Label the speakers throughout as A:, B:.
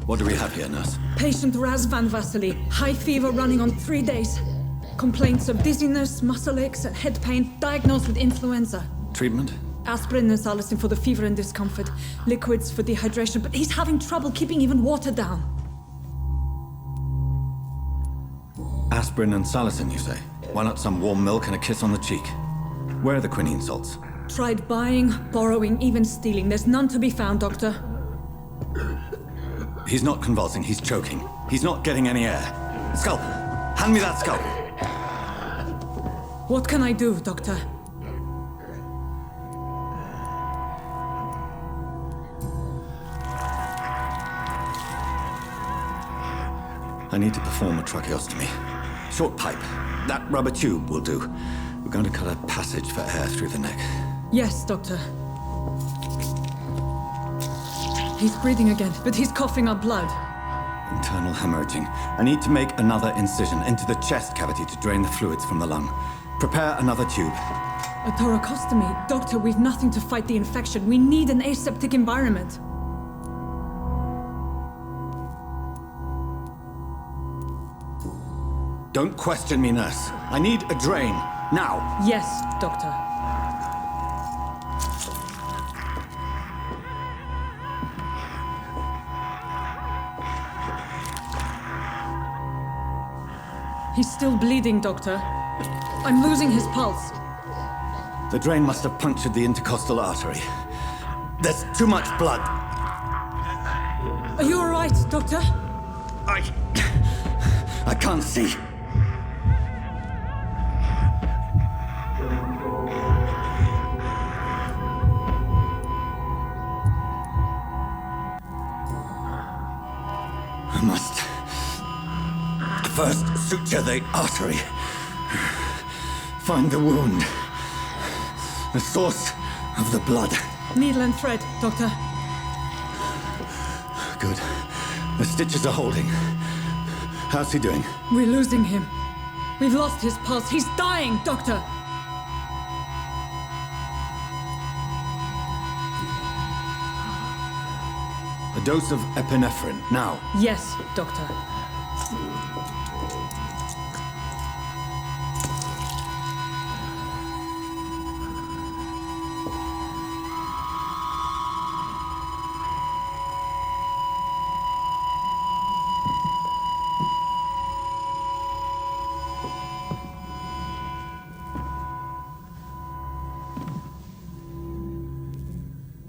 A: What do we have here, nurse?
B: Patient Raz Van Vasily. High fever running on 3 days. Complaints of dizziness, muscle aches, and head pain. Diagnosed with influenza.
A: Treatment?
B: Aspirin and salicin for the fever and discomfort. Liquids for dehydration, but he's having trouble keeping even water down.
A: Aspirin and salicin, you say? Why not some warm milk and a kiss on the cheek? Where are the quinine salts?
B: Tried buying, borrowing, even stealing. There's none to be found, Doctor.
A: He's not convulsing, he's choking. He's not getting any air. Scalpel! Hand me that scalpel!
B: What can I do, Doctor?
A: I need to perform a tracheostomy. Short pipe. That rubber tube will do. We're going to cut a passage for air through the neck.
B: Yes, Doctor. He's breathing again, but he's coughing up blood.
A: Internal hemorrhaging. I need to make another incision into the chest cavity to drain the fluids from the lung. Prepare another tube.
B: A thoracostomy? Doctor, we've nothing to fight the infection. We need an aseptic environment.
A: Don't question me, nurse. I need a drain. Now.
B: Yes, Doctor. He's still bleeding, Doctor. I'm losing his pulse.
A: The drain must have punctured the intercostal artery. There's too much blood.
B: Are you all right, Doctor?
A: I can't see. I must first suture the artery. Find the wound. The source of the blood.
B: Needle and thread, Doctor.
A: Good. The stitches are holding. How's he doing?
B: We're losing him. We've lost his pulse. He's dying, Doctor.
A: A dose of epinephrine, now.
B: Yes, Doctor.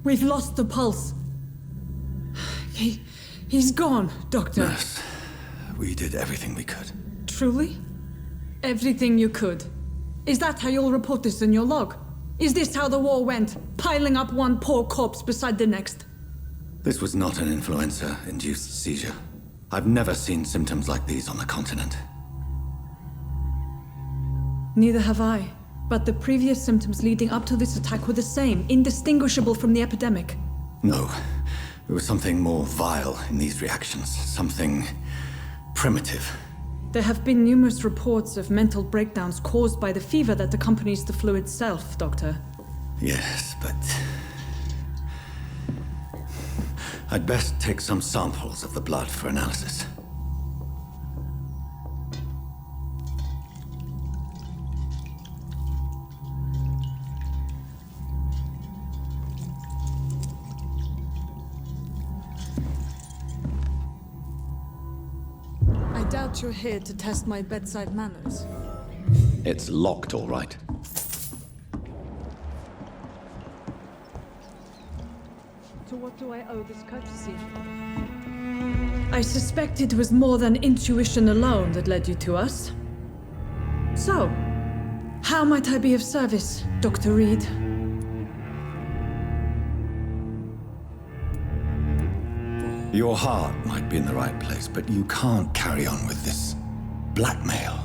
B: We've lost the pulse. He's gone, Doctor.
A: Nurse, we did everything we could.
B: Truly? Everything you could. Is that how you'll report this in your log? Is this how the war went? Piling up one poor corpse beside the next?
A: This was not an influenza-induced seizure. I've never seen symptoms like these on the continent.
B: Neither have I. But the previous symptoms leading up to this attack were the same, indistinguishable from the epidemic.
A: No. There was something more vile in these reactions. Something primitive.
B: There have been numerous reports of mental breakdowns caused by the fever that accompanies the flu itself, Doctor.
A: Yes, but I'd best take some samples of the blood for analysis.
B: I doubt you're here to test my bedside manners.
A: It's locked, all right.
B: To what do I owe this courtesy? I suspect it was more than intuition alone that led you to us. So, how might I be of service, Dr. Reed?
A: Your heart might be in the right place, but you can't carry on with this blackmail.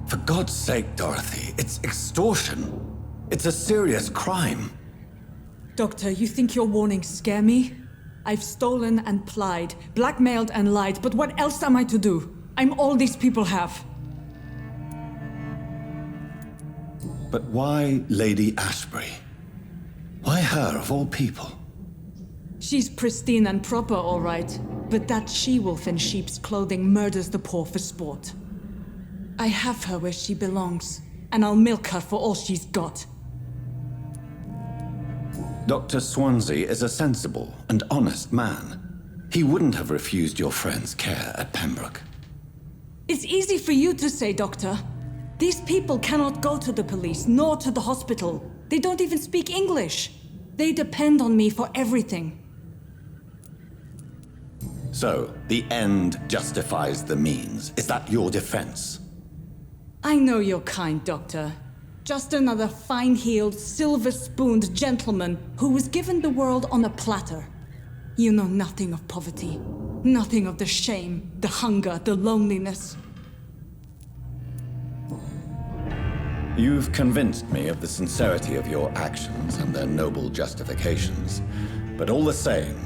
A: For God's sake, Dorothy, it's extortion. It's a serious crime.
B: Doctor, you think your warnings scare me? I've stolen and plied, blackmailed and lied, but what else am I to do? I'm all these people have.
A: But why Lady Ashbury? Why her, of all people?
B: She's pristine and proper, all right. But that she-wolf in sheep's clothing murders the poor for sport. I have her where she belongs, and I'll milk her for all she's got.
A: Dr. Swansea is a sensible and honest man. He wouldn't have refused your friend's care at Pembroke.
B: It's easy for you to say, Doctor. These people cannot go to the police, nor to the hospital. They don't even speak English. They depend on me for everything.
A: So, the end justifies the means. Is that your defense?
B: I know you're kind, Doctor. Just another fine-heeled, silver-spooned gentleman who was given the world on a platter. You know nothing of poverty. Nothing of the shame, the hunger, the loneliness.
A: You've convinced me of the sincerity of your actions and their noble justifications. But all the same,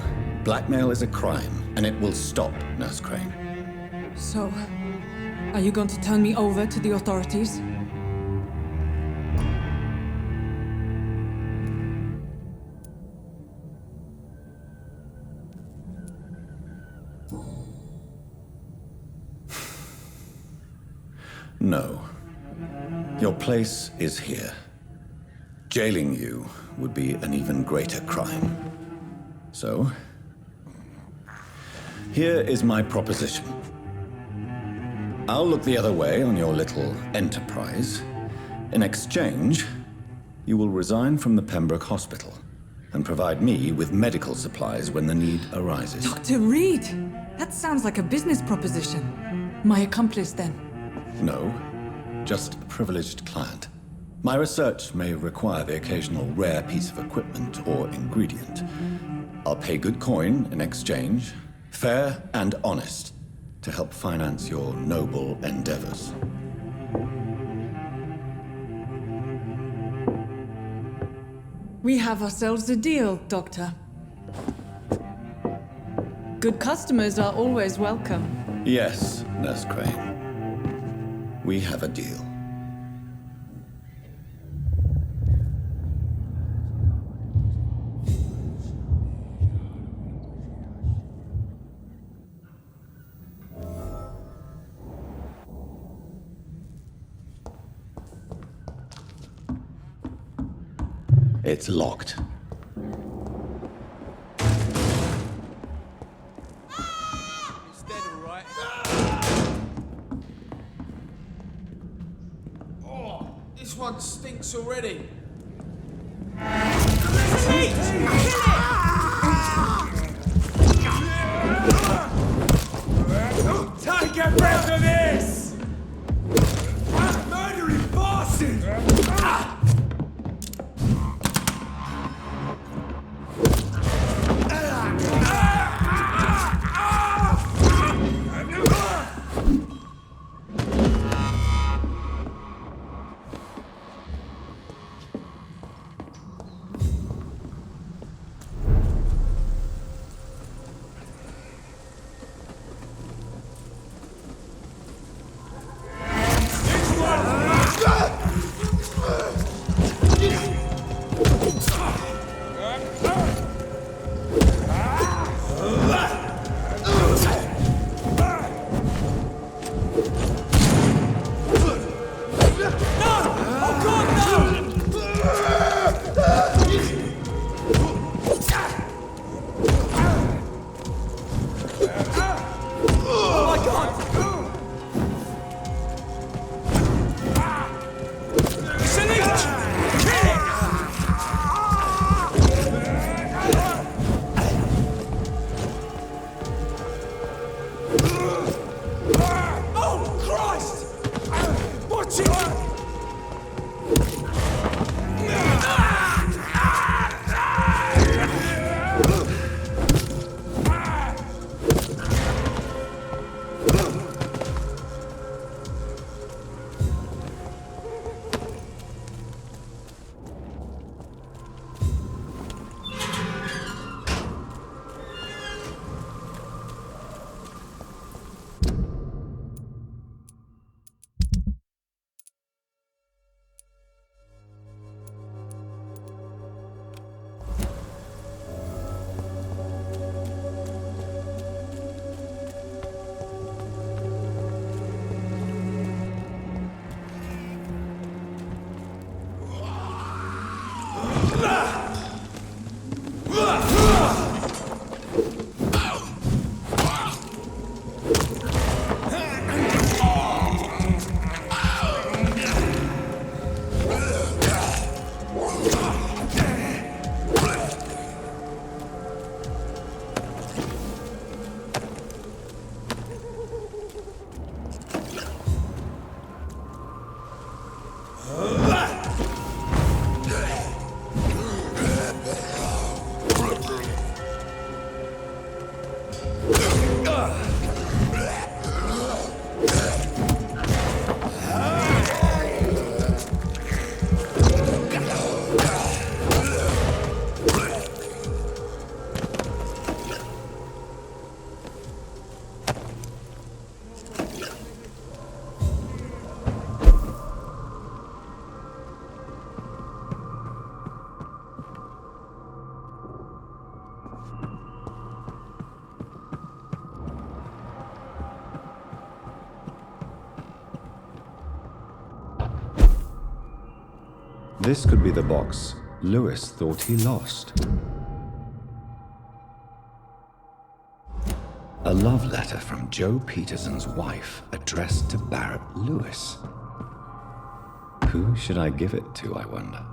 A: blackmail is a crime, and it will stop, Nurse Crane.
B: So, are you going to turn me over to the authorities?
A: No. Your place is here. Jailing you would be an even greater crime. So, here is my proposition. I'll look the other way on your little enterprise. In exchange, you will resign from the Pembroke Hospital and provide me with medical supplies when the need arises.
B: Dr. Reed! That sounds like a business proposition. My accomplice, then?
A: No, just a privileged client. My research may require the occasional rare piece of equipment or ingredient. I'll pay good coin in exchange, fair and honest, to help finance your noble endeavors.
B: We have ourselves a deal, Doctor. Good customers are always welcome.
A: Yes, Nurse Crane. We have a deal. It's locked.
C: It's dead, all right. Oh, this one stinks already. Time to get rid of this! Murdering bastard!
A: This could be the box Lewis thought he lost. A love letter from Joe Peterson's wife, addressed to Barrett Lewis. Who should I give it to, I wonder?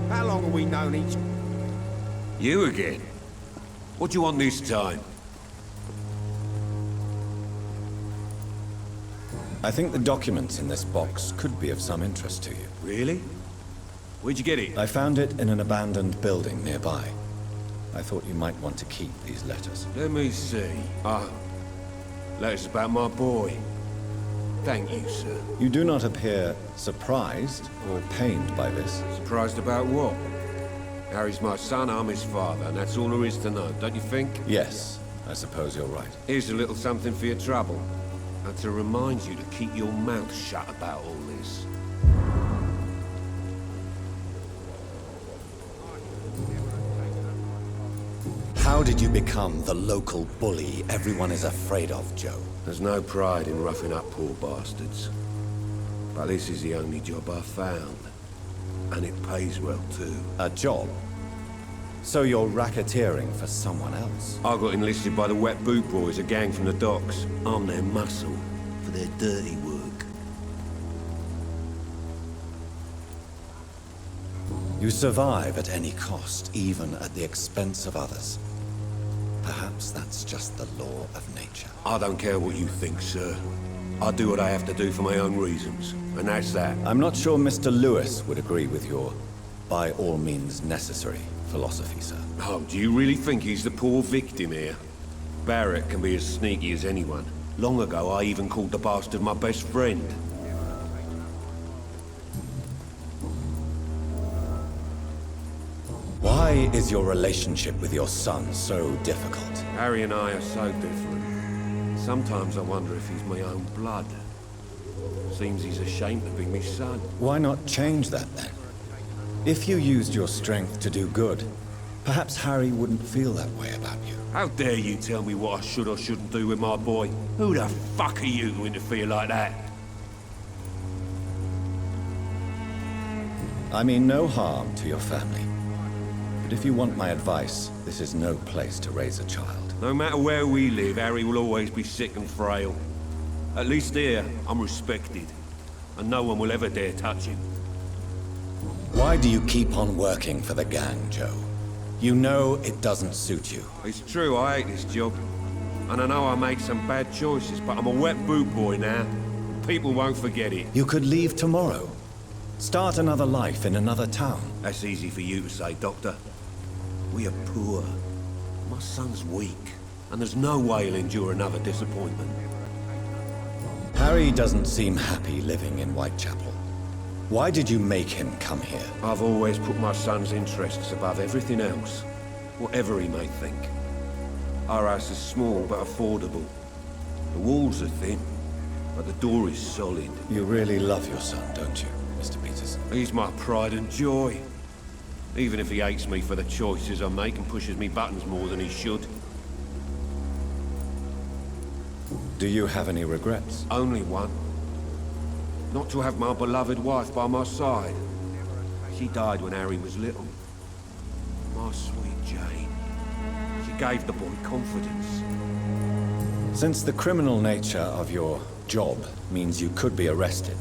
D: How long have we known each...
E: You again? What do you want this time?
A: I think the documents in this box could be of some interest to you.
E: Really? Where'd you get it?
A: I found it in an abandoned building nearby. I thought you might want to keep these letters.
E: Let me see. Letters about my boy. Thank you, sir.
A: You do not appear surprised or pained by this.
E: Surprised about what? Harry's my son, I'm his father, and that's all there is to know, don't you think?
A: Yes, I suppose you're right.
E: Here's a little something for your trouble. And to remind you to keep your mouth shut about all this.
A: How did you become the local bully everyone is afraid of, Joe?
E: There's no pride in roughing up poor bastards. But this is the only job I've found. And it pays well, too.
A: A job? So you're racketeering for someone else?
E: I got enlisted by the Wet Boot Boys, a gang from the docks. I'm their muscle for their dirty work.
A: You survive at any cost, even at the expense of others. Perhaps that's just the law of nature.
E: I don't care what you think, sir. I do what I have to do for my own reasons, and that's that.
A: I'm not sure Mr. Lewis would agree with your by all means necessary philosophy, sir.
E: Oh, do you really think he's the poor victim here? Barrett can be as sneaky as anyone. Long ago, I even called the bastard my best friend.
A: is your relationship with your son so difficult?
E: Harry and I are so different. Sometimes I wonder if he's my own blood. Seems he's ashamed to be my son.
A: Why not change that then? If you used your strength to do good, perhaps Harry wouldn't feel that way about you.
E: How dare you tell me what I should or shouldn't do with my boy? Who the fuck are you to interfere like that?
A: I mean no harm to your family. But if you want my advice, this is no place to raise a child.
E: No matter where we live, Harry will always be sick and frail. At least here, I'm respected. And no one will ever dare touch him.
A: Why do you keep on working for the gang, Joe? You know it doesn't suit you.
E: It's true, I hate this job. And I know I make some bad choices, but I'm a wet boot boy now. People won't forget it.
A: You could leave tomorrow. Start another life in another town.
E: That's easy for you to say, Doctor. We are poor. My son's weak. And there's no way he'll endure another disappointment.
A: Harry doesn't seem happy living in Whitechapel. Why did you make him come here?
E: I've always put my son's interests above everything else, whatever he may think. Our house is small but affordable. The walls are thin, but the door is solid.
A: You really love your son, don't you, Mr. Peterson?
E: He's my pride and joy. Even if he hates me for the choices I make and pushes me buttons more than he should.
A: Do you have any regrets?
E: Only one. Not to have my beloved wife by my side. She died when Harry was little. My sweet Jane. She gave the boy confidence.
A: Since the criminal nature of your job means you could be arrested,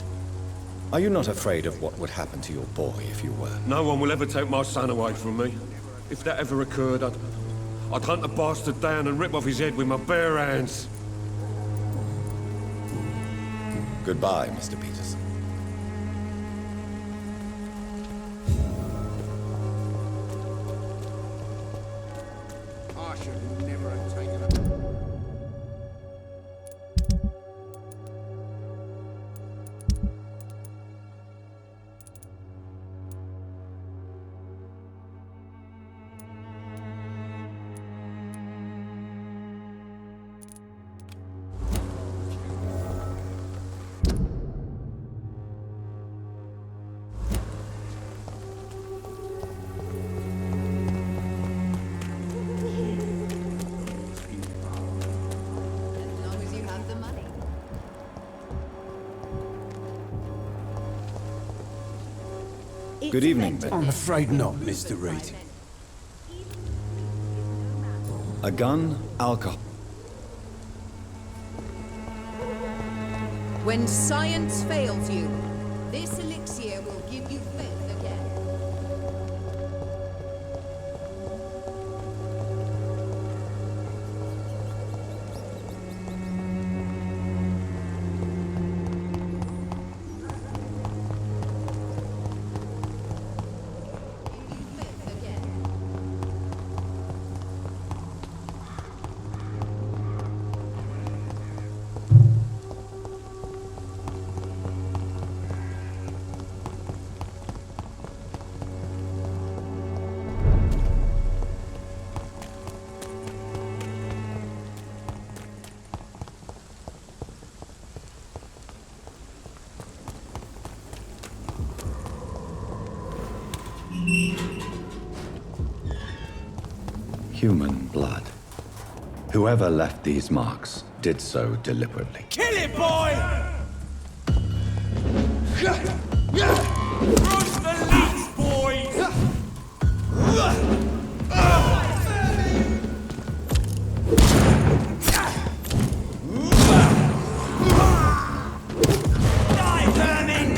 A: are you not afraid of what would happen to your boy if you were?
E: No one will ever take my son away from me. If that ever occurred, I'd hunt the bastard down and rip off his head with my bare hands.
A: Goodbye, Mr. Peterson.
D: I should never have taken it.
A: Good evening, Ben.
D: I'm afraid not, Mr. Reed.
A: A gun, alcohol.
F: When science fails you, this elixir will give you faith again. Faith again.
A: Human blood. Whoever left these marks did so deliberately.
C: Kill it, boy! Bruce the leech, boys! Die, vermin!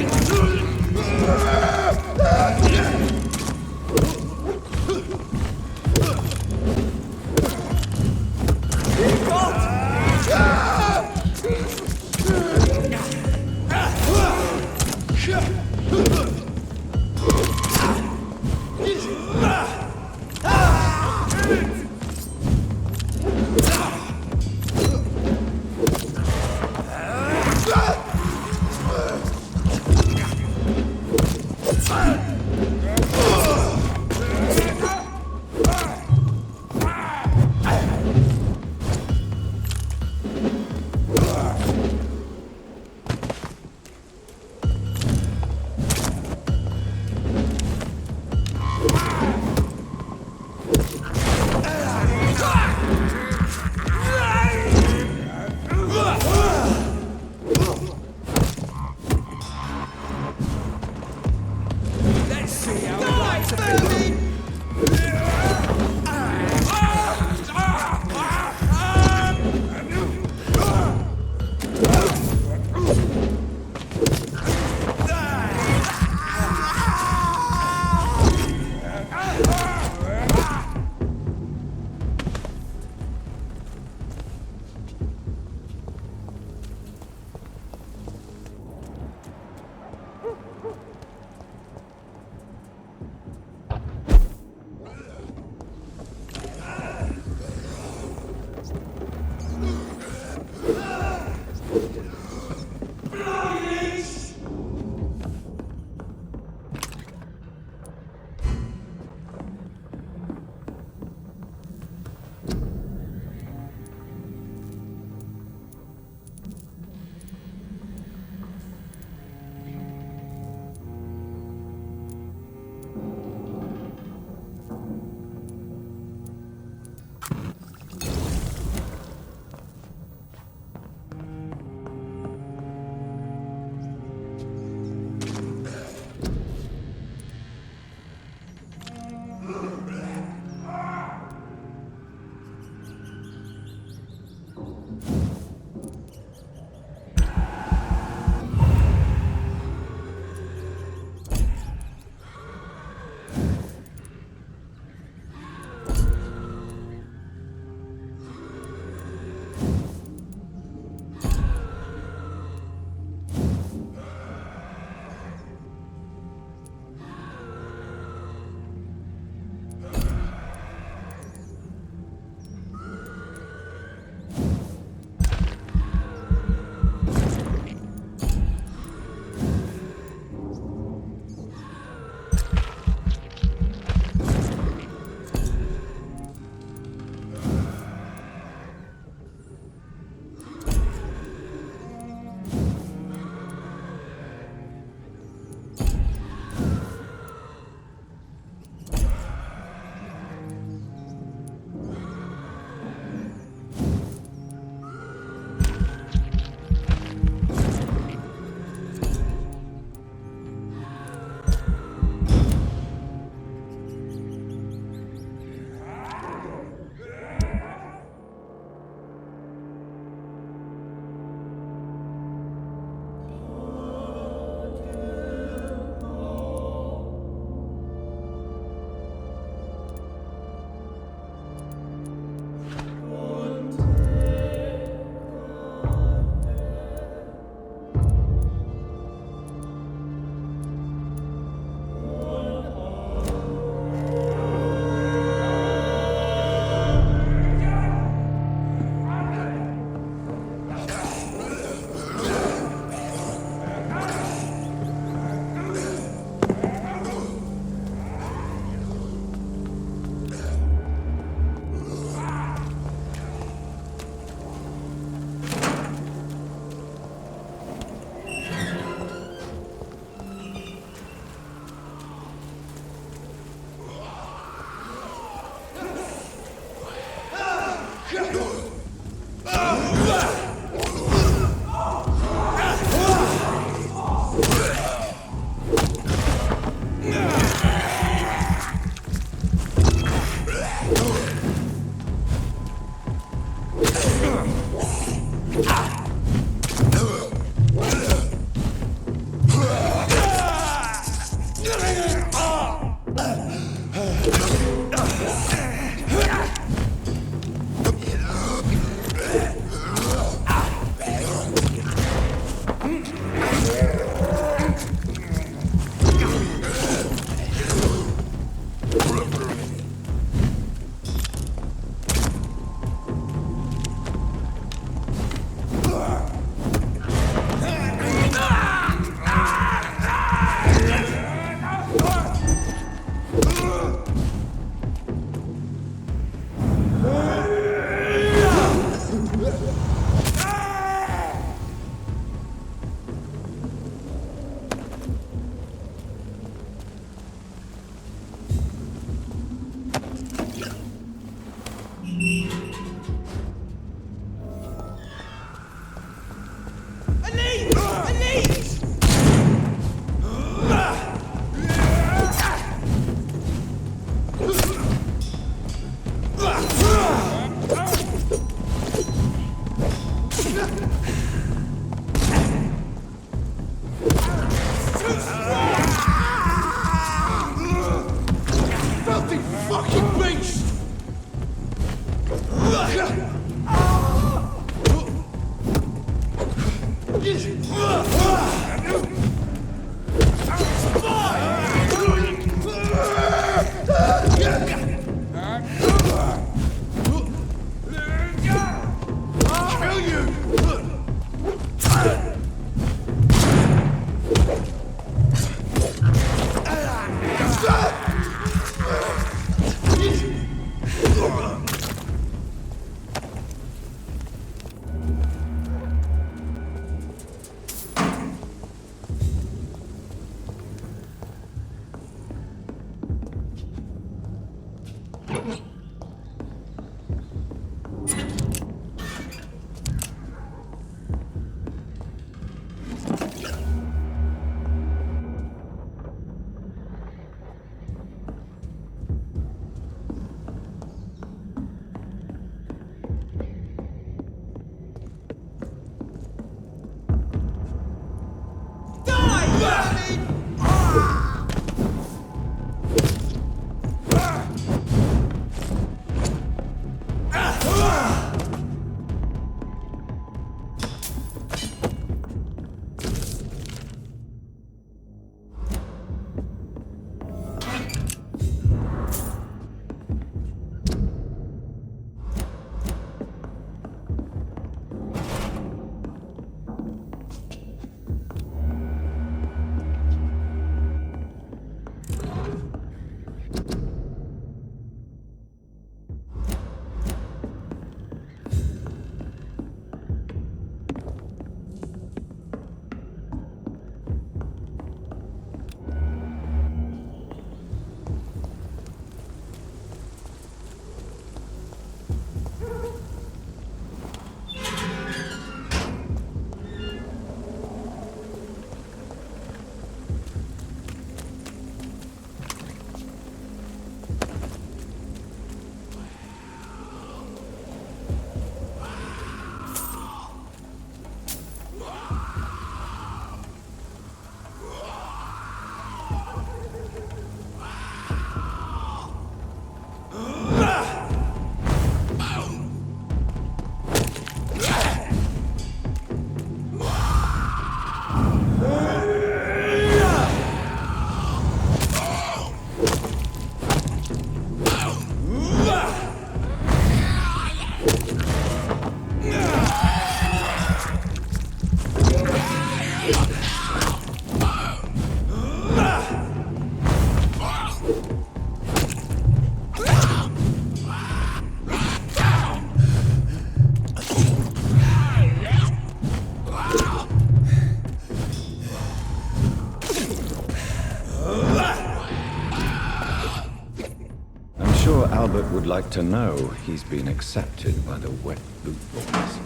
A: would like to know he's been accepted by the Wet Boot Boys.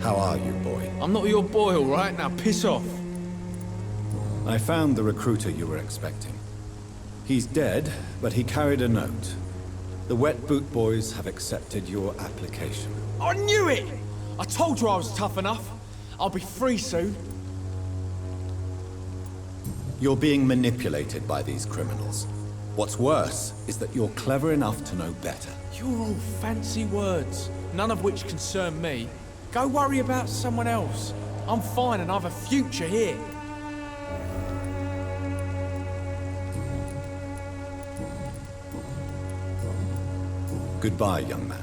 A: How are you, boy?
C: I'm not your boy, all right? Now piss off.
A: I found the recruiter you were expecting. He's dead, but he carried a note. The Wet Boot Boys have accepted your application.
C: I knew it! I told you I was tough enough. I'll be free soon.
A: You're being manipulated by these criminals. What's worse is that you're clever enough to know better.
C: You're all fancy words, none of which concern me. Go worry about someone else. I'm fine and I've a future here.
A: Goodbye, young man.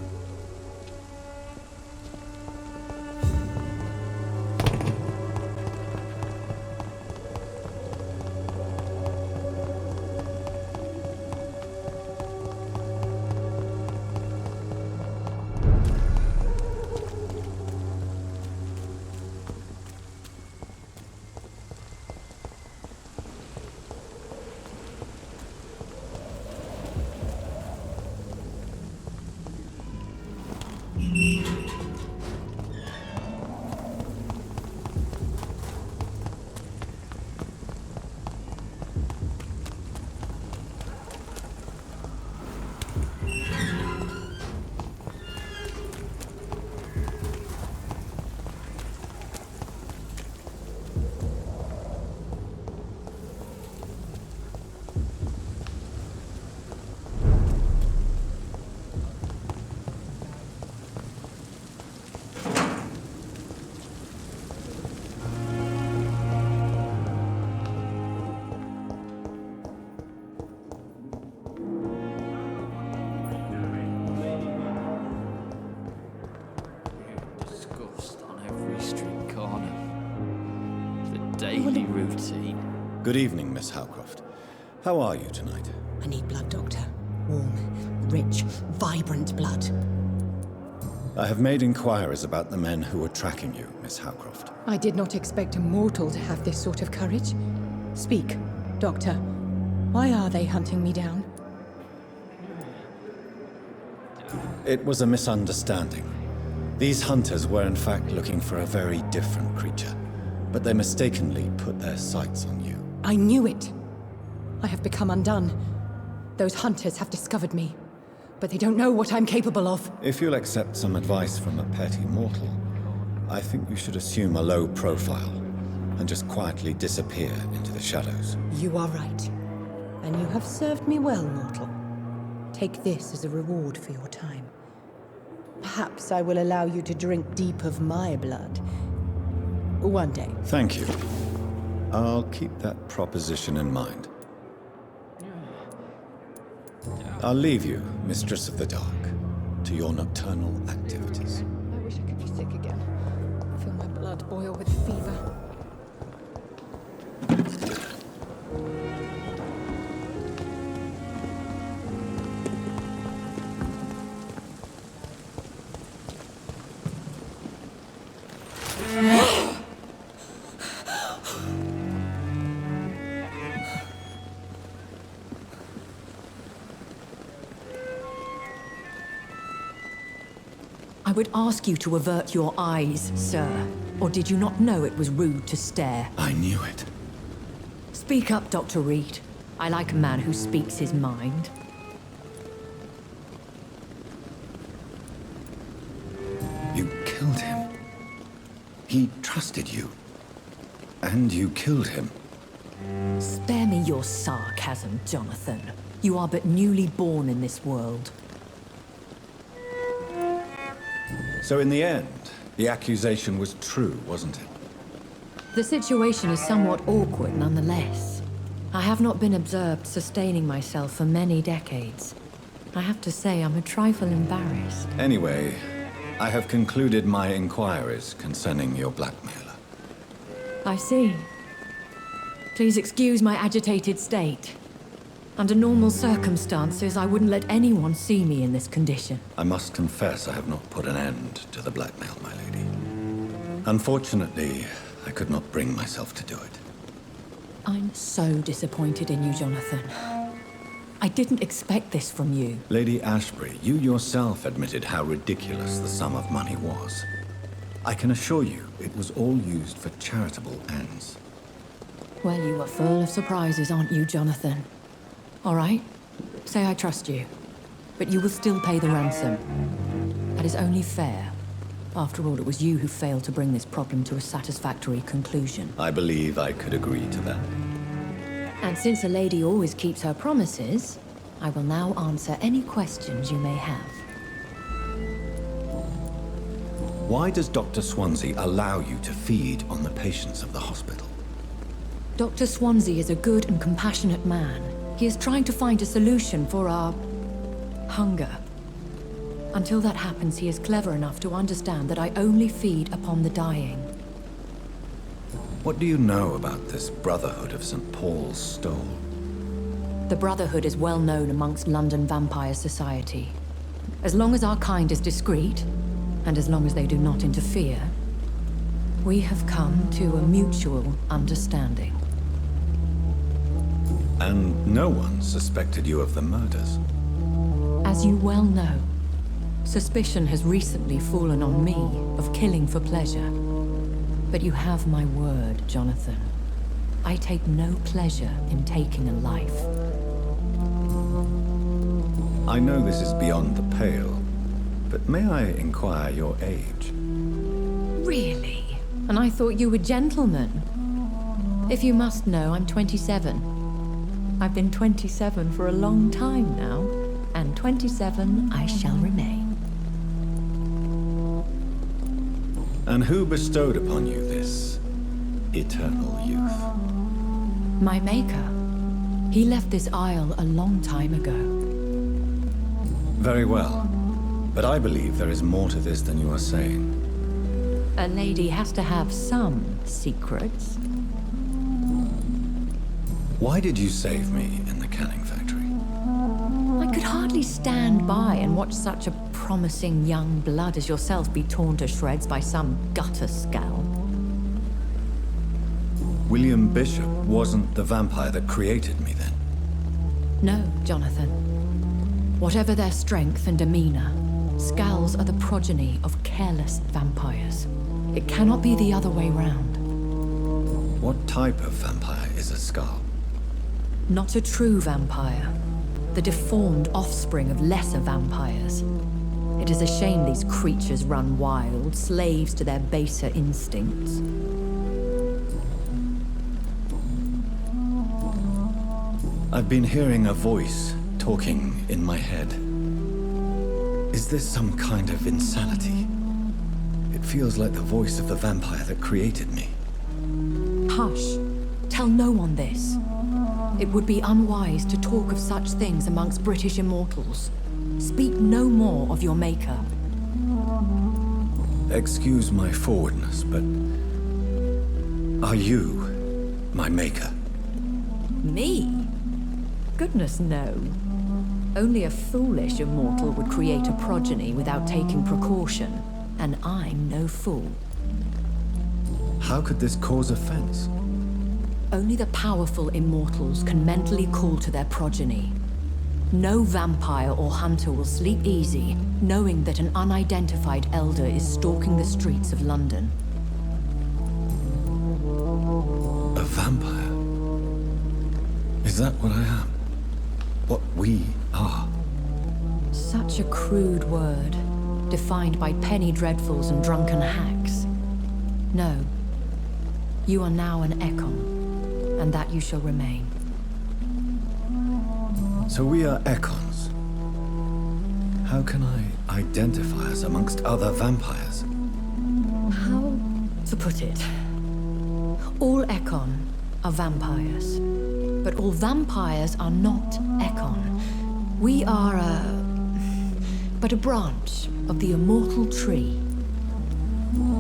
G: Daily routine.
A: Good evening, Miss Howcroft. How are you tonight?
H: I need blood, Doctor. Warm, rich, vibrant blood.
A: I have made inquiries about the men who were tracking you, Miss Howcroft.
H: I did not expect a mortal to have this sort of courage. Speak, Doctor. Why are they hunting me down?
A: It was a misunderstanding. These hunters were in fact looking for a very different creature, but they mistakenly put their sights on you.
H: I knew it. I have become undone. Those hunters have discovered me, but they don't know what I'm capable of.
A: If you'll accept some advice from a petty mortal, I think you should assume a low profile and just quietly disappear into the shadows.
H: You are right. And you have served me well, mortal. Take this as a reward for your time. Perhaps I will allow you to drink deep of my blood. One day.
A: Thank you. I'll keep that proposition in mind. I'll leave you, Mistress of the Dark, to your nocturnal activities.
H: I wish I could be sick again. I feel my blood boil with fever.
I: I would ask you to avert your eyes, sir. Or did you not know it was rude to stare?
A: I knew it.
I: Speak up, Dr. Reed. I like a man who speaks his mind.
A: You killed him. He trusted you. And you killed him.
I: Spare me your sarcasm, Jonathan. You are but newly born in this world.
A: So in the end, the accusation was true, wasn't it?
I: The situation is somewhat awkward nonetheless. I have not been observed sustaining myself for many decades. I have to say I'm a trifle embarrassed.
A: Anyway, I have concluded my inquiries concerning your blackmailer.
I: I see. Please excuse my agitated state. Under normal circumstances, I wouldn't let anyone see me in this condition.
A: I must confess I have not put an end to the blackmail, my lady. Unfortunately, I could not bring myself to do it.
I: I'm so disappointed in you, Jonathan. I didn't expect this from you.
A: Lady Ashbury, you yourself admitted how ridiculous the sum of money was. I can assure you, it was all used for charitable ends.
I: Well, you are full of surprises, aren't you, Jonathan? All right, say I trust you, but you will still pay the ransom. That is only fair. After all, it was you who failed to bring this problem to a satisfactory conclusion.
A: I believe I could agree to that.
I: And since a lady always keeps her promises, I will now answer any questions you may have.
A: Why does Dr. Swansea allow you to feed on the patients of the hospital?
I: Dr. Swansea is a good and compassionate man. He is trying to find a solution for our hunger. Until that happens, he is clever enough to understand that I only feed upon the dying.
A: What do you know about this Brotherhood of St. Paul's Stole?
I: The Brotherhood is well known amongst London Vampire Society. As long as our kind is discreet, and as long as they do not interfere, we have come to a mutual understanding.
A: And no one suspected you of the murders?
I: As you well know, suspicion has recently fallen on me of killing for pleasure. But you have my word, Jonathan. I take no pleasure in taking a life.
A: I know this is beyond the pale, but may I inquire your age?
I: Really? And I thought you were gentlemen. If you must know, I'm 27. I've been 27 for a long time now, and 27 I shall remain.
A: And who bestowed upon you this eternal youth?
I: My maker. He left this isle a long time ago.
A: Very well, but I believe there is more to this than you are saying.
I: A lady has to have some secrets.
A: Why did you save me in the canning factory?
I: I could hardly stand by and watch such a promising young blood as yourself be torn to shreds by some gutter scowl.
A: William Bishop wasn't the vampire that created me then?
I: No, Jonathan. Whatever their strength and demeanor, scowls are the progeny of careless vampires. It cannot be the other way round.
A: What type of vampire is a skull?
I: Not a true vampire. The deformed offspring of lesser vampires. It is a shame these creatures run wild, slaves to their baser instincts.
A: I've been hearing a voice talking in my head. Is this some kind of insanity? It feels like the voice of the vampire that created me.
I: Hush. Tell no one this. It would be unwise to talk of such things amongst British immortals. Speak no more of your maker.
A: Excuse my forwardness, but are you my maker?
I: Me? Goodness, no. Only a foolish immortal would create a progeny without taking precaution, and I'm no fool.
A: How could this cause offense?
I: Only the powerful immortals can mentally call to their progeny. No vampire or hunter will sleep easy, knowing that an unidentified elder is stalking the streets of London.
A: A vampire? Is that what I am? What we are?
I: Such a crude word, defined by penny dreadfuls and drunken hacks. No. You are now an Ekon, and that you shall remain.
A: So we are Ekons. How can I identify us amongst other vampires?
I: How to put it? All Ekon are vampires, but all vampires are not Ekon. We are but a branch of the immortal tree.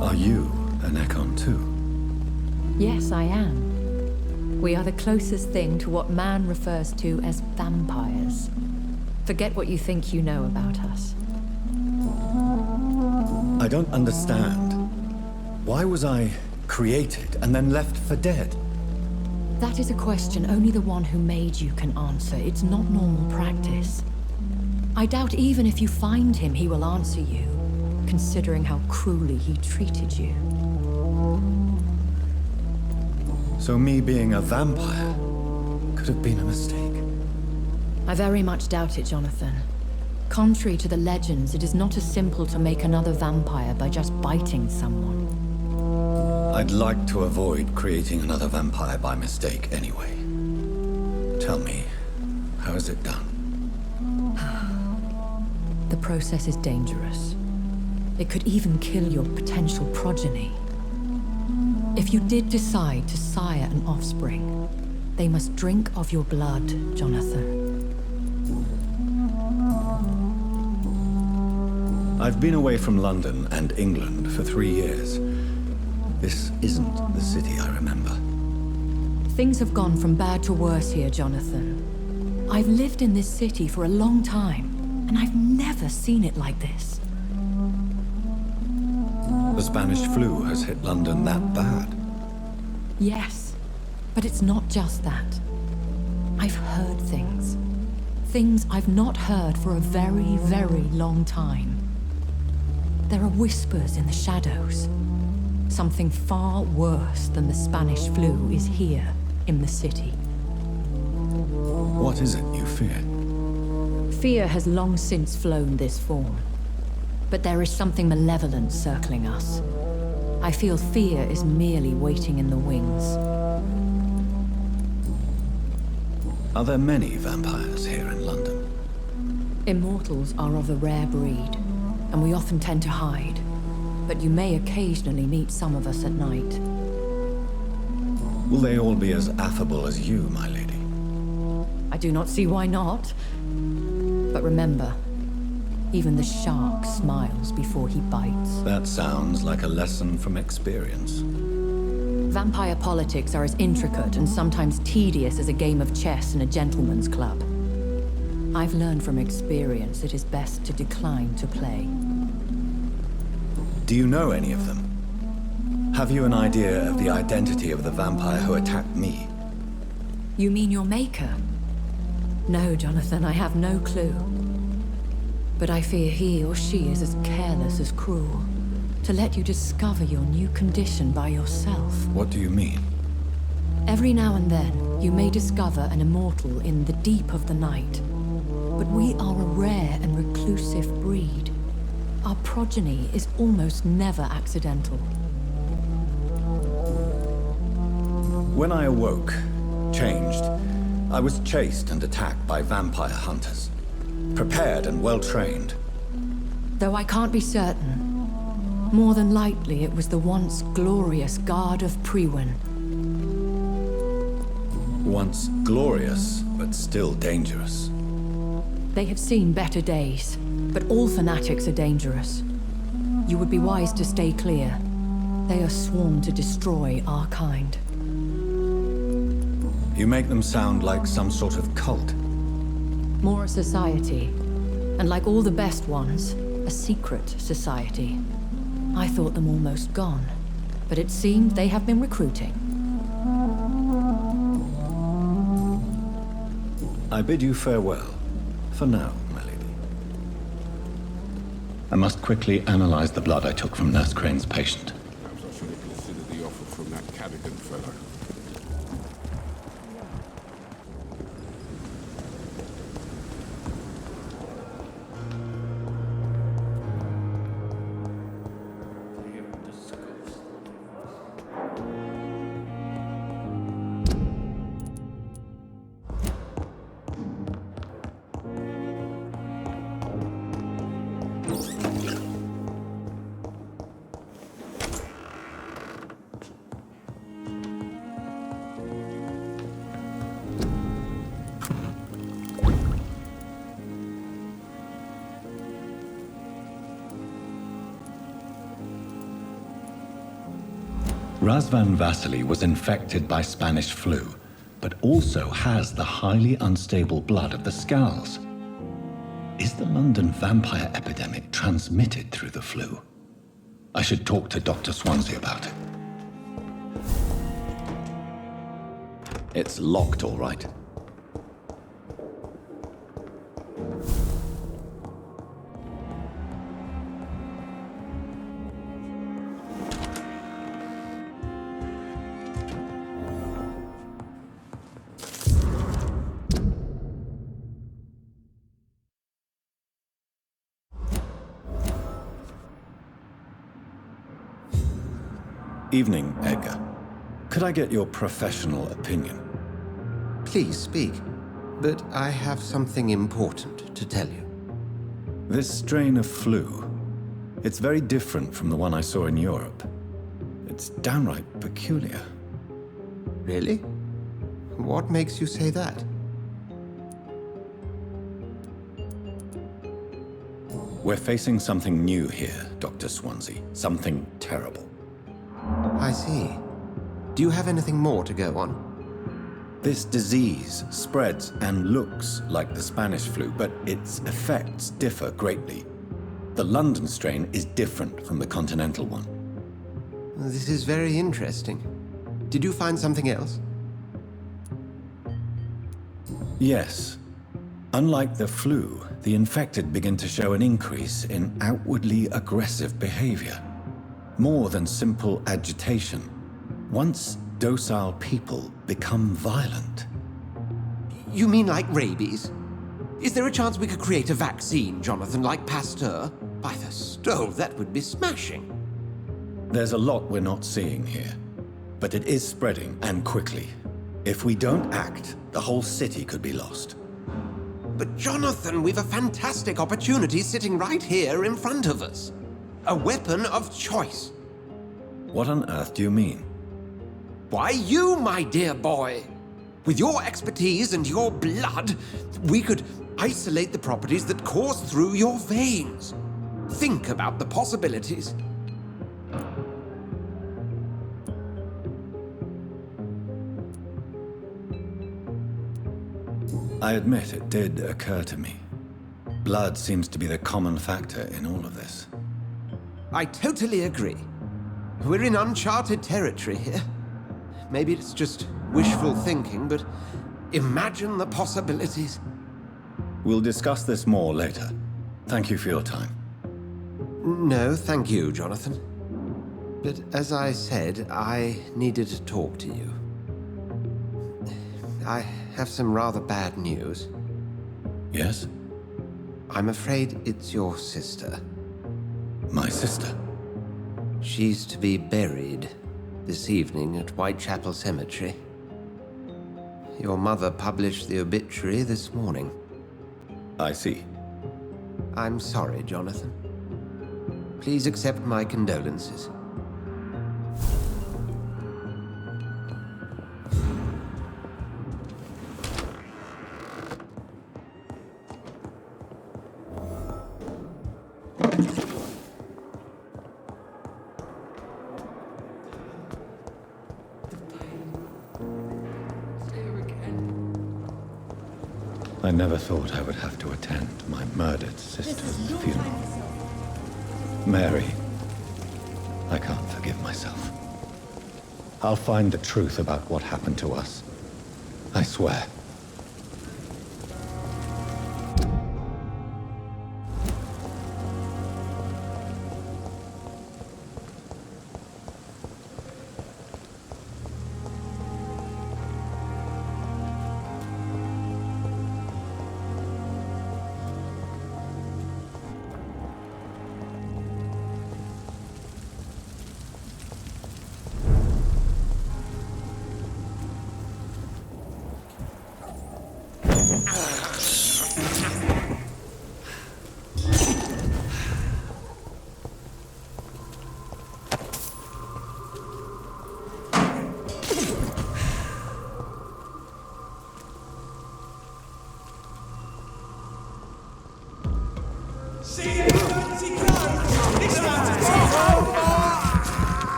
A: Are you an Ekon too?
I: Yes, I am. We are the closest thing to what man refers to as vampires. Forget what you think you know about us.
A: I don't understand. Why was I created and then left for dead?
I: That is a question only the one who made you can answer. It's not normal practice. I doubt even if you find him, he will answer you, considering how cruelly he treated you.
A: So me being a vampire could have been a mistake.
I: I very much doubt it, Jonathan. Contrary to the legends, it is not as simple to make another vampire by just biting someone.
A: I'd like to avoid creating another vampire by mistake anyway. Tell me, how is it done?
I: The process is dangerous. It could even kill your potential progeny. If you did decide to sire an offspring, they must drink of your blood, Jonathan.
A: I've been away from London and England for 3 years. This isn't the city I remember.
I: Things have gone from bad to worse here, Jonathan. I've lived in this city for a long time, and I've never seen it like this.
A: The Spanish flu has hit London that bad.
I: Yes, but it's not just that. I've heard things. Things I've not heard for a very, very long time. There are whispers in the shadows. Something far worse than the Spanish flu is here in the city.
A: What is it you fear?
I: Fear has long since flown this form. But there is something malevolent circling us. I feel fear is merely waiting in the wings.
A: Are there many vampires here in London?
I: Immortals are of a rare breed, and we often tend to hide. But you may occasionally meet some of us at night.
A: Will they all be as affable as you, my lady?
I: I do not see why not. But remember, even the shark smiles before he bites.
A: That sounds like a lesson from experience.
I: Vampire politics are as intricate and sometimes tedious as a game of chess in a gentleman's club. I've learned from experience it is best to decline to play.
A: Do you know any of them? Have you an idea of the identity of the vampire who attacked me?
I: You mean your maker? No, Jonathan, I have no clue. But I fear he or she is as careless as cruel. To let you discover your new condition by yourself.
A: What do you mean?
I: Every now and then, you may discover an immortal in the deep of the night. But we are a rare and reclusive breed. Our progeny is almost never accidental.
A: When I awoke, changed, I was chased and attacked by vampire hunters. Prepared and well-trained.
I: Though I can't be certain, more than likely it was the once glorious Guard of Priwen.
A: Once glorious, but still dangerous.
I: They have seen better days, but all fanatics are dangerous. You would be wise to stay clear. They are sworn to destroy our kind.
A: You make them sound like some sort of cult.
I: More a society, and like all the best ones, a secret society. I thought them almost gone, but it seemed they have been recruiting.
A: I bid you farewell. For now, my lady. I must quickly analyze the blood I took from Nurse Crane's patient.
E: Perhaps I should have considered the offer from that Cadigan fellow.
A: Razvan Vasily was infected by Spanish flu, but also has the highly unstable blood of the Scows. Is the London vampire epidemic transmitted through the flu? I should talk to Dr. Swansea about it. It's locked, all right. Evening, Edgar. Could I get your professional opinion?
J: Please speak, but I have something important to tell you.
A: This strain of flu, it's very different from the one I saw in Europe. It's downright peculiar.
J: Really? What makes you say that?
A: We're facing something new here, Dr. Swansea. Something terrible.
J: I see. Do you have anything more to go on?
A: This disease spreads and looks like the Spanish flu, but its effects differ greatly. The London strain is different from the continental one.
J: This is very interesting. Did you find something else?
A: Yes. Unlike the flu, the infected begin to show an increase in outwardly aggressive behavior. More than simple agitation. Once docile people become violent.
J: You mean like rabies? Is there a chance we could create a vaccine, Jonathan, like Pasteur? By the stove, that would be smashing.
A: There's a lot we're not seeing here. But it is spreading, and quickly. If we don't act, the whole city could be lost.
J: But Jonathan, we've a fantastic opportunity sitting right here in front of us. A weapon of choice.
A: What on earth do you mean?
J: Why, you, my dear boy. With your expertise and your blood, we could isolate the properties that course through your veins. Think about the possibilities.
A: I admit it did occur to me. Blood seems to be the common factor in all of this.
J: I totally agree. We're in uncharted territory here. Maybe it's just wishful thinking, but imagine the possibilities.
A: We'll discuss this more later. Thank you for your time.
J: No, thank you, Jonathan. But as I said, I needed to talk to you. I have some rather bad news.
A: Yes?
J: I'm afraid it's your sister.
A: My sister?
J: She's to be buried this evening at Whitechapel Cemetery. Your mother published the obituary this morning.
A: I see.
J: I'm sorry, Jonathan. Please accept my condolences.
A: I never thought I would have to attend my murdered sister's funeral. Mary, I can't forgive myself. I'll find the truth about what happened to us. I swear.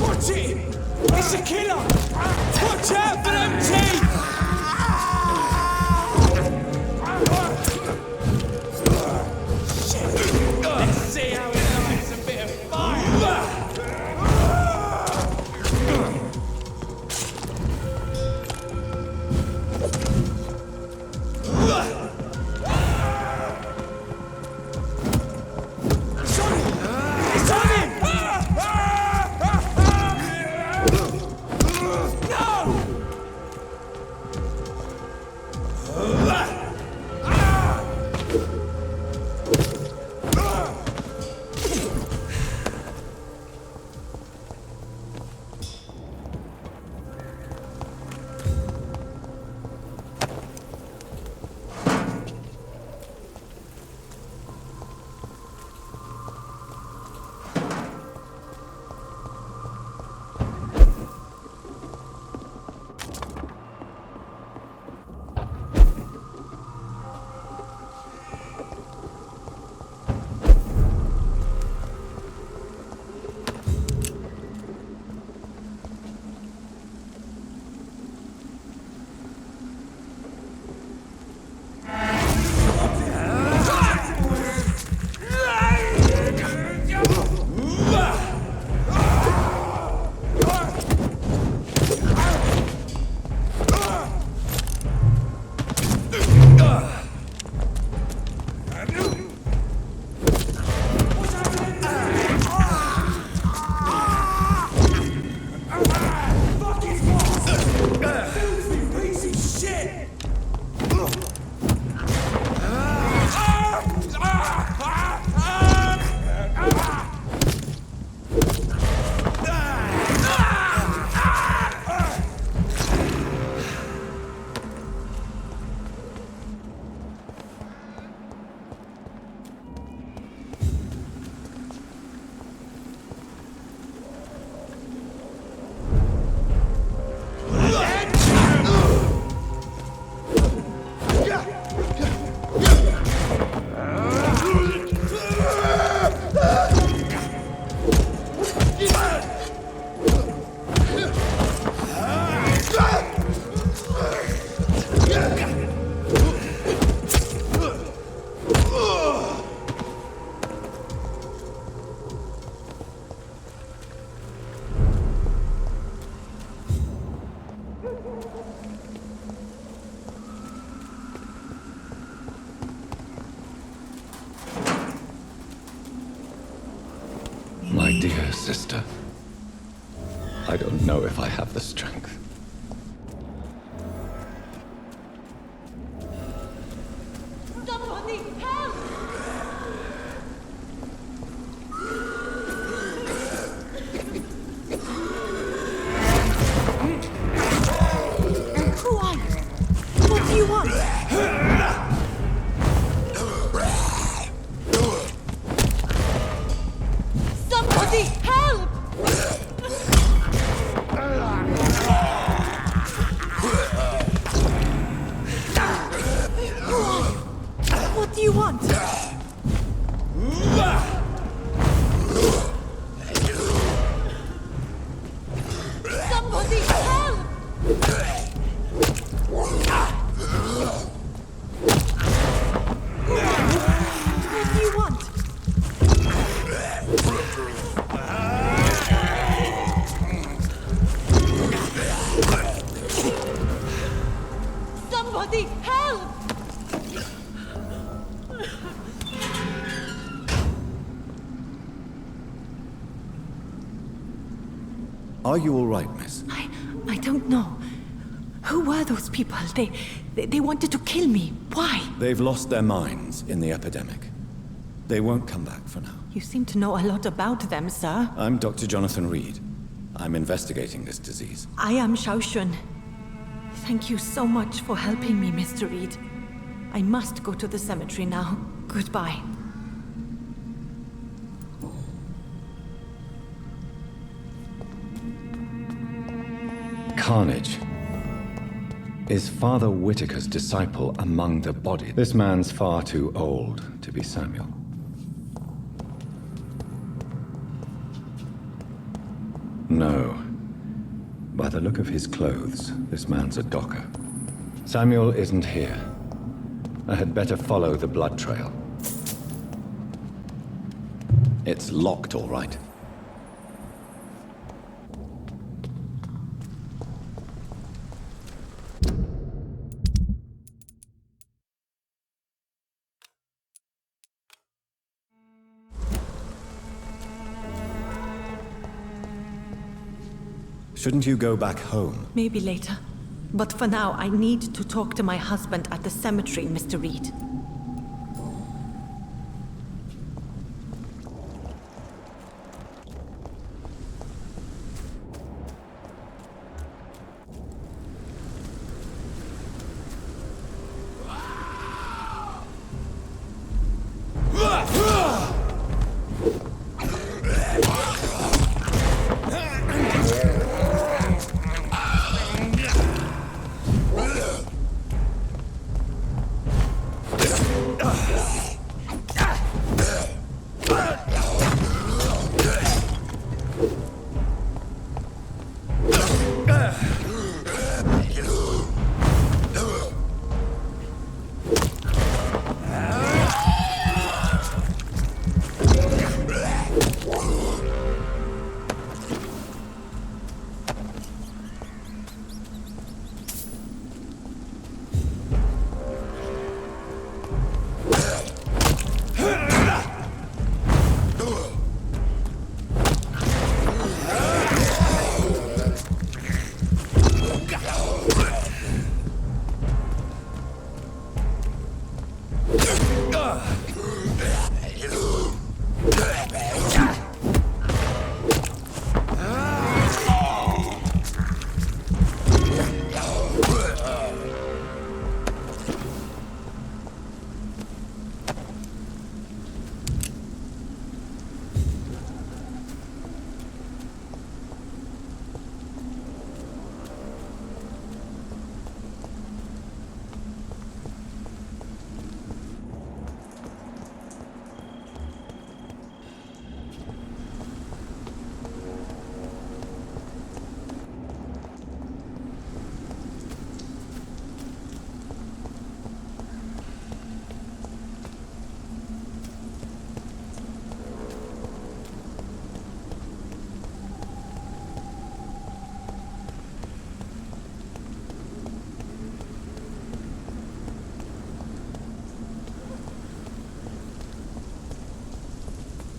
C: Watch it! It's a killer! Watch out for them teeth! Shit! Let's see how it likes a bit of fire!
A: My dear sister, I don't know if I have the strength.
F: Somebody help!
H: Who are you? What do you want?
F: Somebody help!
H: What do you want?
F: Somebody help!
H: What do you want?
F: Somebody help!
A: Are you all right, miss?
H: I don't know. Who were those people? They wanted to kill me. Why?
A: They've lost their minds in the epidemic. They won't come back for now.
H: You seem to know a lot about them, sir.
A: I'm Dr. Jonathan Reed. I'm investigating this disease.
H: I am Xiaoxun.
I: Thank you so much for helping me, Mr. Reed. I must go to the cemetery now. Goodbye.
A: Carnage. Is Father Whitaker's disciple among the bodies? This man's far too old to be Samuel. No. By the look of his clothes, this man's a docker. Samuel isn't here. I had better follow the blood trail. It's locked, all right. Shouldn't you go back home?
I: Maybe later. But for now, I need to talk to my husband at the cemetery, Mr. Reed.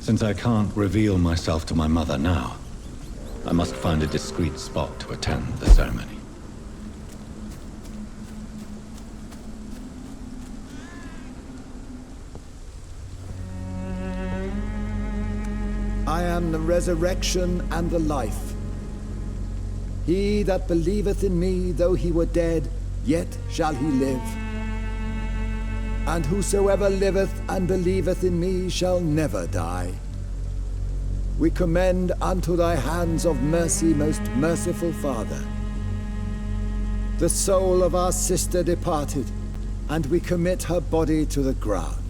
A: Since I can't reveal myself to my mother now, I must find a discreet spot to attend the ceremony.
K: I am the resurrection and the life. He that believeth in me, though he were dead, yet shall he live. And whosoever liveth and believeth in me shall never die. We commend unto thy hands of mercy, most merciful Father, the soul of our sister departed, and we commit her body to the ground.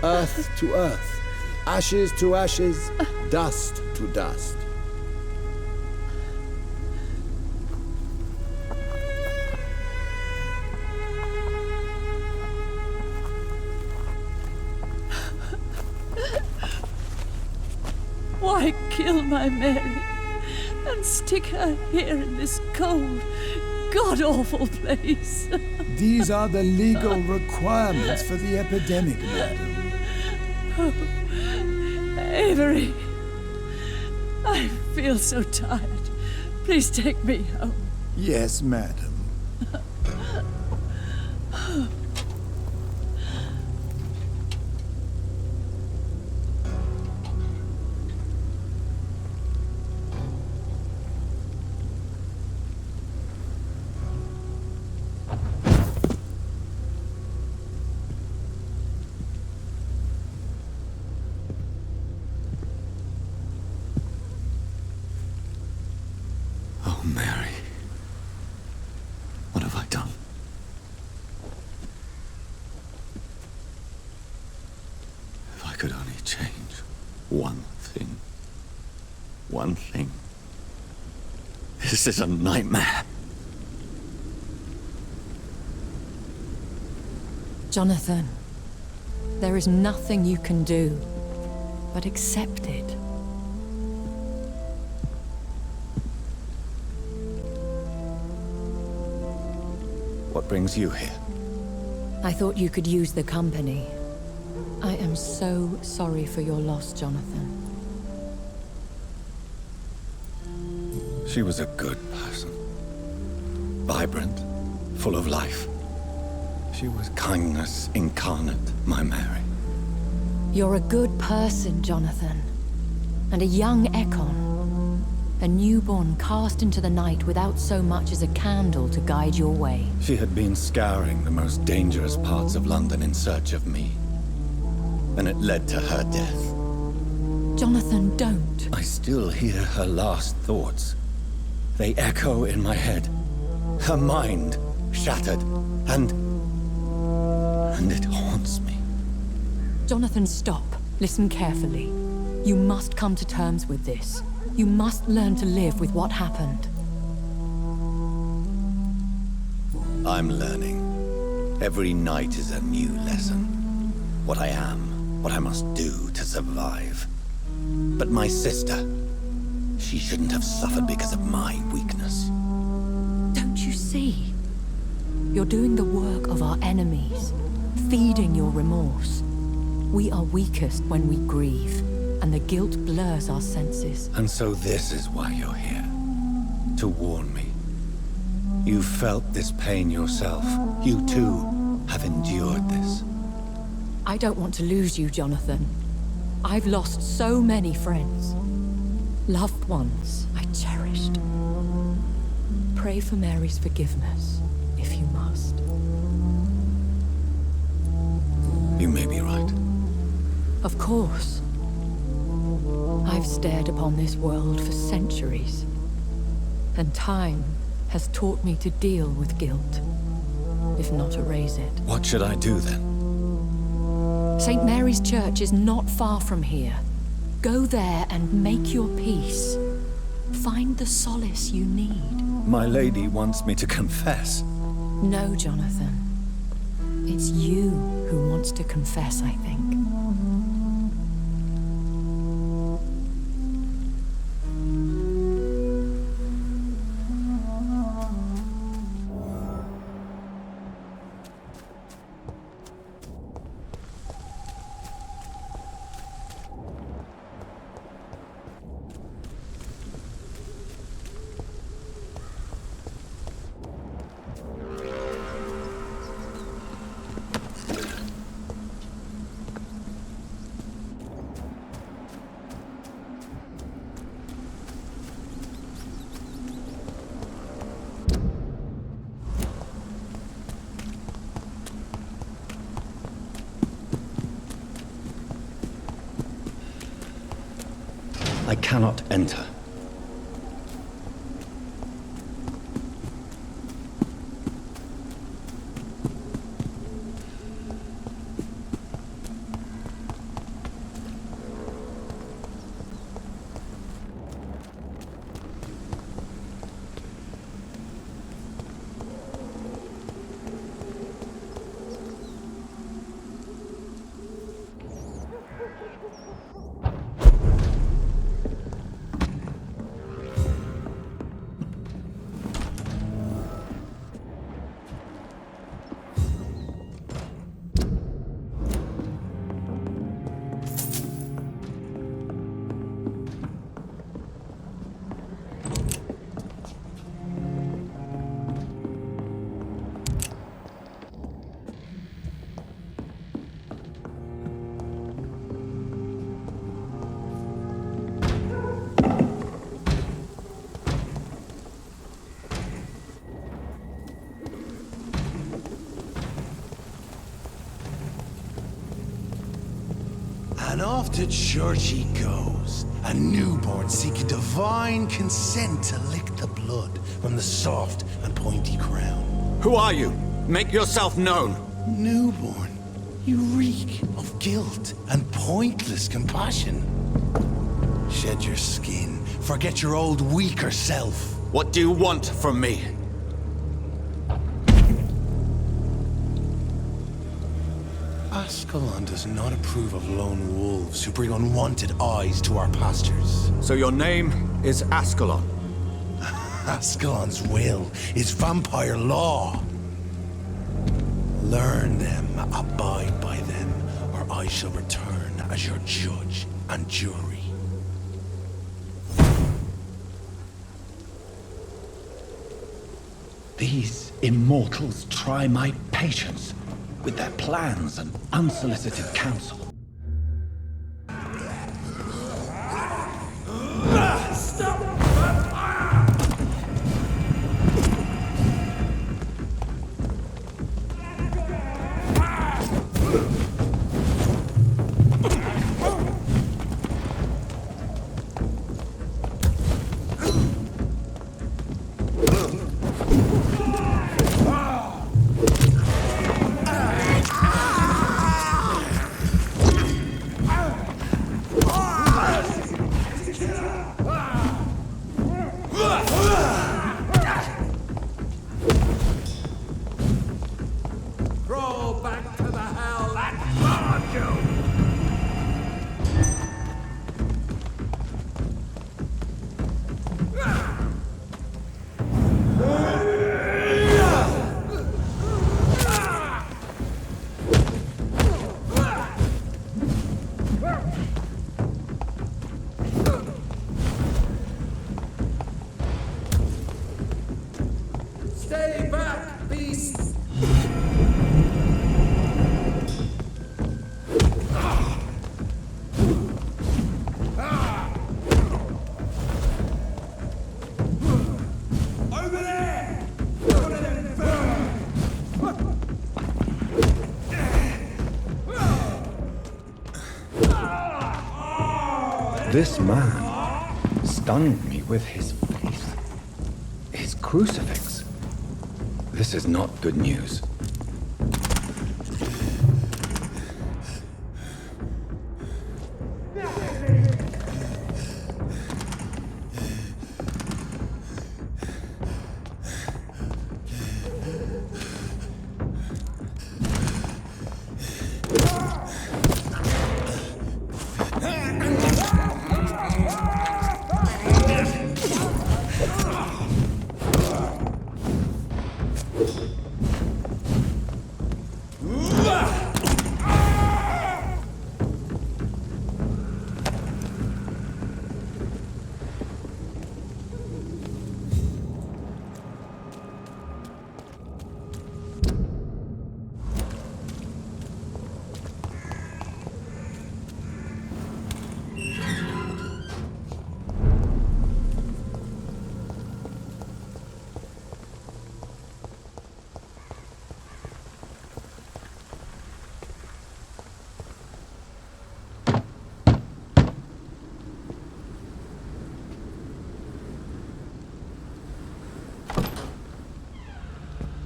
K: Earth to earth, ashes to ashes, dust to dust.
B: Why kill my Mary and stick her here in this cold, god-awful place?
K: These are the legal requirements for the epidemic, madam.
B: Oh, Avery, I feel so tired. Please take me home.
K: Yes, madam.
A: Mary. What have I done? If I could only change one thing. One thing. This is a nightmare.
I: Jonathan, there is nothing you can do but accept it.
A: What brings you here?
I: I thought you could use the company. I am so sorry for your loss, Jonathan.
A: She was a good person. Vibrant, full of life. She was kindness incarnate, my Mary.
I: You're a good person, Jonathan. And a young Ekon. A newborn cast into the night without so much as a candle to guide your way.
A: She had been scouring the most dangerous parts of London in search of me. And it led to her death.
I: Jonathan, don't.
A: I still hear her last thoughts. They echo in my head. Her mind shattered, and it haunts me.
I: Jonathan, stop. Listen carefully. You must come to terms with this. You must learn to live with what happened.
A: I'm learning. Every night is a new lesson. What I am, what I must do to survive. But my sister, she shouldn't have suffered because of my weakness.
I: Don't you see? You're doing the work of our enemies, feeding your remorse. We are weakest when we grieve, and the guilt blurs our senses.
A: And so this is why you're here. To warn me. You felt this pain yourself. You too have endured this.
I: I don't want to lose you, Jonathan. I've lost so many friends. Loved ones I cherished. Pray for Mary's forgiveness, if you must.
A: You may be right.
I: Of course. I've stared upon this world for centuries, and time has taught me to deal with guilt, if not erase it.
A: What should I do then?
I: St. Mary's Church is not far from here. Go there and make your peace. Find the solace you need.
A: My lady wants me to confess.
I: No, Jonathan. It's you who wants to confess, I think.
A: I cannot enter.
L: And off to church he goes, a newborn seeking divine consent to lick the blood from the soft and pointy crown.
A: Who are you? Make yourself known.
L: Newborn, you reek of guilt and pointless compassion. Shed your skin, forget your old weaker self.
A: What do you want from me?
L: Ascalon does not approve of lone wolves who bring unwanted eyes to our pastures.
A: So your name is Ascalon?
L: Ascalon's will is vampire law. Learn them, abide by them, or I shall return as your judge and jury.
A: These immortals try my patience with their plans and unsolicited counsel. This man stunned me with his faith. His crucifix. This is not good news.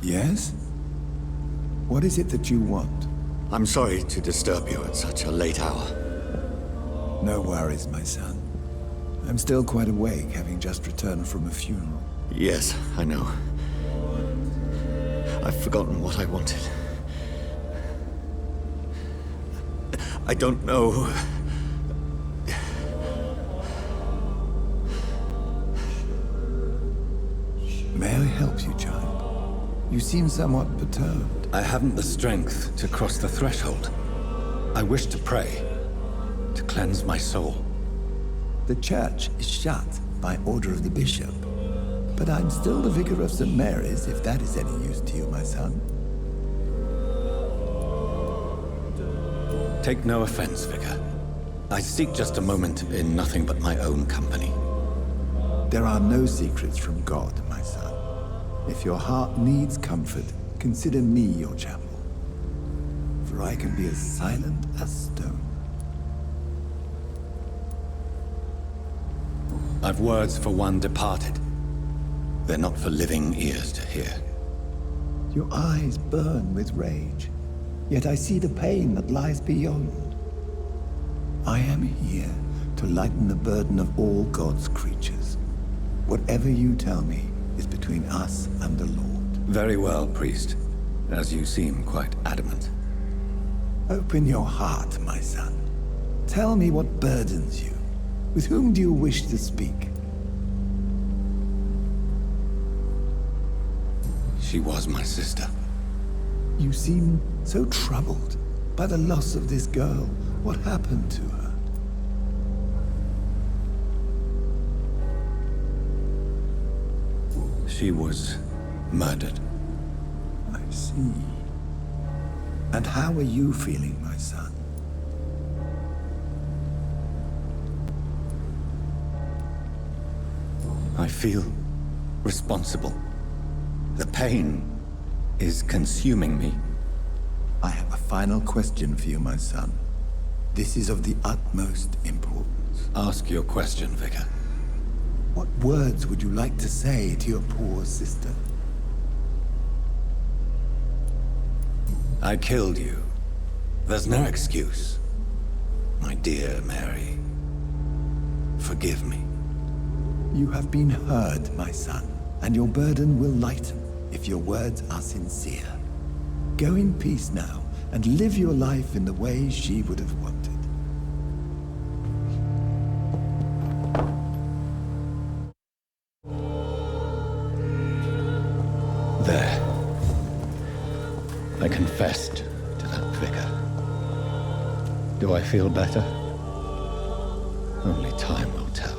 K: Yes? What is it that you want?
A: I'm sorry to disturb you at such a late hour.
K: No worries, my son. I'm still quite awake, having just returned from a funeral.
A: Yes, I know. I've forgotten what I wanted. I don't know.
K: May I help you, child? You seem somewhat perturbed.
A: I haven't the strength to cross the threshold. I wish to pray, to cleanse my soul.
K: The church is shut by order of the bishop. But I'm still the vicar of St. Mary's, if that is any use to you, my son.
A: Take no offense, Vicar. I seek just a moment in nothing but my own company.
K: There are no secrets from God, my son. If your heart needs comfort, consider me your chapel. For I can be as silent as stone.
A: I've words for one departed. They're not for living ears to hear.
K: Your eyes burn with rage, yet I see the pain that lies beyond. I am here to lighten the burden of all God's creatures. Whatever you tell me is between us and the Lord.
A: Very well, priest, as you seem quite adamant.
K: Open your heart, my son. Tell me what burdens you. With whom do you wish to speak?
A: She was my sister.
K: You seem so troubled by the loss of this girl. What happened to her?
A: She was murdered.
K: I see. And how are you feeling, my son?
A: I feel responsible. The pain is consuming me.
K: I have a final question for you, my son. This is of the utmost importance.
A: Ask your question, Vicar.
K: What words would you like to say to your poor sister?
A: I killed you. There's no excuse. My dear Mary, forgive me.
K: You have been heard, my son, and your burden will lighten if your words are sincere. Go in peace now, and live your life in the way she would have wanted.
A: There. I confessed to that vicar. Do I feel better? Only time will tell.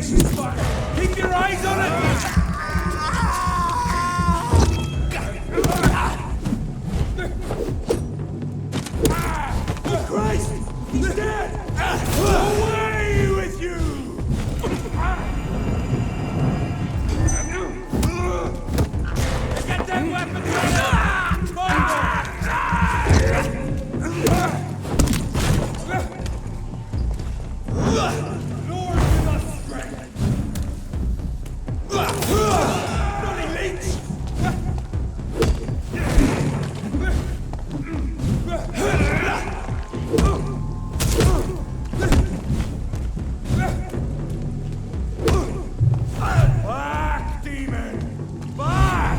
C: Keep your eyes on it! Christ! He's dead! Away with you! Get that weapon ready! Lord, give us strength! Bloody leech! Back, demon! Back!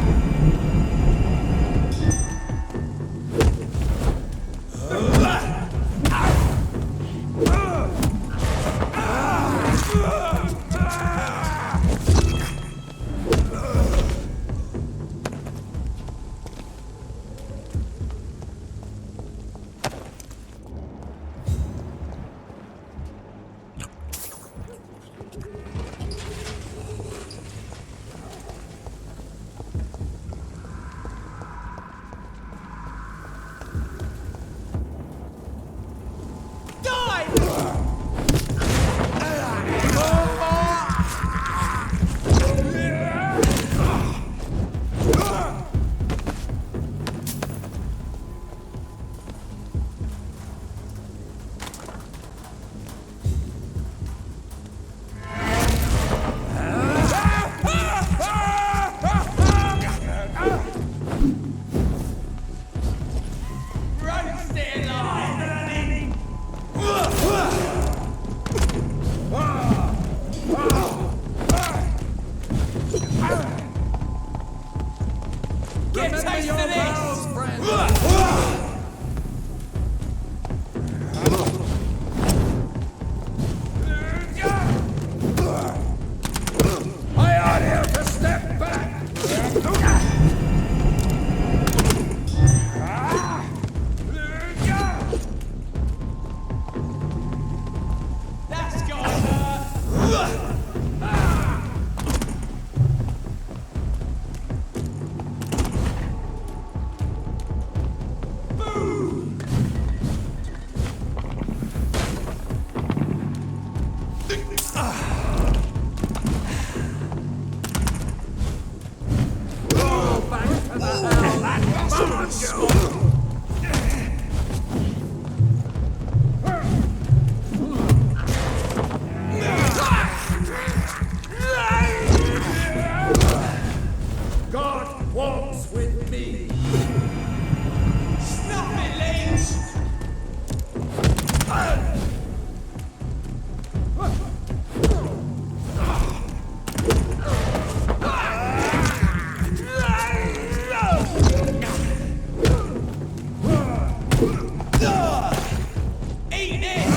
C: Get a taste of this! I ought here to step back! That's gonna hurt! God walks with me. Stop it, Lynch! Eat this!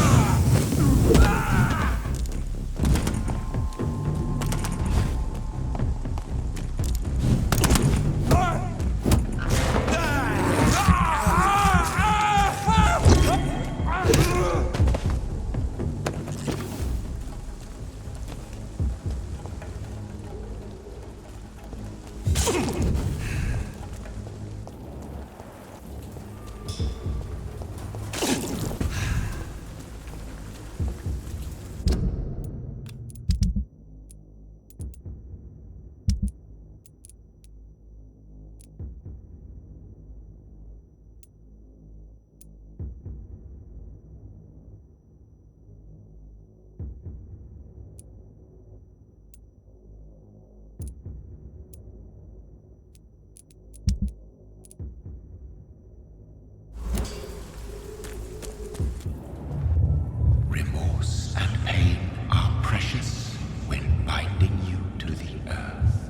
M: Remorse and pain are precious when binding you to the earth.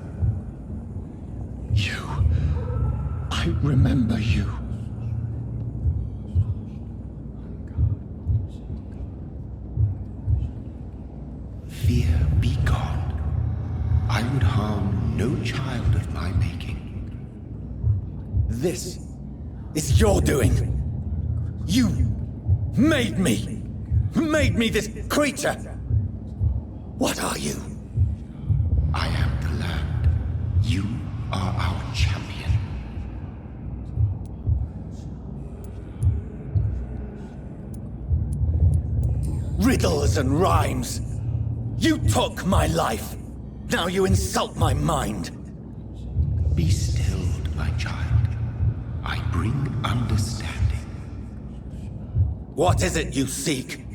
M: You. I remember you. Fear be gone. I would harm no child of my making.
A: This is your doing. You made me this creature. What are you?
M: I am the land. You are our champion.
A: Riddles and rhymes. You took my life. Now you insult my mind.
M: Be stilled, my child. I bring understanding.
A: What is it you seek?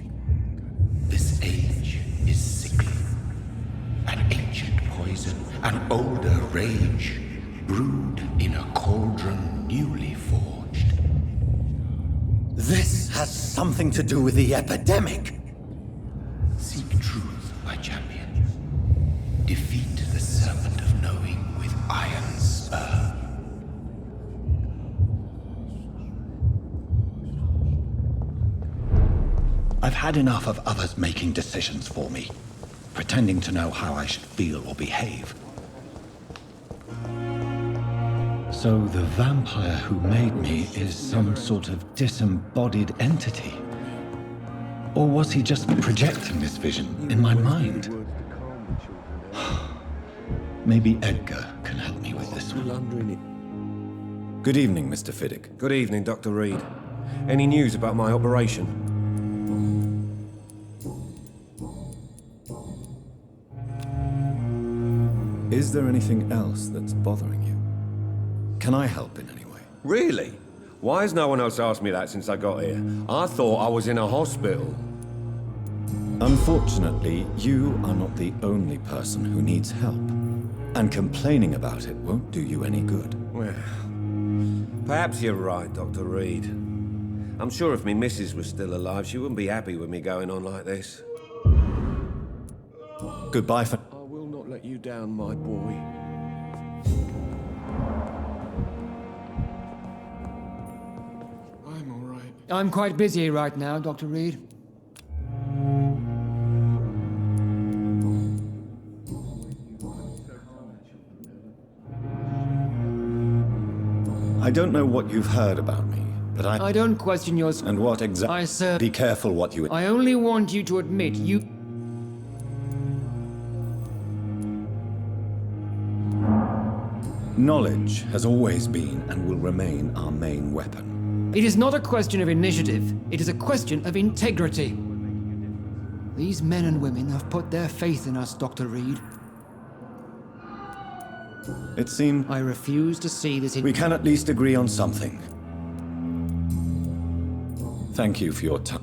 M: This age is sickly. An ancient poison, an older rage, brewed in a cauldron newly forged.
A: This has something to do with the epidemic.
M: Seek truth, my champion. Defeat the serpent of knowing with iron spur.
A: I've had enough of others making decisions for me, pretending to know how I should feel or behave. So the vampire who made me is some sort of disembodied entity? Or was he just projecting this vision in my mind? Maybe Edgar can help me with this one. Good evening, Mr. Fiddick.
E: Good evening, Dr. Reed. Any news about my operation?
A: Is there anything else that's bothering you? Can I help in any way?
E: Really? Why has no one else asked me that since I got here? I thought I was in a hospital.
A: Unfortunately, you are not the only person who needs help. And complaining about it won't do you any good.
E: Well, perhaps you're right, Dr. Reed. I'm sure if me missus was still alive, she wouldn't be happy with me going on like this.
A: Goodbye for...
E: I will not let you down, my boy.
C: I'm all right.
N: I'm quite busy right now, Dr. Reed.
A: I don't know what you've heard about me, but
N: I don't question your...
A: And what exactly...
N: I, sir...
A: Be careful what you...
N: I only want you to admit you...
A: Knowledge has always been and will remain our main weapon.
N: It is not a question of initiative. It is a question of integrity. These men and women have put their faith in us, Dr. Reed.
A: It seems...
N: I refuse to see this...
A: We can at least agree on something. Thank you for your time.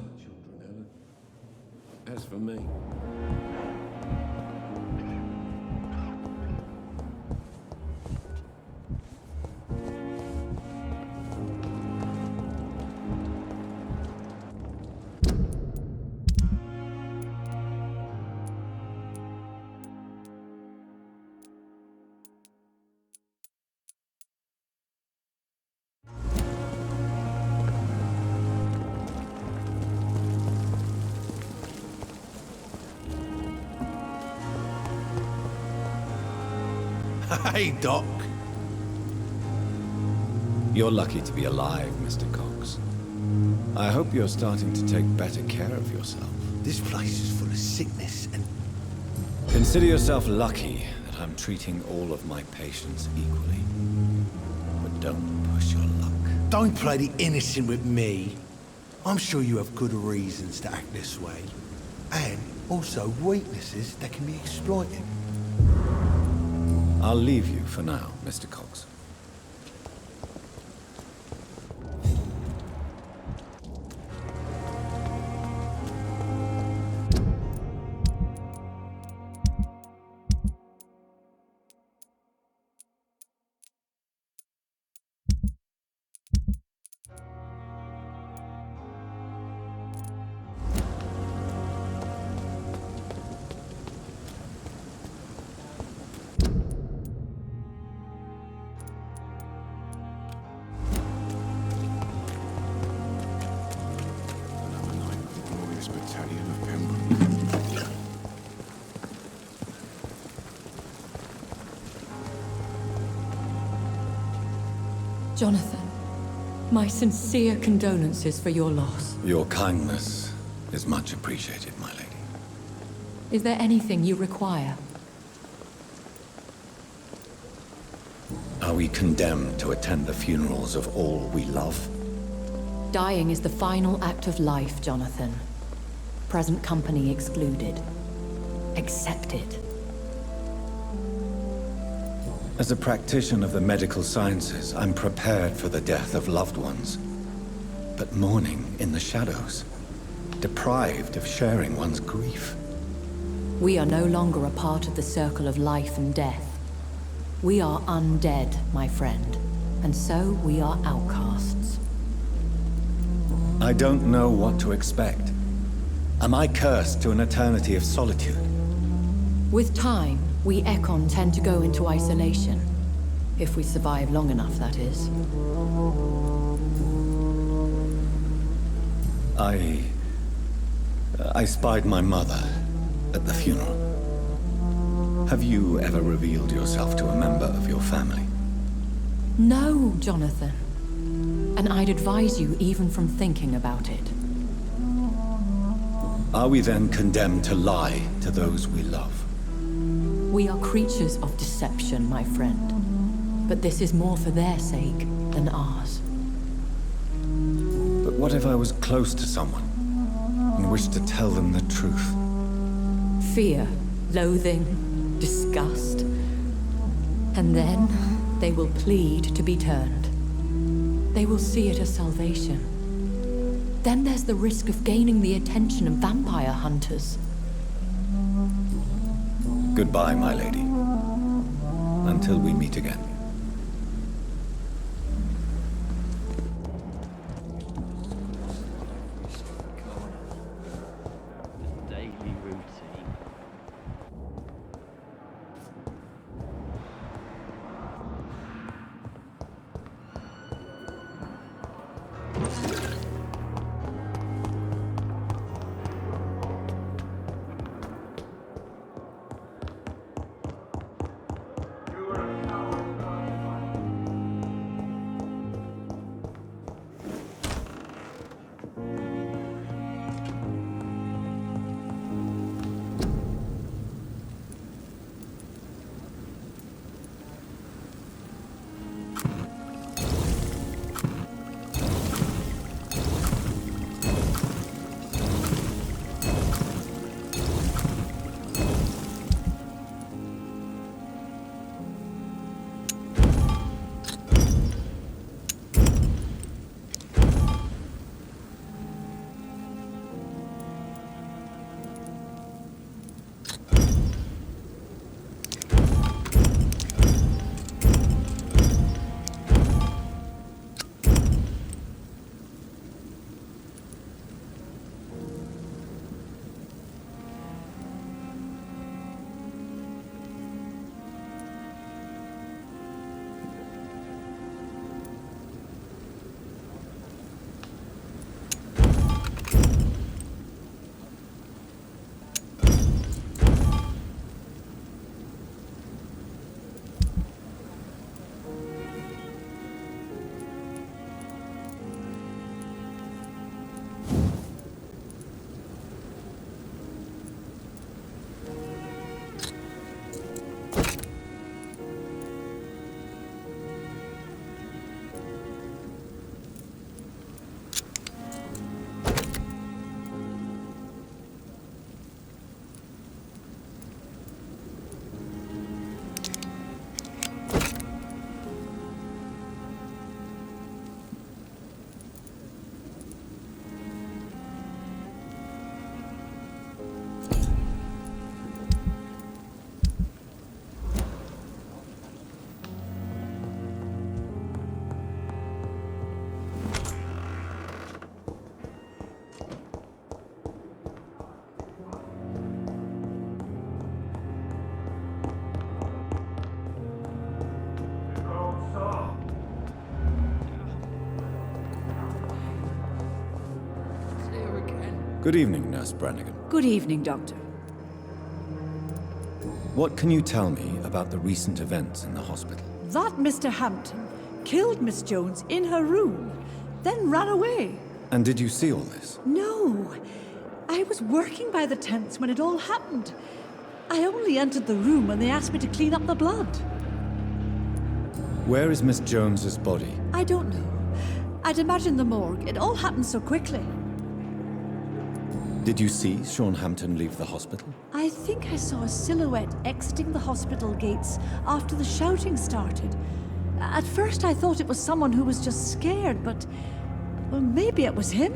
E: As for me...
L: Hey, Doc.
A: You're lucky to be alive, Mr. Cox. I hope you're starting to take better care of yourself.
L: This place is full of sickness and...
A: Consider yourself lucky that I'm treating all of my patients equally. But don't push your luck.
L: Don't play the innocent with me. I'm sure you have good reasons to act this way. And also weaknesses that can be exploited.
A: I'll leave you for now, Mr. Cox.
I: Jonathan, my sincere condolences for your loss.
A: Your kindness is much appreciated, my lady.
I: Is there anything you require?
A: Are we condemned to attend the funerals of all we love?
I: Dying is the final act of life, Jonathan. Present company excluded. Accept it.
A: As a practitioner of the medical sciences, I'm prepared for the death of loved ones. But mourning in the shadows, deprived of sharing one's grief.
I: We are no longer a part of the circle of life and death. We are undead, my friend, and so we are outcasts.
A: I don't know what to expect. Am I cursed to an eternity of solitude?
I: With time, we Ekon tend to go into isolation. If we survive long enough, that is.
A: I spied my mother at the funeral. Have you ever revealed yourself to a member of your family?
I: No, Jonathan. And I'd advise you even from thinking about it.
A: Are we then condemned to lie to those we love?
I: We are creatures of deception, my friend. But this is more for their sake than ours.
A: But what if I was close to someone and wished to tell them the truth?
I: Fear, loathing, disgust. And then they will plead to be turned. They will see it as salvation. Then there's the risk of gaining the attention of vampire hunters.
A: Goodbye, my lady. Until we meet again.
G: The daily routine.
A: Good evening, Nurse Brannigan.
O: Good evening, Doctor.
A: What can you tell me about the recent events in the hospital?
O: That Mr. Hampton killed Miss Jones in her room, then ran away.
A: And did you see all this?
O: No. I was working by the tents when it all happened. I only entered the room when they asked me to clean up the blood.
A: Where is Miss Jones's body?
O: I don't know. I'd imagine the morgue. It all happened so quickly.
A: Did you see Sean Hampton leave the hospital?
O: I think I saw a silhouette exiting the hospital gates after the shouting started. At first I thought it was someone who was just scared, but... well, maybe it was him?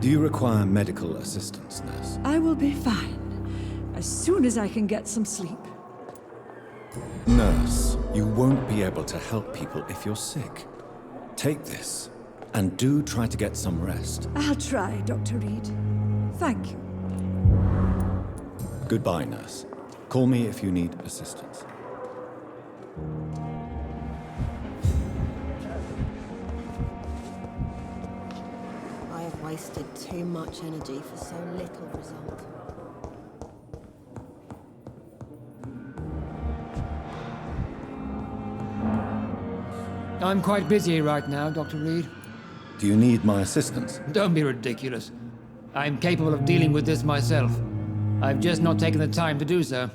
A: Do you require medical assistance, nurse?
O: I will be fine. As soon as I can get some sleep.
A: Nurse, you won't be able to help people if you're sick. Take this, and do try to get some rest.
O: I'll try, Dr. Reed. Thank you.
A: Goodbye, nurse. Call me if you need assistance.
P: I have wasted too much energy for so little result.
N: I'm quite busy right now, Dr. Reed.
A: Do you need my assistance?
N: Don't be ridiculous. I'm capable of dealing with this myself. I've just not taken the time to do so.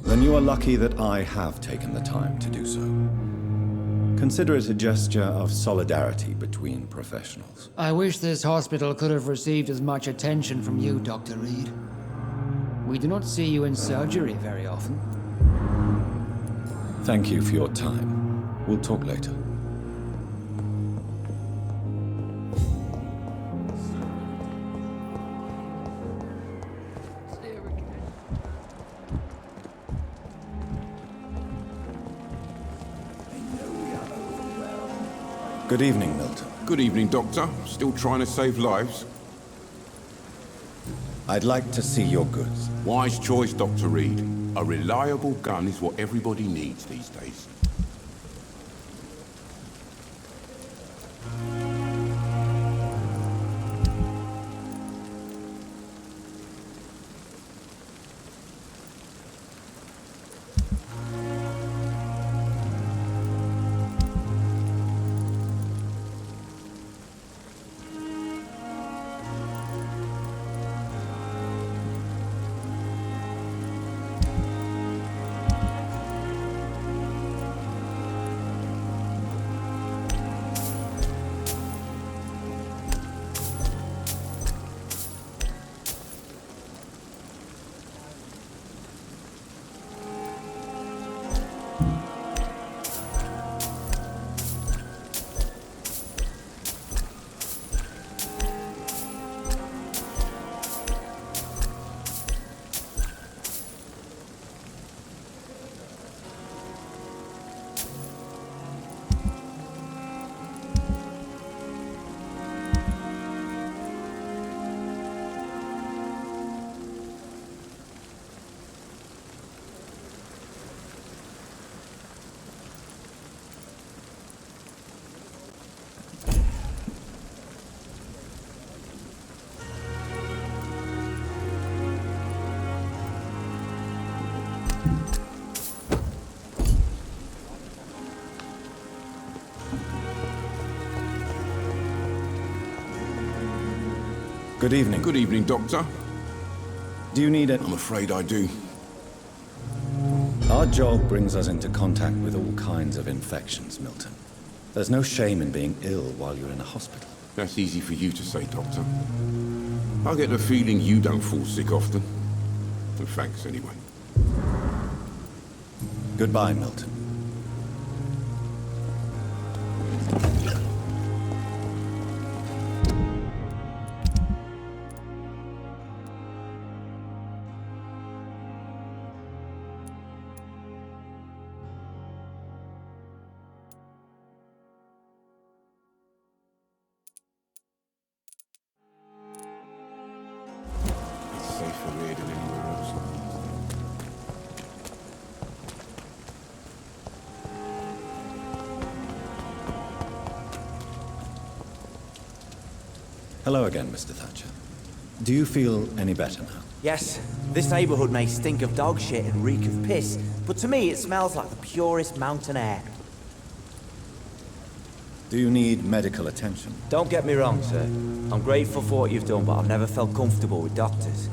A: Then you are lucky that I have taken the time to do so. Consider it a gesture of solidarity between professionals.
N: I wish this hospital could have received as much attention from you, Dr. Reed. We do not see you in surgery very often.
A: Thank you for your time. We'll talk later. Good evening, Milton.
Q: Good evening, Doctor. Still trying to save lives?
A: I'd like to see your goods.
Q: Wise choice, Dr. Reed. A reliable gun is what everybody needs these days.
A: Good evening.
Q: Good evening, Doctor.
A: Do you need it?
Q: I'm afraid I do.
A: Our job brings us into contact with all kinds of infections, Milton. There's no shame in being ill while you're in a hospital.
Q: That's easy for you to say, Doctor. I get the feeling you don't fall sick often. And thanks, anyway.
A: Goodbye, Milton.
Q: Safer here than anywhere else.
A: Hello again, Mr. Thatcher. Do you feel any better now?
R: Yes, this neighborhood may stink of dog shit and reek of piss, but to me it smells like the purest mountain air.
A: Do you need medical attention?
R: Don't get me wrong, sir. I'm grateful for what you've done, but I've never felt comfortable with doctors.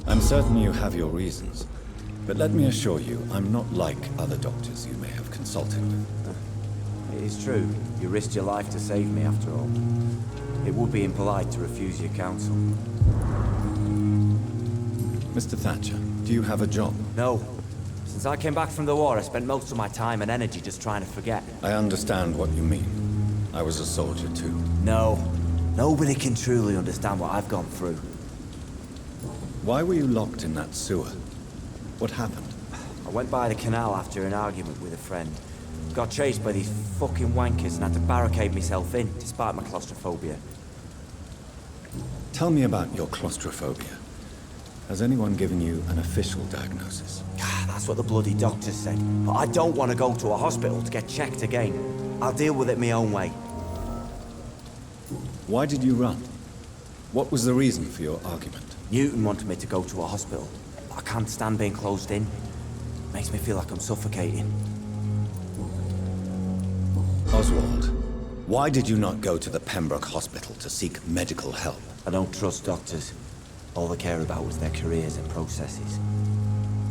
A: I'm certain you have your reasons. But let me assure you, I'm not like other doctors you may have consulted with.
R: It is true. You risked your life to save me, after all. It would be impolite to refuse your counsel.
A: Mr. Thatcher, do you have a job?
R: No. Since I came back from the war, I spent most of my time and energy just trying to forget.
A: I understand what you mean. I was a soldier too.
R: No. Nobody can truly understand what I've gone through.
A: Why were you locked in that sewer? What happened?
R: I went by the canal after an argument with a friend. Got chased by these fucking wankers and had to barricade myself in, despite my claustrophobia.
A: Tell me about your claustrophobia. Has anyone given you an official diagnosis?
R: That's what the bloody doctor said. But I don't want to go to a hospital to get checked again. I'll deal with it my own way.
A: Why did you run? What was the reason for your argument?
R: Newton wanted me to go to a hospital. But I can't stand being closed in. Makes me feel like I'm suffocating.
A: Oswald, why did you not go to the Pembroke Hospital to seek medical help?
R: I don't trust doctors. All they care about was their careers and processes.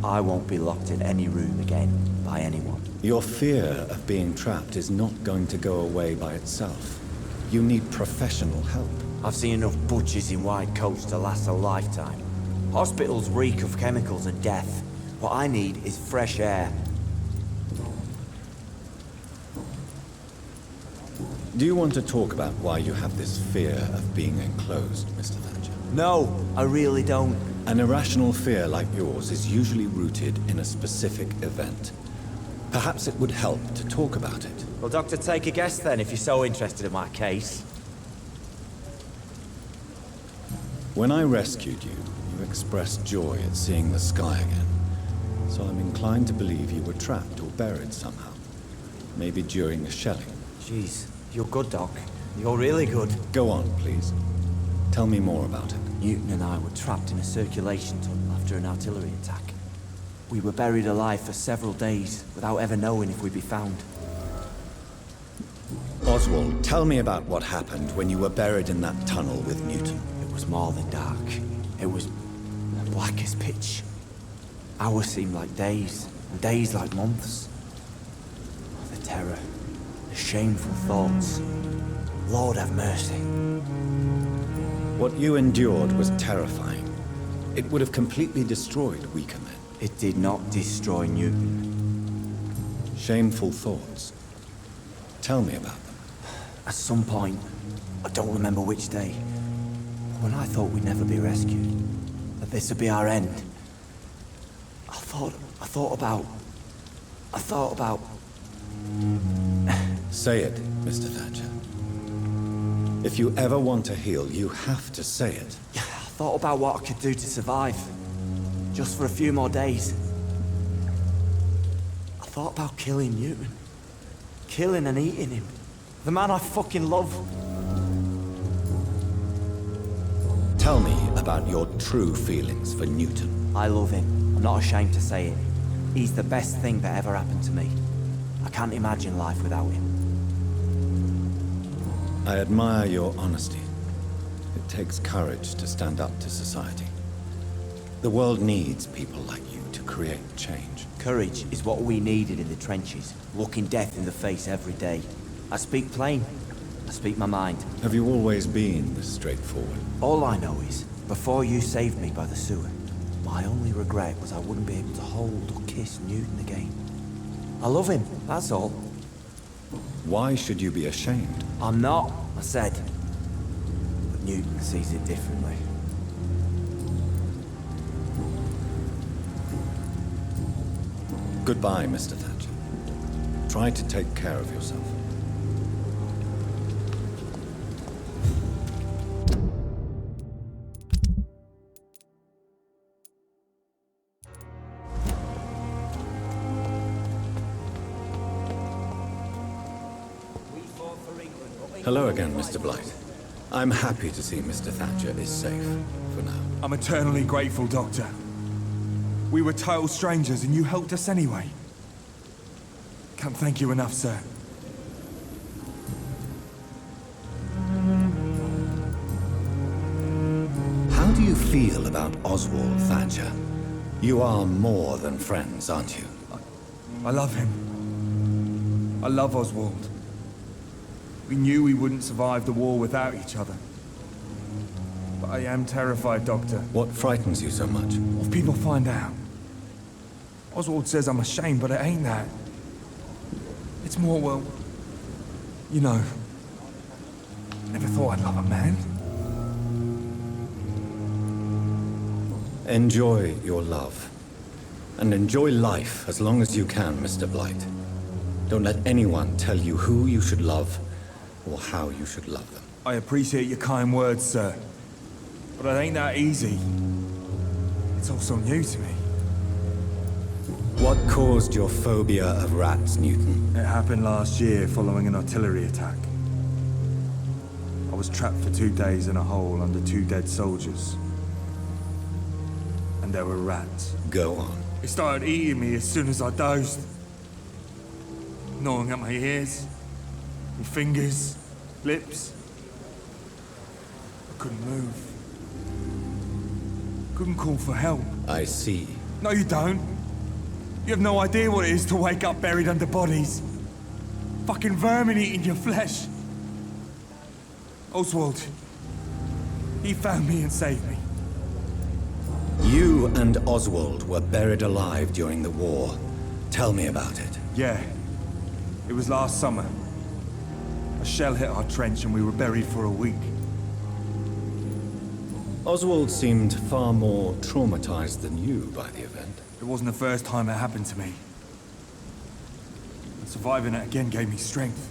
R: I won't be locked in any room again by anyone.
A: Your fear of being trapped is not going to go away by itself. You need professional help.
R: I've seen enough butchers in white coats to last a lifetime. Hospitals reek of chemicals and death. What I need is fresh air.
A: Do you want to talk about why you have this fear of being enclosed, Mr. Thatcher?
R: No, I really don't.
A: An irrational fear like yours is usually rooted in a specific event. Perhaps it would help to talk about it.
R: Well, Doctor, take a guess then, if you're so interested in my case.
A: When I rescued you, you expressed joy at seeing the sky again. So I'm inclined to believe you were trapped or buried somehow. Maybe during a shelling.
R: Jeez, you're good, Doc. You're really good.
A: Go on, please. Tell me more about it.
R: Newton and I were trapped in a circulation tunnel after an artillery attack. We were buried alive for several days without ever knowing if we'd be found.
A: Oswald, tell me about what happened when you were buried in that tunnel with Newton.
R: It was more than dark. It was black as pitch. Hours seemed like days, and days like months. The terror, the shameful thoughts. Lord have mercy.
A: What you endured was terrifying. It would have completely destroyed weaker men.
R: It did not destroy Newton.
A: Shameful thoughts. Tell me about them.
R: At some point, I don't remember which day, when I thought we'd never be rescued, that this would be our end, I thought about...
A: Say it, Mr. Thatcher. If you ever want to heal, you have to say it.
R: I thought about what I could do to survive. Just for a few more days. I thought about killing Newton. Killing and eating him. The man I fucking love.
A: Tell me about your true feelings for Newton.
R: I love him. I'm not ashamed to say it. He's the best thing that ever happened to me. I can't imagine life without him.
A: I admire your honesty. It takes courage to stand up to society. The world needs people like you to create change.
R: Courage is what we needed in the trenches, looking death in the face every day. I speak plain. I speak my mind.
A: Have you always been this straightforward?
R: All I know is, before you saved me by the sewer, my only regret was I wouldn't be able to hold or kiss Newton again. I love him, that's all.
A: Why should you be ashamed?
R: I'm not, I said. But Newton sees it differently.
A: Goodbye, Mr. Thatcher. Try to take care of yourself. Hello again, Mr. Blight. I'm happy to see Mr. Thatcher is safe, for now.
S: I'm eternally grateful, Doctor. We were total strangers and you helped us anyway. Can't thank you enough, sir.
A: How do you feel about Oswald Thatcher? You are more than friends, aren't you?
S: I love him. I love Oswald. We knew we wouldn't survive the war without each other. But I am terrified, Doctor.
A: What frightens you so much?
S: If people find out. Oswald says I'm ashamed, but it ain't that. It's more, well, you know, never thought I'd love a man.
A: Enjoy your love. And enjoy life as long as you can, Mr. Blight. Don't let anyone tell you who you should love or how you should love them.
S: I appreciate your kind words, sir. But it ain't that easy. It's all so new to me.
A: What caused your phobia of rats, Newton?
S: It happened last year following an artillery attack. I was trapped for 2 days in a hole under 2 dead soldiers. And there were rats.
A: Go on.
S: They started eating me as soon as I dozed. Gnawing at my ears, my fingers, lips. I couldn't move. Couldn't call for help.
A: I see.
S: No, you don't. You have no idea what it is to wake up buried under bodies. Fucking vermin eating your flesh. Oswald. He found me and saved me.
A: You and Oswald were buried alive during the war. Tell me about it.
S: Yeah. It was last summer. A shell hit our trench and we were buried for a week.
A: Oswald seemed far more traumatized than you by the event.
S: It wasn't the first time it happened to me. And surviving it again gave me strength.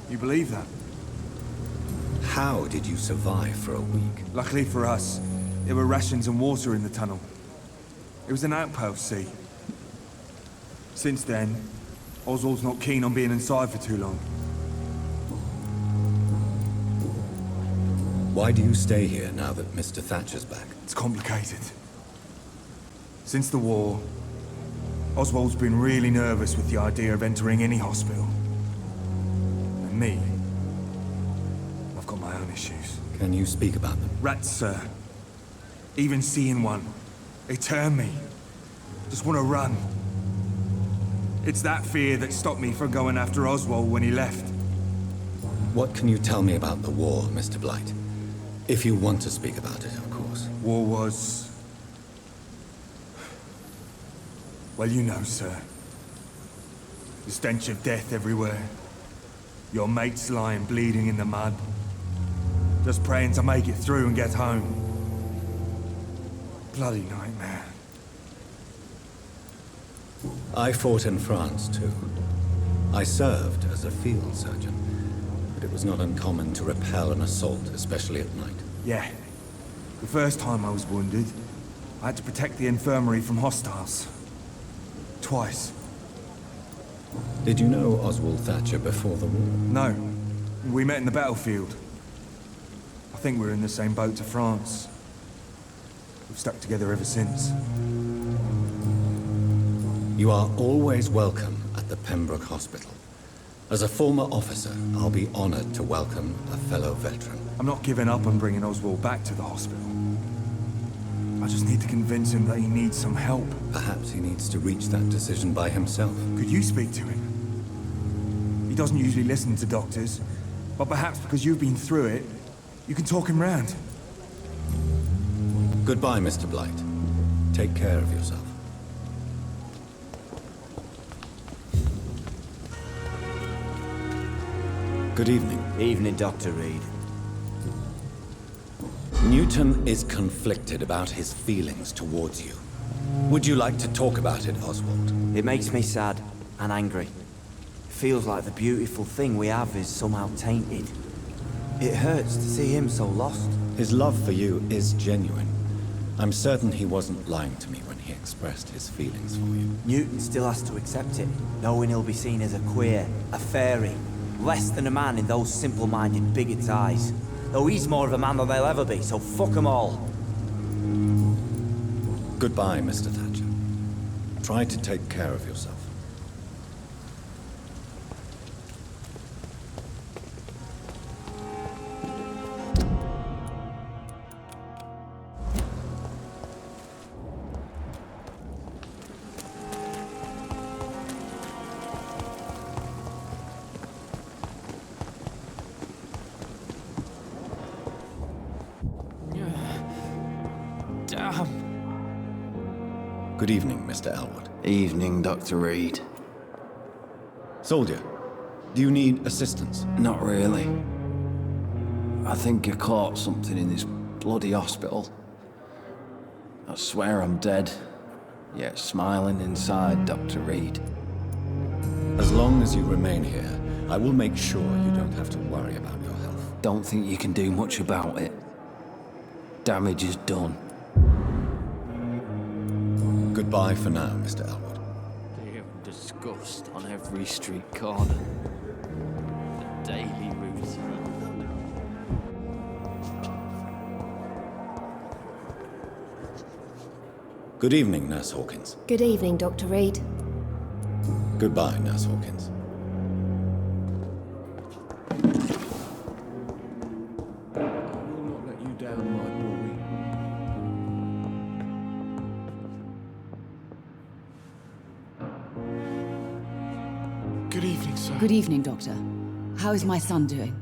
S: You believe that?
A: How did you survive for a week?
S: Luckily for us, there were rations and water in the tunnel. It was an outpost, see. Since then, Oswald's not keen on being inside for too long.
A: Why do you stay here now that Mr. Thatcher's back?
S: It's complicated. Since the war, Oswald's been really nervous with the idea of entering any hospital. And me, I've got my own issues.
A: Can you speak about them?
S: Rats, sir. Even seeing one, they turn me. Just want to run. It's that fear that stopped me from going after Oswald when he left.
A: What can you tell me about the war, Mr. Blight? If you want to speak about it, of course.
S: War was... Well, you know, sir. The stench of death everywhere. Your mates lying bleeding in the mud. Just praying to make it through and get home. Bloody nightmare.
A: I fought in France, too. I served as a field surgeon, but it was not uncommon to repel an assault, especially at night.
S: Yeah. The first time I was wounded, I had to protect the infirmary from hostiles. Twice.
A: Did you know Oswald Thatcher before the war?
S: No. We met in the battlefield. I think we're in the same boat to France. We've stuck together ever since.
A: You are always welcome at the Pembroke Hospital. As a former officer, I'll be honored to welcome a fellow veteran.
S: I'm not giving up on bringing Oswald back to the hospital. I just need to convince him that he needs some help.
A: Perhaps he needs to reach that decision by himself.
S: Could you speak to him? He doesn't usually listen to doctors, but perhaps because you've been through it, you can talk him round.
A: Goodbye, Mr. Blight. Take care of yourself. Good evening.
R: Evening, Dr. Reed.
A: Newton is conflicted about his feelings towards you. Would you like to talk about it, Oswald?
R: It makes me sad and angry. It feels like the beautiful thing we have is somehow tainted. It hurts to see him so lost.
A: His love for you is genuine. I'm certain he wasn't lying to me when he expressed his feelings for you.
R: Newton still has to accept it, knowing he'll be seen as a queer, a fairy, less than a man in those simple-minded bigots' eyes. Though he's more of a man than they'll ever be, so fuck them all.
A: Goodbye, Mr. Thatcher. Try to take care of yourself. Good evening, Mr. Elwood.
R: Evening, Dr. Reed.
A: Soldier, do you need assistance?
R: Not really. I think I caught something in this bloody hospital. I swear I'm dead, yet smiling inside, Dr. Reed.
A: As long as you remain here, I will make sure you don't have to worry about your health.
R: Don't think you can do much about it. Damage is done.
A: Goodbye for now, Mr. Elwood.
G: Damn disgust on every street corner. The daily routine.
A: Good evening, Nurse Hawkins.
P: Good evening, Dr. Reed.
A: Goodbye, Nurse Hawkins.
Q: I will not let you down, my boy.
S: Good evening, sir.
T: Good evening, Doctor. How is my son doing?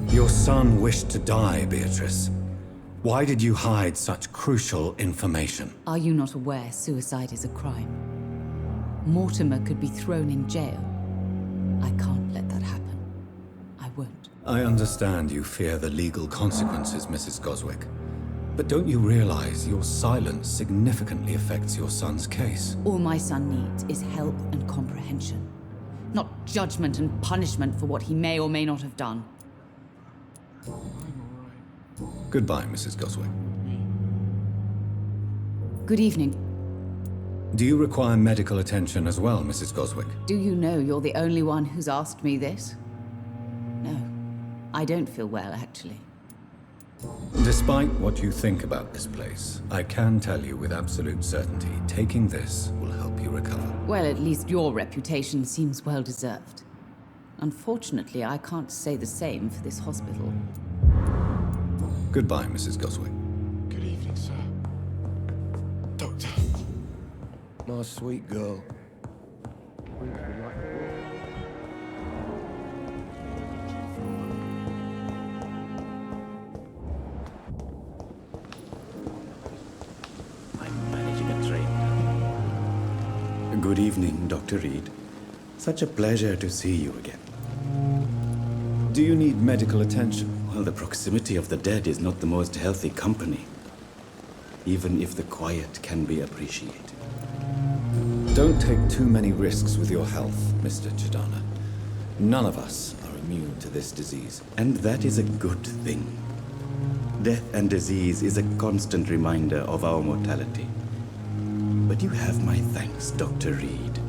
A: Your son wished to die, Beatrice. Why did you hide such crucial information?
T: Are you not aware suicide is a crime? Mortimer could be thrown in jail. I can't let that happen. I won't.
A: I understand you fear the legal consequences, Mrs. Goswick. But don't you realize your silence significantly affects your son's case?
T: All my son needs is help and comprehension. Not judgment and punishment for what he may or may not have done.
A: Goodbye, Mrs. Goswick.
T: Good evening.
A: Do you require medical attention as well, Mrs. Goswick?
T: Do you know you're the only one who's asked me this? No, I don't feel well, actually.
A: Despite what you think about this place, I can tell you with absolute certainty, taking this will help you recover.
T: Well, at least your reputation seems well deserved. Unfortunately, I can't say the same for this hospital.
A: Goodbye, Mrs. Goswick.
S: Good evening, sir. Doctor.
E: My sweet girl.
G: I'm managing a train.
U: Good evening, Dr. Reed. Such a pleasure to see you again.
A: Do you need medical attention?
U: Well, the proximity of the dead is not the most healthy company, even if the quiet can be appreciated.
A: Don't take too many risks with your health, Mr. Chidana. None of us are immune to this disease.
U: And that is a good thing. Death and disease is a constant reminder of our mortality. But you have my thanks, Dr. Reed.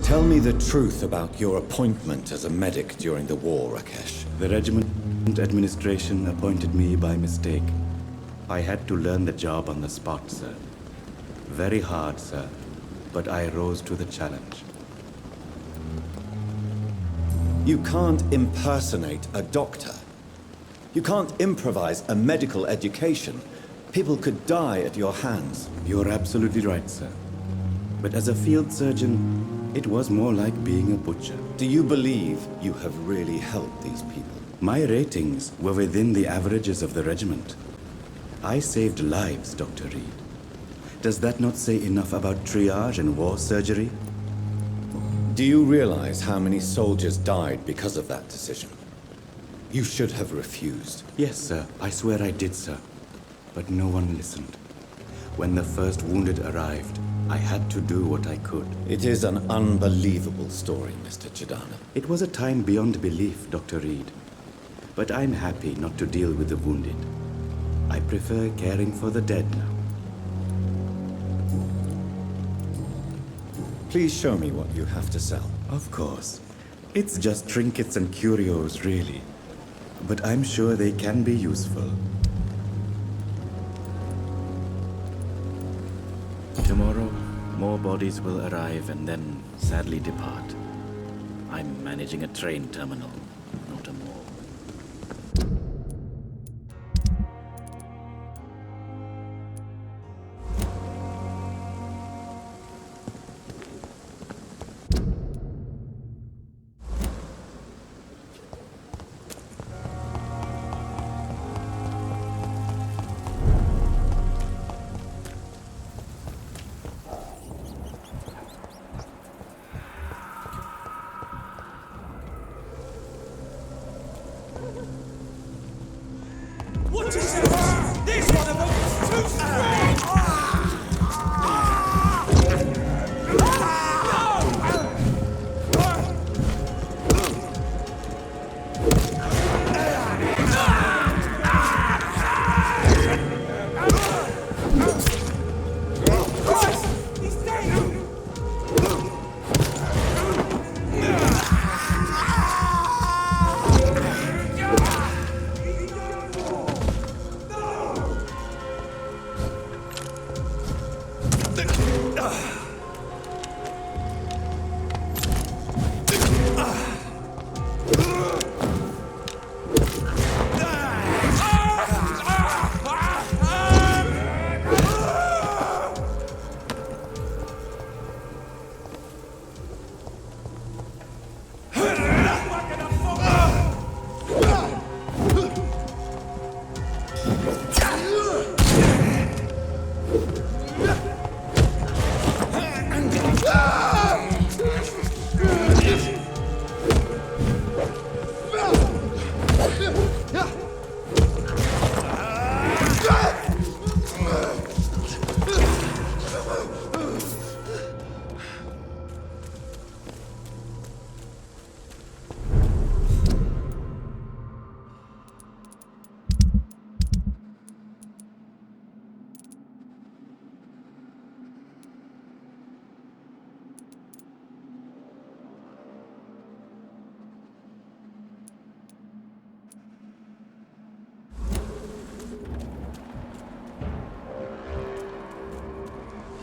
A: Tell me the truth about your appointment as a medic during the war, Rakesh.
U: The regiment administration appointed me by mistake. I had to learn the job on the spot, sir. Very hard, sir, but I rose to the challenge.
A: You can't impersonate a doctor. You can't improvise a medical education. People could die at your hands.
U: You're absolutely right, sir. But as a field surgeon, it was more like being a butcher.
A: Do you believe you have really helped these people?
U: My ratings were within the averages of the regiment. I saved lives, Dr. Reed. Does that not say enough about triage and war surgery?
A: Do you realize how many soldiers died because of that decision? You should have refused.
U: Yes, sir. I swear I did, sir. But no one listened. When the first wounded arrived, I had to do what I could.
A: It is an unbelievable story, Mr. Chidana.
U: It was a time beyond belief, Dr. Reed. But I'm happy not to deal with the wounded. I prefer caring for the dead now.
A: Please show me what you have to sell.
U: Of course. It's just trinkets and curios, really. But I'm sure they can be useful. Tomorrow, more bodies will arrive and then sadly depart.
G: I'm managing a train terminal, not a morgue.
C: Note yourselves! This one of them is too strong!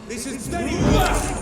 C: This is steady work!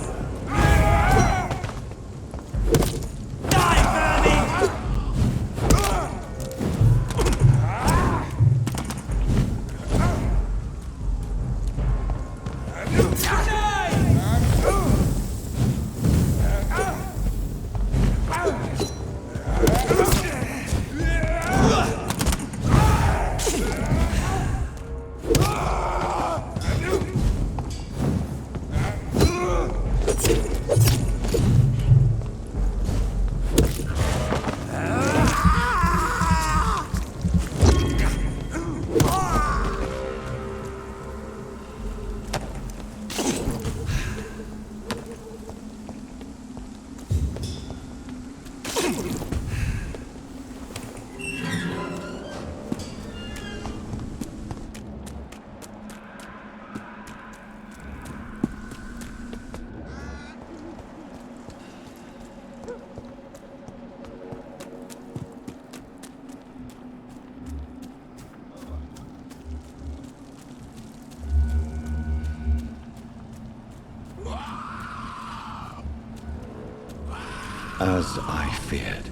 A: As I feared,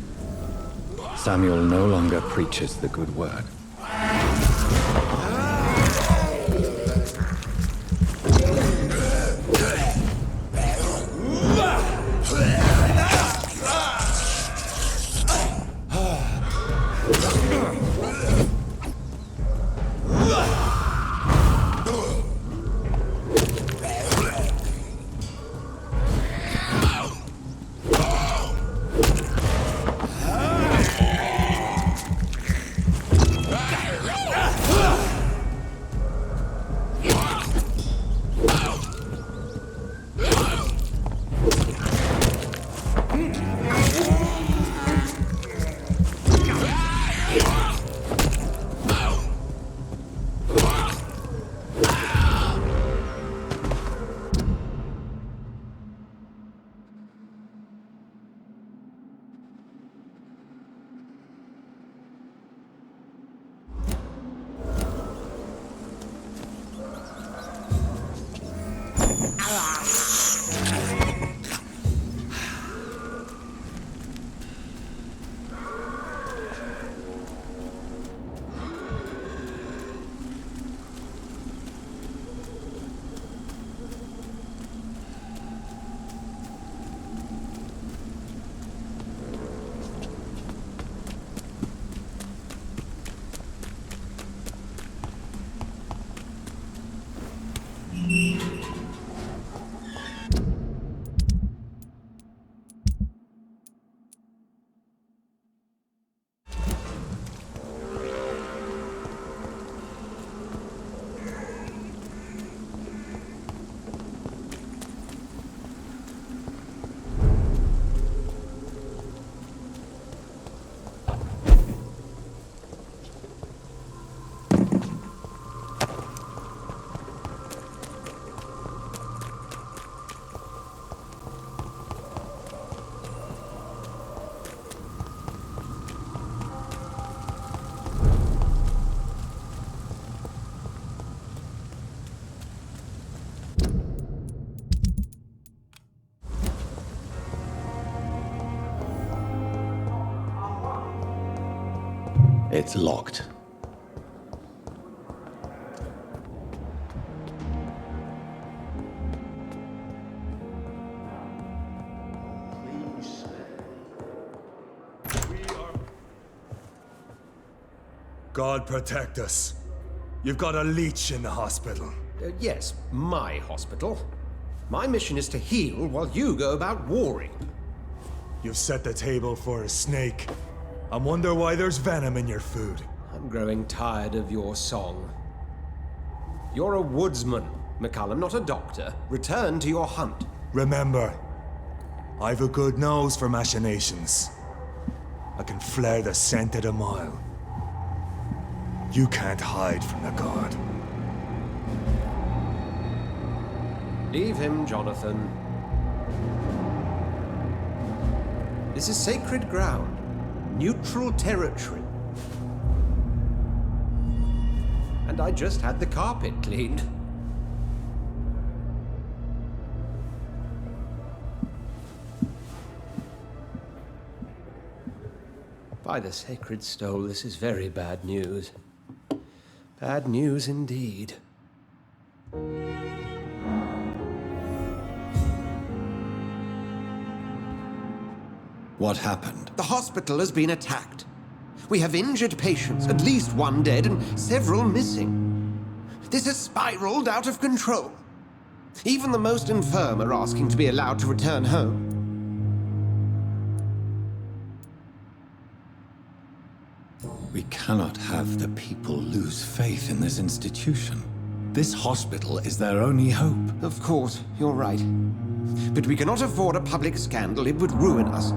A: Samuel no longer preaches the good word.
C: Ah!
A: It's locked.
S: God protect us. You've got a leech in the hospital.
J: Yes, my hospital. My mission is to heal while you go about warring.
S: You've set the table for a snake. I wonder why there's venom in your food.
J: I'm growing tired of your song. You're a woodsman, McCullum, not a doctor. Return to your hunt.
S: Remember, I've a good nose for machinations. I can flare the scent at a mile. You can't hide from the god.
J: Leave him, Jonathan. This is sacred ground. Neutral territory. And I just had the carpet cleaned. By the sacred stole, this is very bad news. Bad news indeed.
A: What happened?
J: The hospital has been attacked. We have injured patients, at least one dead and several missing. This has spiraled out of control. Even the most infirm are asking to be allowed to return home.
A: We cannot have the people lose faith in this institution. This hospital is their only hope.
J: Of course, you're right. But we cannot afford a public scandal. It would ruin us.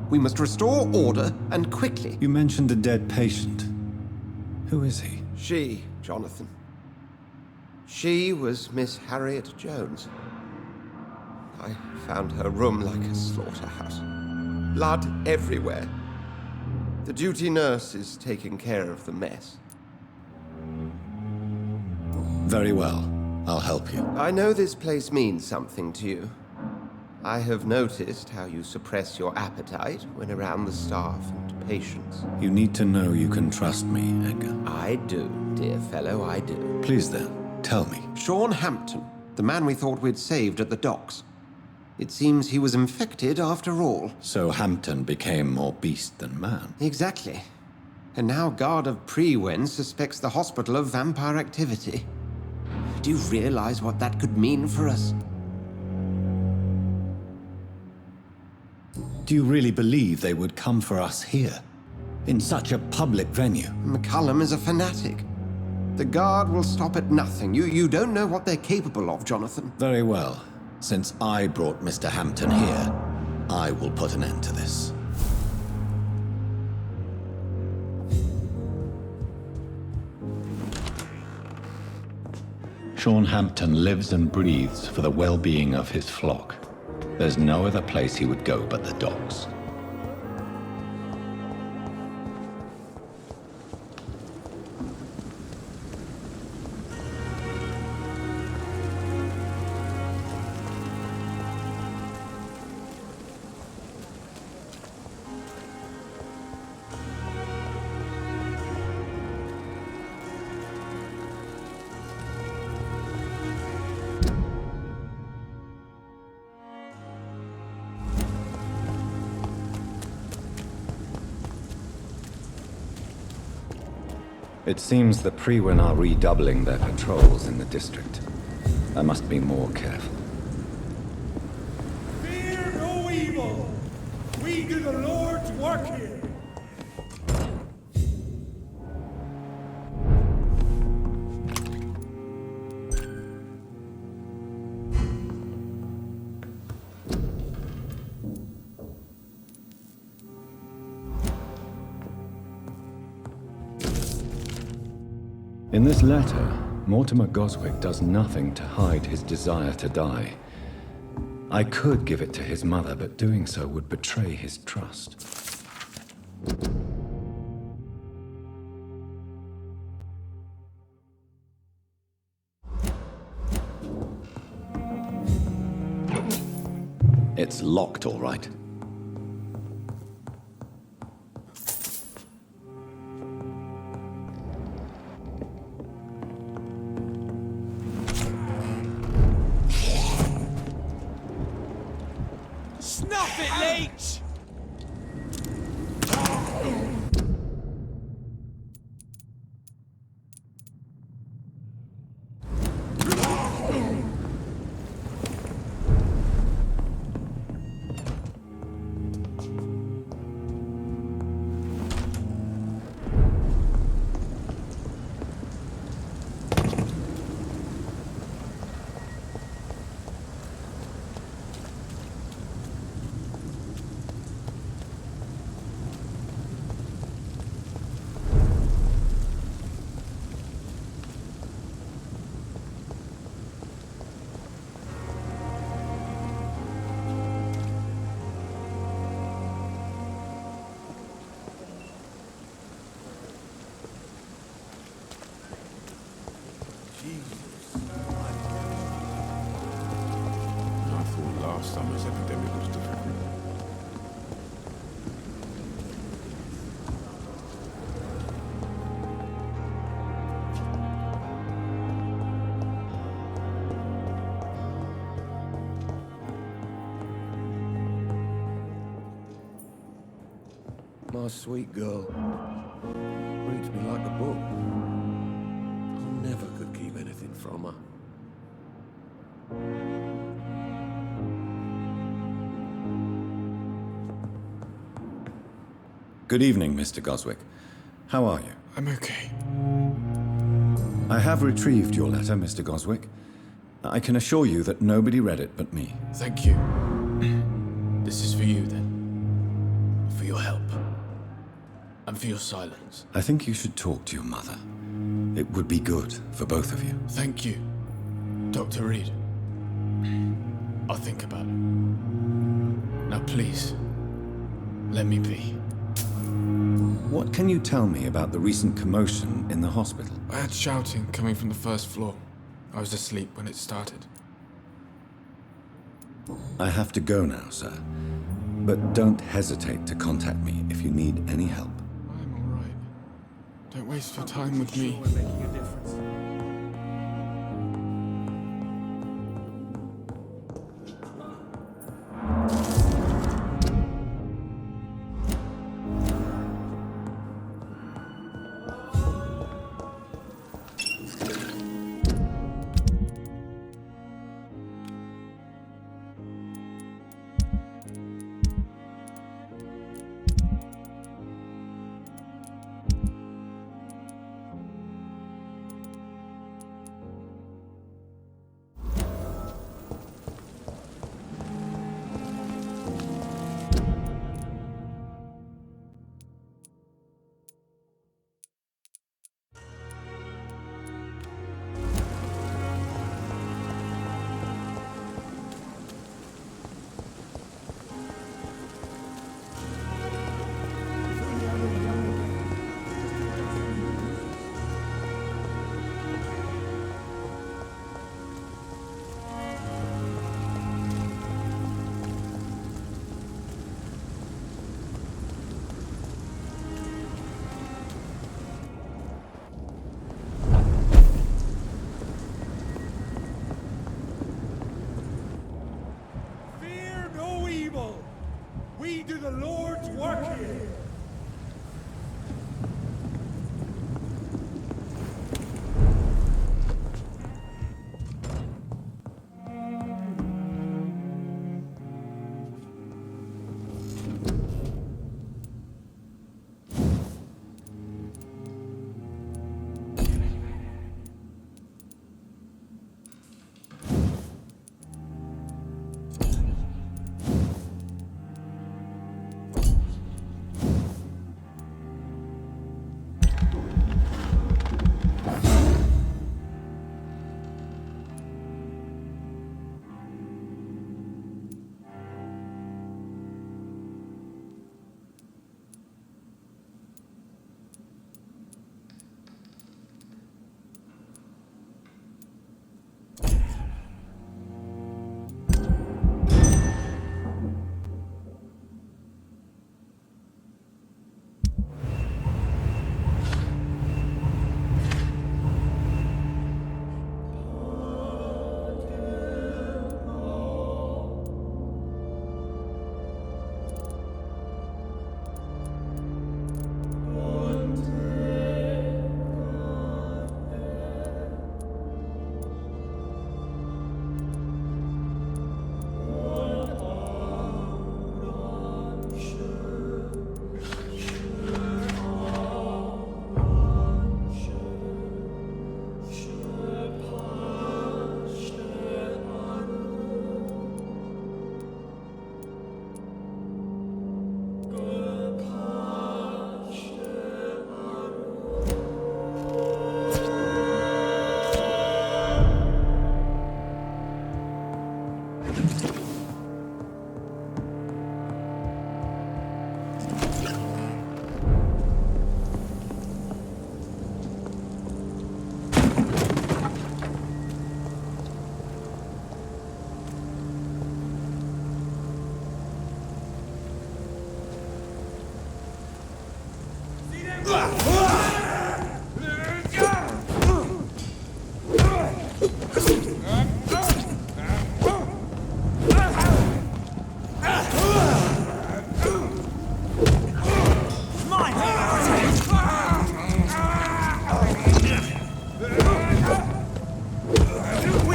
J: We must restore order, and quickly.
A: You mentioned a dead patient. Who is he?
J: She, Jonathan. She was Miss Harriet Jones. I found her room like a slaughterhouse. Blood everywhere. The duty nurse is taking care of the mess.
A: Very well. I'll help you.
J: I know this place means something to you. I have noticed how you suppress your appetite when around the staff and patients.
A: You need to know you can trust me, Edgar.
J: I do, dear fellow, I do.
A: Please then, tell me.
J: Sean Hampton, the man we thought we'd saved at the docks. It seems he was infected after all.
A: So Hampton became more beast than man?
J: Exactly. And now Guard of Prewen suspects the hospital of vampire activity. Do you realize what that could mean for us?
A: Do you really believe they would come for us here? In such a public venue?
J: McCullum is a fanatic. The Guard will stop at nothing. You don't know what they're capable of, Jonathan.
A: Very well. Since I brought Mr. Hampton here, I will put an end to this. Sean Hampton lives and breathes for the well-being of his flock. There's no other place he would go but the docks. It seems the Prewen are redoubling their patrols in the district. I must be more careful.
D: Fear no evil! We do the Lord's work here!
A: In this letter, Mortimer Goswick does nothing to hide his desire to die. I could give it to his mother, but doing so would betray his trust. It's locked, all right.
C: Snuff it, leech!
Q: I thought last summer's epidemic was different.
E: My sweet girl reads me like a book. I never could keep anything from her.
A: Good evening, Mr. Goswick. How are you?
C: I'm okay.
A: I have retrieved your letter, Mr. Goswick. I can assure you that nobody read it but me.
C: Thank you. This is for you, then. For your help. And for your silence.
A: I think you should talk to your mother. It would be good for both of you.
C: Thank you, Dr. Reed. I'll think about it. Now, please, let me be.
A: What can you tell me about the recent commotion in the hospital?
C: I had shouting coming from the first floor. I was asleep when it started.
A: I have to go now, sir. But don't hesitate to contact me if you need any help.
C: I'm all right. Don't waste your time with me.
D: We're making a difference. We do the Lord's work here.
F: We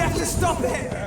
F: have to stop it!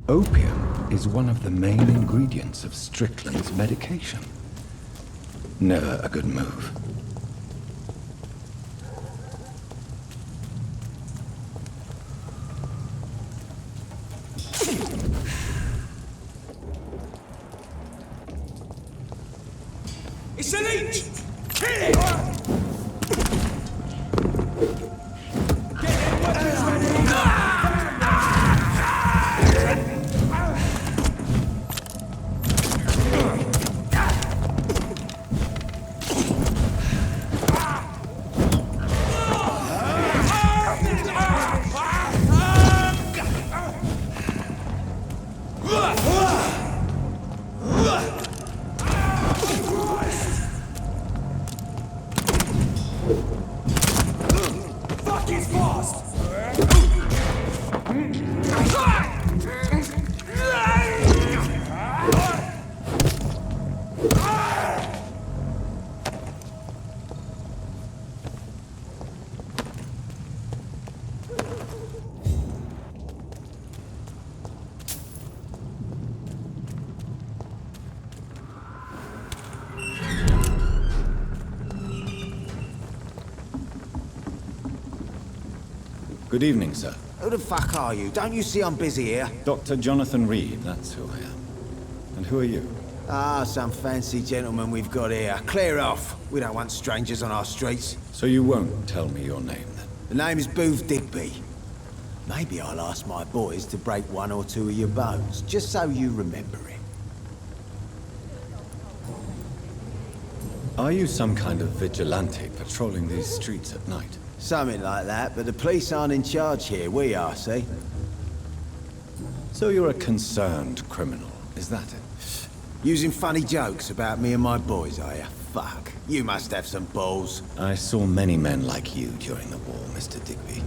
A: Opium is one of the main ingredients of Strickland's medication. Never a good move.
F: It's a leech! Kill it!
A: Good evening, sir.
H: Who the fuck are you? Don't you see I'm busy here?
A: Dr. Jonathan Reed, that's who I am. And who are you?
H: Ah, some fancy gentleman we've got here. Clear off. We don't want strangers on our streets.
A: So you won't tell me your name, then?
H: The name is Booth Digby. Maybe I'll ask my boys to break one or two of your bones, just so you remember it.
A: Are you some kind of vigilante patrolling these streets at night?
H: Something like that, but the police aren't in charge here. We are, see?
A: So you're a concerned criminal, is that it?
H: Using funny jokes about me and my boys, are you? Fuck. You must have some balls.
A: I saw many men like you during the war, Mr. Digby.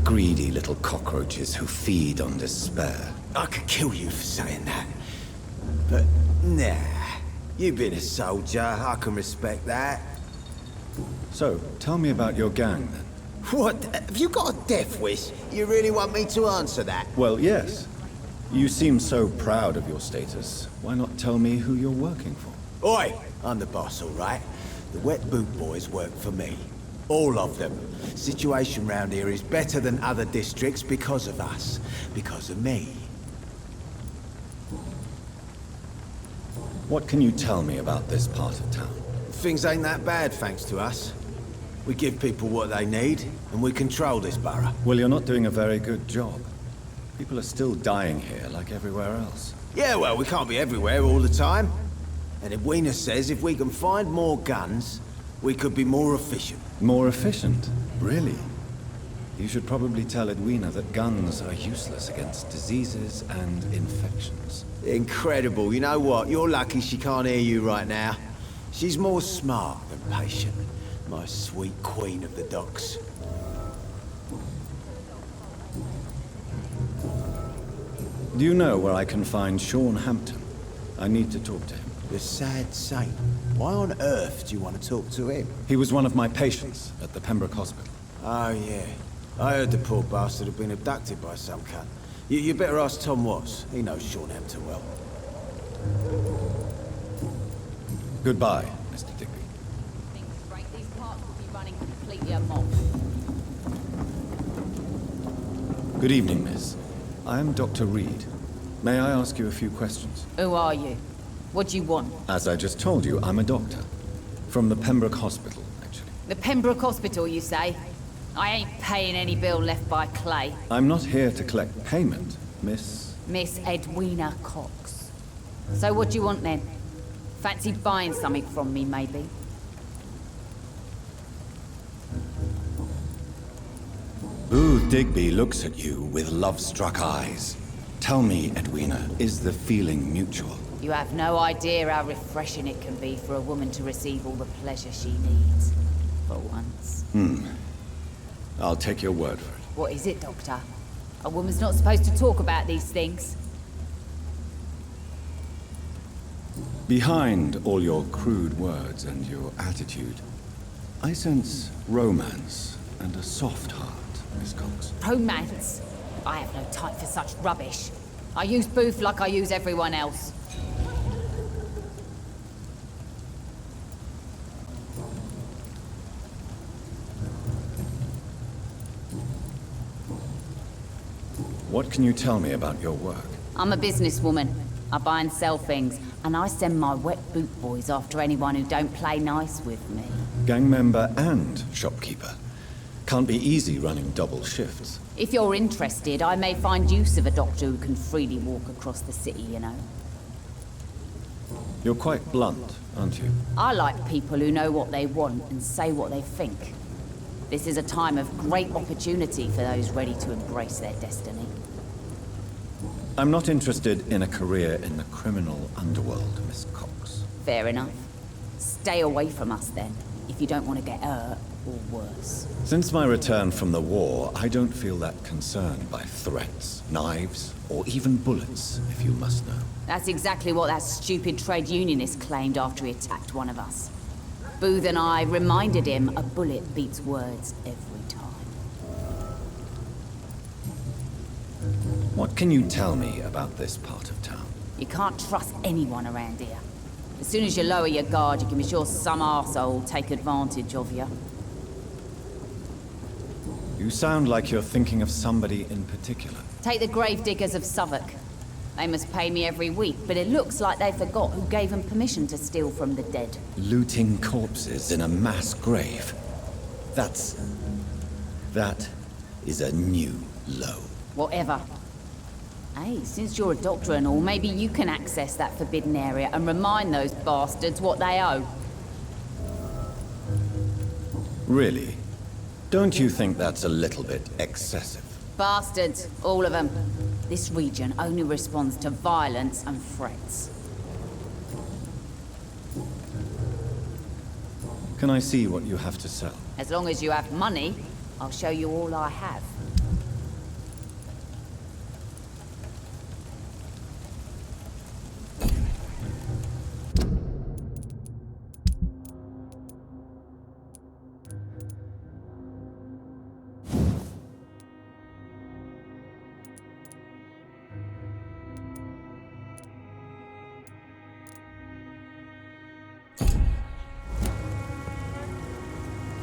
A: Greedy little cockroaches who feed on despair.
H: I could kill you for saying that. But, nah. You've been a soldier. I can respect that.
A: So, tell me about your gang, then.
H: What? Have you got a death wish? You really want me to answer that?
A: Well, yes. You seem so proud of your status. Why not tell me who you're working for?
H: Oi! I'm the boss, all right? The Wet Boot Boys work for me. All of them. Situation round here is better than other districts because of us. Because of me.
A: What can you tell me about this part of town?
H: Things ain't that bad, thanks to us. We give people what they need, and we control this borough.
A: Well, you're not doing a very good job. People are still dying here, like everywhere else.
H: Yeah, well, we can't be everywhere all the time. And Edwina says if we can find more guns, we could be more efficient.
A: More efficient? Really? You should probably tell Edwina that guns are useless against diseases and infections.
H: Incredible. You know what? You're lucky she can't hear you right now. She's more smart than patient. My sweet queen of the docks.
A: Do you know where I can find Sean Hampton? I need to talk to him.
H: The sad saint. Why on earth do you want to talk to him?
A: He was one of my patients at the Pembroke Hospital.
H: Oh, yeah. I heard the poor bastard had been abducted by some cunt. You better ask Tom Watts. He knows Sean Hampton well.
A: Goodbye, Mr. Digby.
T: Things straight, these parts will be running completely amok.
A: Good evening, miss. I am Dr. Reed. May I ask you a few questions?
T: Who are you? What do you want?
A: As I just told you, I'm a doctor. From the Pembroke Hospital, actually.
T: The Pembroke Hospital, you say? I ain't paying any bill left by Clay.
A: I'm not here to collect payment, Miss...
T: Miss Edwina Cox. So what do you want then? Fancy buying something from me, maybe?
A: Booth Digby looks at you with love-struck eyes. Tell me, Edwina, is the feeling mutual?
T: You have no idea how refreshing it can be for a woman to receive all the pleasure she needs. For once.
A: I'll take your word for it.
T: What is it, Doctor? A woman's not supposed to talk about these things.
A: Behind all your crude words and your attitude, I sense romance and a soft heart, Miss Cox.
T: Romance? I have no time for such rubbish. I use Booth like I use everyone else.
A: What can you tell me about your work?
T: I'm a businesswoman. I buy and sell things, and I send my wet boot boys after anyone who don't play nice with me.
A: Gang member and shopkeeper. Can't be easy running double shifts.
T: If you're interested, I may find use of a doctor who can freely walk across the city, you know.
A: You're quite blunt, aren't you?
T: I like people who know what they want and say what they think. This is a time of great opportunity for those ready to embrace their destiny.
A: I'm not interested in a career in the criminal underworld, Miss Cox.
T: Fair enough. Stay away from us then, if you don't want to get hurt or worse.
A: Since my return from the war, I don't feel that concerned by threats, knives, or even bullets, if you must know.
T: That's exactly what that stupid trade unionist claimed after he attacked one of us. Booth and I reminded him a bullet beats words every time.
A: What can you tell me about this part of town?
T: You can't trust anyone around here. As soon as you lower your guard, you can be sure some arsehole will take advantage of you.
A: You sound like you're thinking of somebody in particular.
T: Take the gravediggers of Southwark. They must pay me every week, but it looks like they forgot who gave them permission to steal from the dead.
A: Looting corpses in a mass grave. That is a new low.
T: Whatever. Hey, since you're a doctor and all, maybe you can access that forbidden area and remind those bastards what they owe.
A: Really? Don't you think that's a little bit excessive?
T: Bastards, all of them. This region only responds to violence and threats.
A: Can I see what you have to sell?
T: As long as you have money, I'll show you all I have.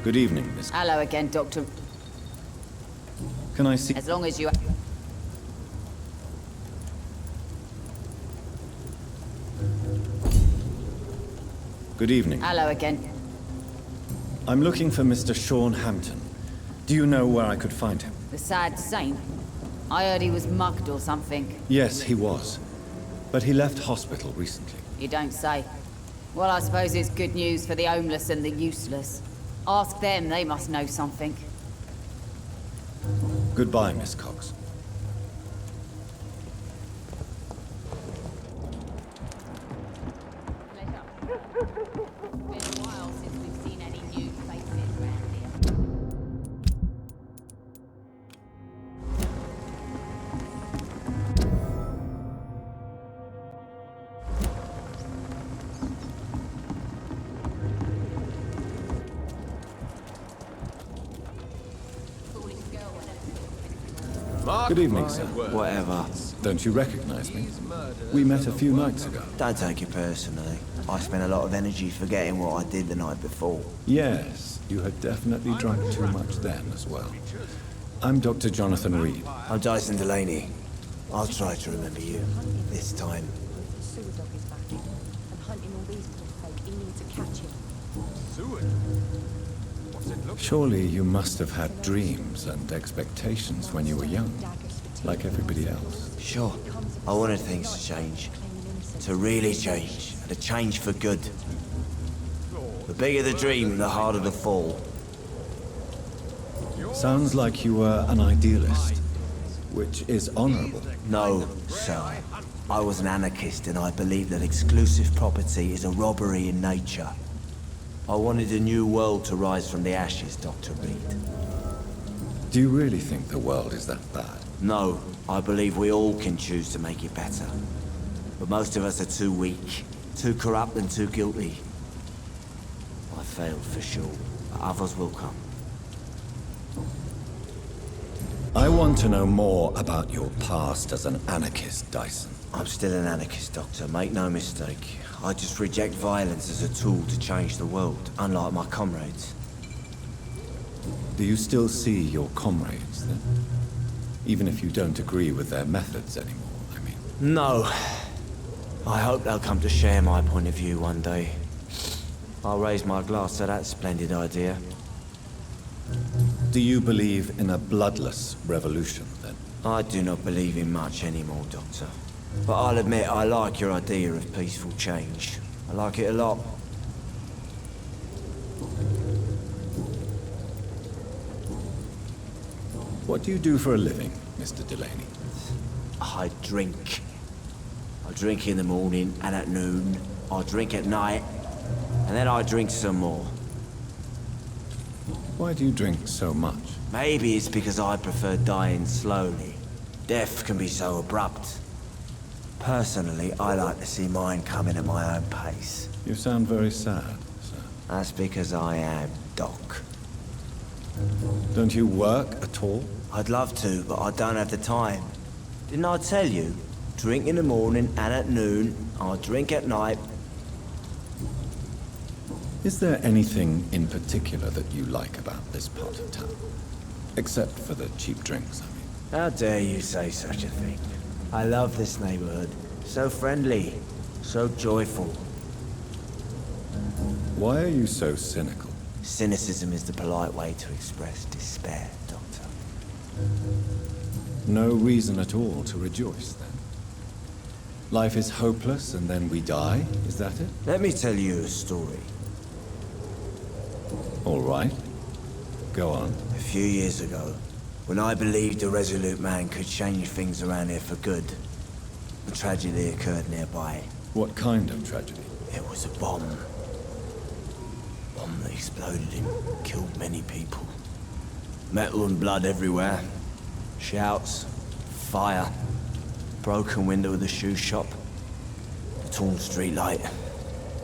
A: Good evening, Miss.
T: Hello again, Doctor.
A: Can I see?
T: As long as you...
A: Good evening.
T: Hello again.
A: I'm looking for Mr. Sean Hampton. Do you know where I could find him?
T: The sad saint? I heard he was mugged or something.
A: Yes, he was. But he left hospital recently.
T: You don't say. Well, I suppose it's good news for the homeless and the useless. Ask them, they must know something.
A: Goodbye, Miss Cox. Good evening, sir.
R: Whatever.
A: Don't you recognize me? We met a few nights ago.
R: Don't take it personally. I spent a lot of energy forgetting what I did the night before.
A: Yes, you had definitely drunk too much then as well. I'm Dr. Jonathan Reed.
R: I'm Dyson Delaney. I'll try to remember you. This time.
A: Surely you must have had dreams and expectations when you were young, like everybody else.
R: Sure. I wanted things to change. To really change. And to change for good. The bigger the dream, the harder the fall.
A: Sounds like you were an idealist, which is honorable.
R: No, sir. I was an anarchist and I believed that exclusive property is a robbery in nature. I wanted a new world to rise from the ashes, Dr. Reed.
A: Do you really think the world is that bad?
R: No, I believe we all can choose to make it better. But most of us are too weak, too corrupt and too guilty. I failed for sure, but others will come.
A: I want to know more about your past as an anarchist, Dyson.
R: I'm still an anarchist, Doctor. Make no mistake. I just reject violence as a tool to change the world, unlike my comrades.
A: Do you still see your comrades, then? Even if you don't agree with their methods anymore, I mean.
R: No. I hope they'll come to share my point of view one day. I'll raise my glass to that splendid idea.
A: Do you believe in a bloodless revolution, then?
R: I do not believe in much anymore, Doctor. But I'll admit I like your idea of peaceful change. I like it a lot.
A: What do you do for a living, Mr. Delaney?
R: I drink. I drink in the morning and at noon. I drink at night. And then I drink some more.
A: Why do you drink so much?
R: Maybe it's because I prefer dying slowly. Death can be so abrupt. Personally, I like to see mine coming at my own pace.
A: You sound very sad, sir.
R: That's because I am, Doc.
A: Don't you work at all?
R: I'd love to, but I don't have the time. Didn't I tell you? Drink in the morning and at noon. I drink at night.
A: Is there anything in particular that you like about this part of town? Except for the cheap drinks, I mean.
R: How dare you say such a thing? I love this neighborhood. So friendly. So joyful.
A: Why are you so cynical?
R: Cynicism is the polite way to express despair, Doctor.
A: No reason at all to rejoice, then? Life is hopeless and then we die, is that it?
R: Let me tell you a story.
A: All right. Go on.
R: A few years ago, when I believed a resolute man could change things around here for good, a tragedy occurred nearby.
A: What kind of tragedy?
R: It was a bomb. Bomb that exploded and killed many people. Metal and blood everywhere. Shouts, fire, broken window of the shoe shop, a torn street light.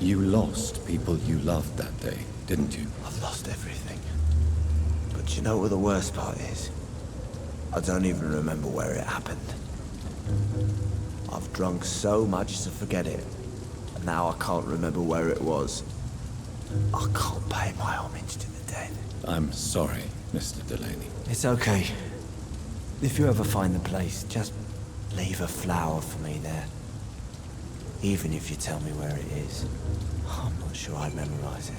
A: You lost people you loved that day, didn't you?
R: I've lost everything. But you know what the worst part is? I don't even remember where it happened. I've drunk so much to forget it. And now I can't remember where it was. I can't pay my homage to the dead.
A: I'm sorry, Mr. Delaney.
R: It's okay. If you ever find the place, just leave a flower for me there. Even if you tell me where it is. I'm not sure I'd memorize it.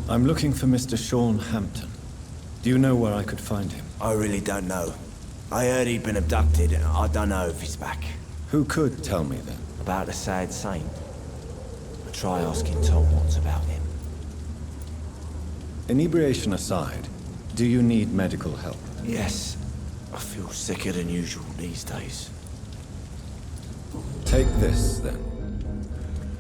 A: I'm looking for Mr. Sean Hampton. Do you know where I could find him?
R: I really don't know. I heard he'd been abducted, and I don't know if he's back.
A: Who could tell me then?
R: About a sad saint. I'll try asking Tom what's about him.
A: Inebriation aside, do you need medical help?
R: Yes. I feel sicker than usual these days.
A: Take this, then.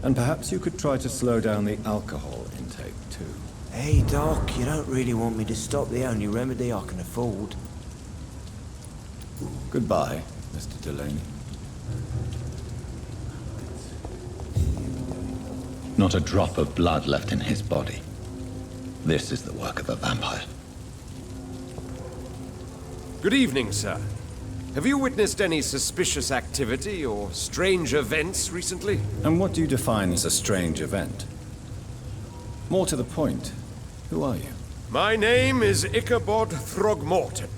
A: And perhaps you could try to slow down the alcohol intake, too.
R: Hey, Doc, you don't really want me to stop the only remedy I can afford.
A: Goodbye, Mr. Delaney. Not a drop of blood left in his body. This is the work of a vampire.
J: Good evening, sir. Have you witnessed any suspicious activity or strange events recently?
A: And what do you define as a strange event? More to the point, who are you?
J: My name is Ichabod Throgmorton,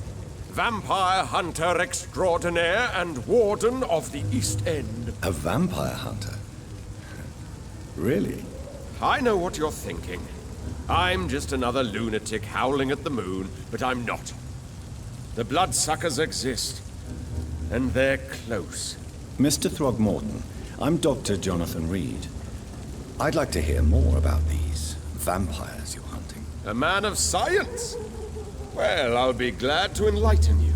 J: vampire hunter extraordinaire and warden of the East End.
A: A vampire hunter? Really?
J: I know what you're thinking. I'm just another lunatic howling at the moon, but I'm not. The bloodsuckers exist, and they're close.
A: Mr. Throgmorton, I'm Dr. Jonathan Reed. I'd like to hear more about these vampires you're hunting.
J: A man of science? Well, I'll be glad to enlighten you.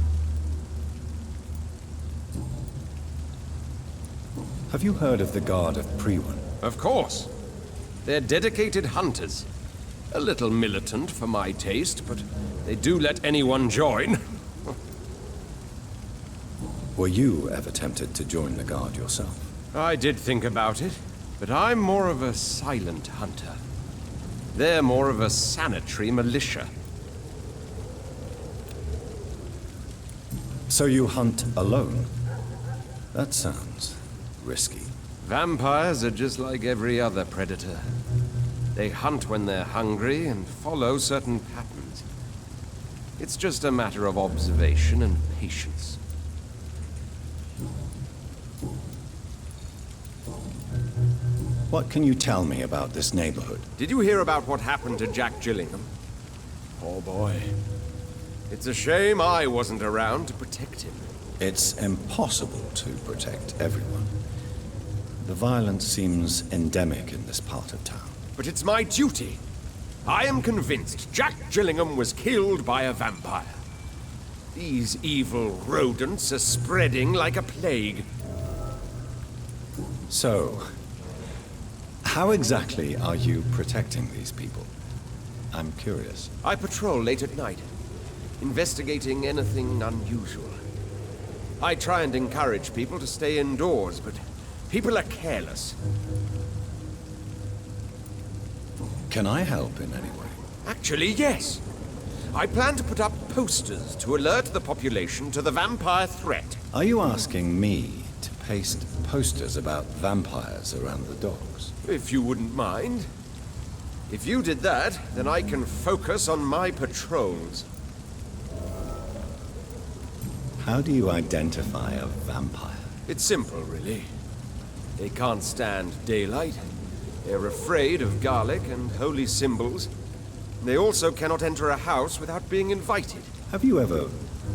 A: Have you heard of the Guard of Priwen?
J: Of course. They're dedicated hunters. A little militant for my taste, but they do let anyone join.
A: Were you ever tempted to join the Guard yourself?
J: I did think about it, but I'm more of a silent hunter. They're more of a sanitary militia.
A: So you hunt alone? That sounds risky.
J: Vampires are just like every other predator. They hunt when they're hungry and follow certain patterns. It's just a matter of observation and patience.
A: What can you tell me about this neighborhood?
J: Did you hear about what happened to Jack Gillingham? Poor boy. It's a shame I wasn't around to protect him.
A: It's impossible to protect everyone. The violence seems endemic in this part of town.
J: But it's my duty. I am convinced Jack Gillingham was killed by a vampire. These evil rodents are spreading like a plague.
A: So, how exactly are you protecting these people? I'm curious.
J: I patrol late at night, investigating anything unusual. I try and encourage people to stay indoors, but people are careless.
A: Can I help in any way?
J: Actually, yes. I plan to put up posters to alert the population to the vampire threat.
A: Are you asking me to paste posters about vampires around the docks?
J: If you wouldn't mind. If you did that, then I can focus on my patrols.
A: How do you identify a vampire?
J: It's simple, really. They can't stand daylight. They're afraid of garlic and holy symbols. They also cannot enter a house without being invited.
A: Have you ever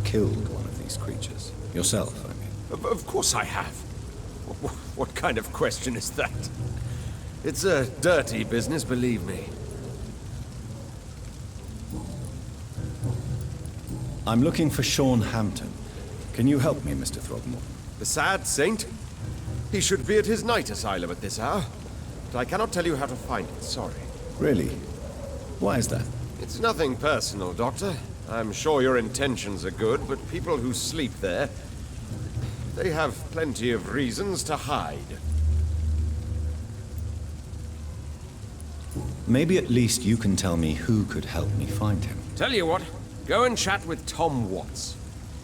A: killed one of these creatures? Yourself, I mean.
J: Of course I have. What kind of question is that? It's a dirty business, believe me.
A: I'm looking for Sean Hampton. Can you help me, Mr. Throgmorton?
J: The sad saint? He should be at his night asylum at this hour. But I cannot tell you how to find it, sorry.
A: Really? Why is that?
J: It's nothing personal, Doctor. I'm sure your intentions are good, but people who sleep there, they have plenty of reasons to hide.
A: Maybe at least you can tell me who could help me find him.
J: Tell you what, go and chat with Tom Watts.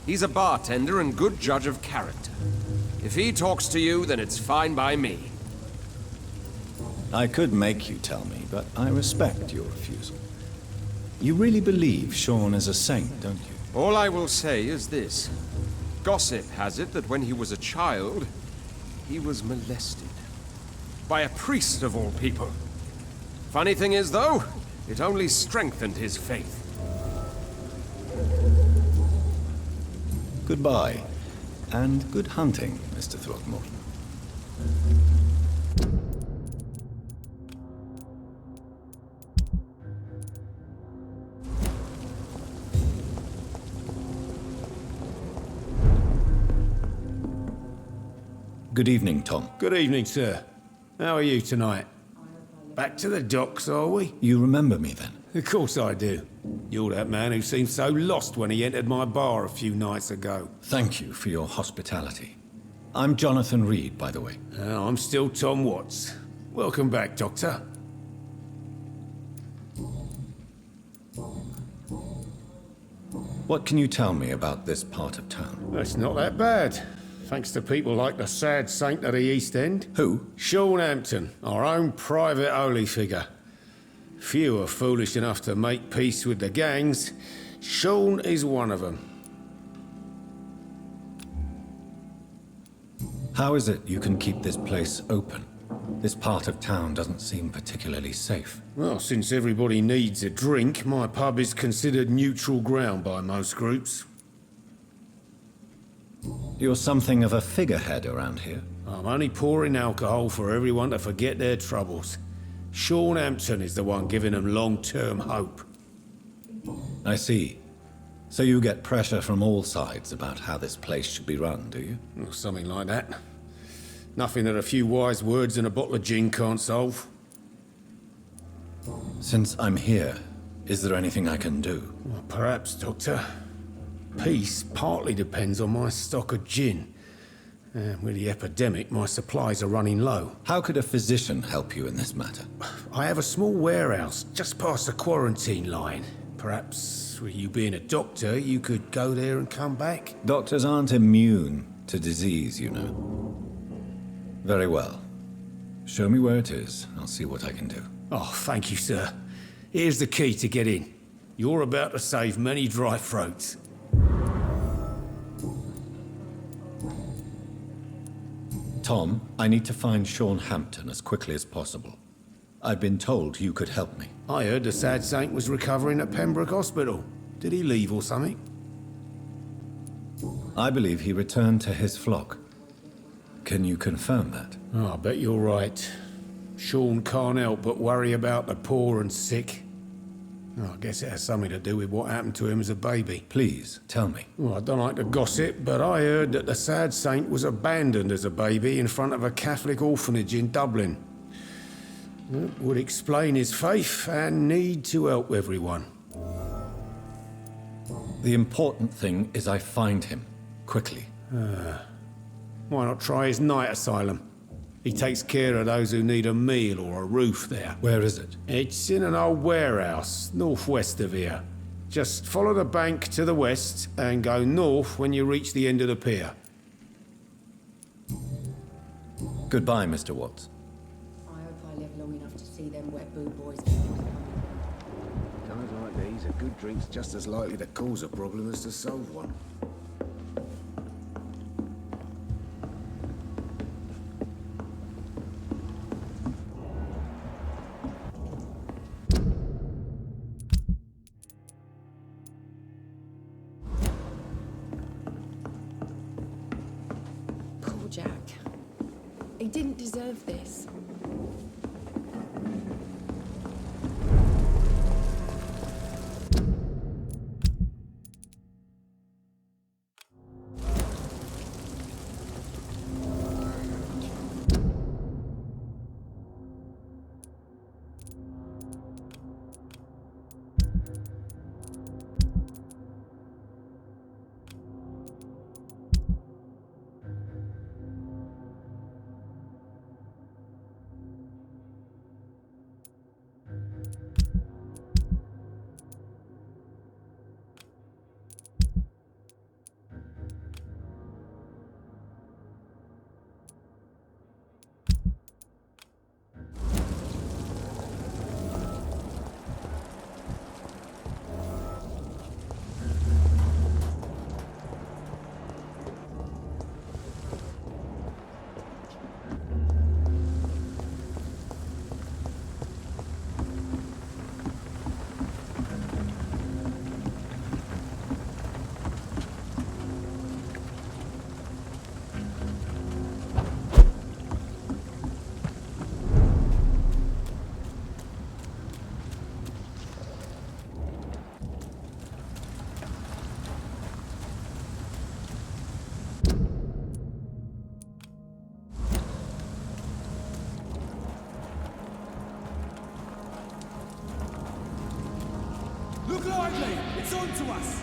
J: He's a bartender and good judge of character. If he talks to you, then it's fine by me.
A: I could make you tell me, but I respect your refusal. You really believe Sean is a saint, don't you?
J: All I will say is this. Gossip has it that when he was a child, he was molested. By a priest of all people. Funny thing is, though, it only strengthened his faith.
A: Goodbye, and good hunting, Mr. Throgmorton. Good evening, Tom.
B: Good evening, sir. How are you tonight? Back to the docks, are we?
A: You remember me, then?
B: Of course I do. You're that man who seemed so lost when he entered my bar a few nights ago.
A: Thank you for your hospitality. I'm Jonathan Reed, by the way.
B: I'm still Tom Watts. Welcome back, Doctor.
A: What can you tell me about this part of town?
B: It's not that bad. Thanks to people like the sad saint of the East End.
A: Who?
B: Sean Hampton, our own private holy figure. Few are foolish enough to make peace with the gangs. Sean is one of them.
A: How is it you can keep this place open? This part of town doesn't seem particularly safe.
B: Well, since everybody needs a drink, my pub is considered neutral ground by most groups.
A: You're something of a figurehead around here.
B: I'm only pouring alcohol for everyone to forget their troubles. Sean Hampton is the one giving them long-term hope.
A: I see. So you get pressure from all sides about how this place should be run, do you?
B: Well, something like that. Nothing that a few wise words and a bottle of gin can't solve.
A: Since I'm here, is there anything I can do?
B: Well, perhaps, Doctor. Peace partly depends on my stock of gin. With the epidemic, my supplies are running low.
A: How could a physician help you in this matter?
B: I have a small warehouse just past the quarantine line. Perhaps, with you being a doctor, you could go there and come back?
A: Doctors aren't immune to disease, you know. Very well. Show me where it is. I'll see what I can do.
B: Oh, thank you, sir. Here's the key to get in. You're about to save many dry throats.
A: Tom, I need to find Sean Hampton as quickly as possible. I've been told you could help me.
B: I heard the sad saint was recovering at Pembroke Hospital. Did he leave or something?
A: I believe he returned to his flock. Can you confirm that?
B: Oh, I bet you're right. Sean can't help but worry about the poor and sick. Oh, I guess it has something to do with what happened to him as a baby.
A: Please, tell me.
B: Well, I don't like to gossip, but I heard that the sad saint was abandoned as a baby in front of a Catholic orphanage in Dublin. It would explain his faith and need to help everyone.
A: The important thing is I find him, quickly.
B: Why not try his night asylum? He takes care of those who need a meal or a roof there.
A: Where is it?
B: It's in an old warehouse, northwest of here. Just follow the bank to the west and go north when you reach the end of the pier.
A: Goodbye, Mr. Watts.
P: I hope I live long enough to see them wet boot boys.
B: Times like these, a good drink's just as likely to cause a problem as to solve one.
P: Poor Jack. He didn't deserve this.
F: Look lively! It's on to us!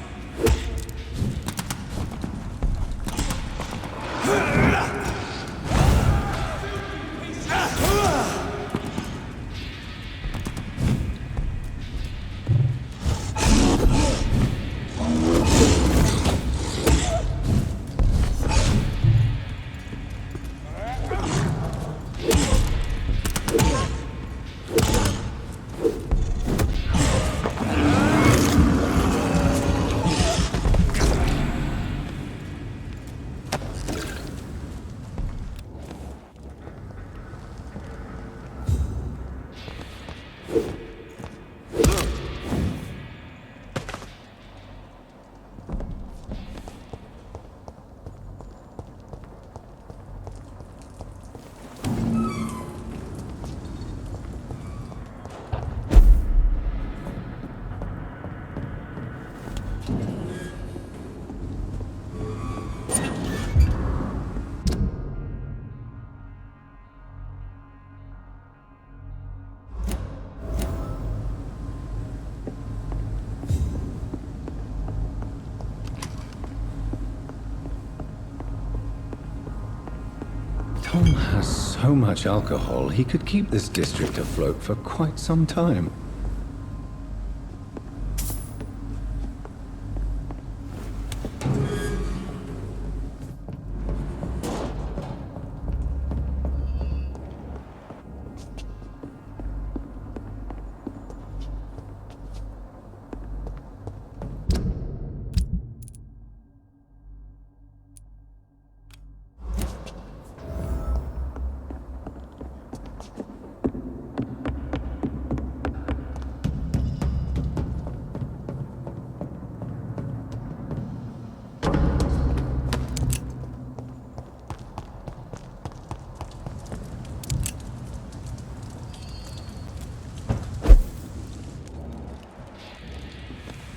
A: Tom has so much alcohol, he could keep this district afloat for quite some time.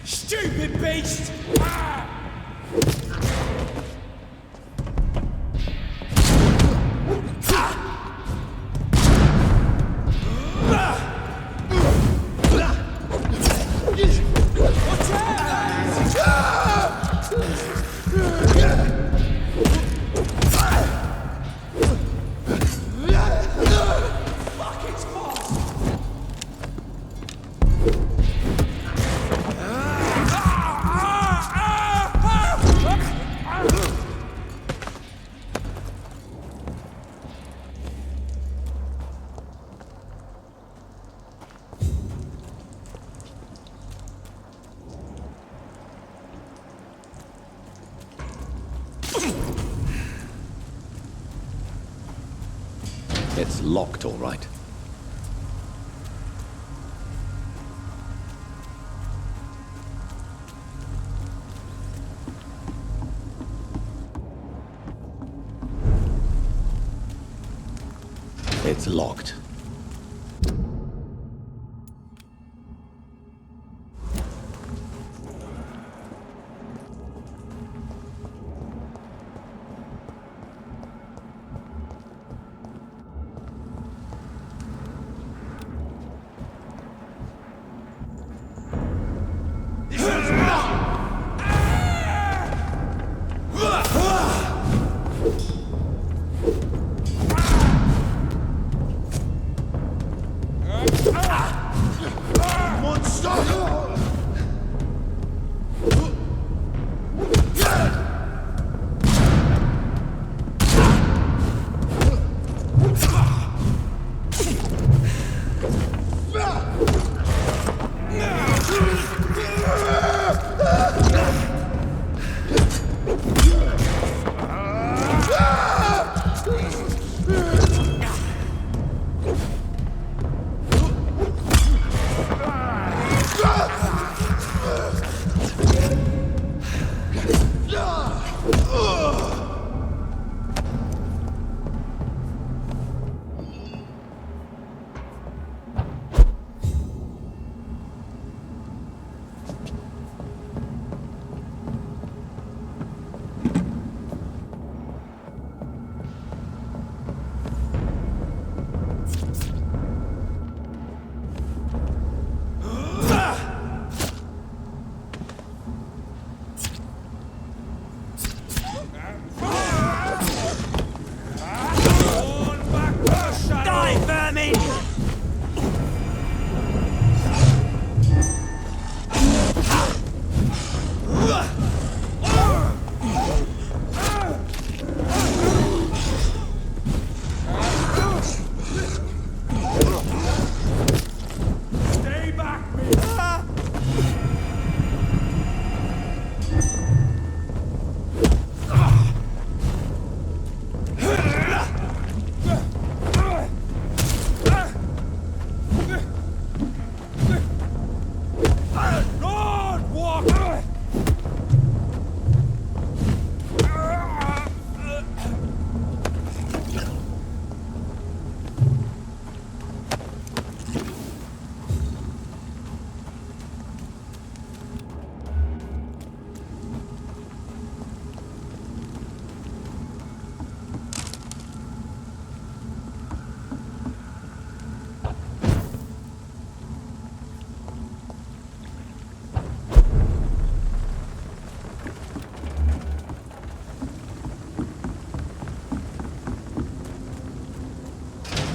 F: Stupid beast!
A: It's locked, all right. It's locked.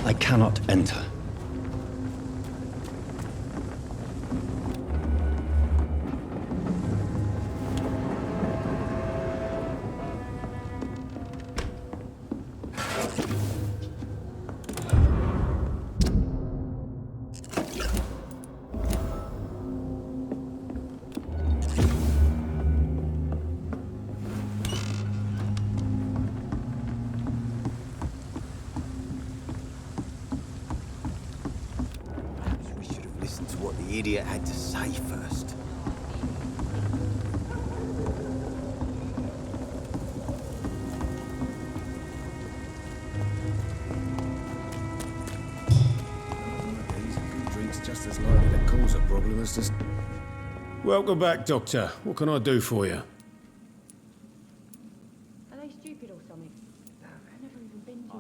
A: I cannot enter.
H: Listen to what the idiot had to say first.
B: These good drinks just as likely to cause a problem as just... Welcome back, Doctor. What can I do for you?
P: Are they stupid or something? I've never even been to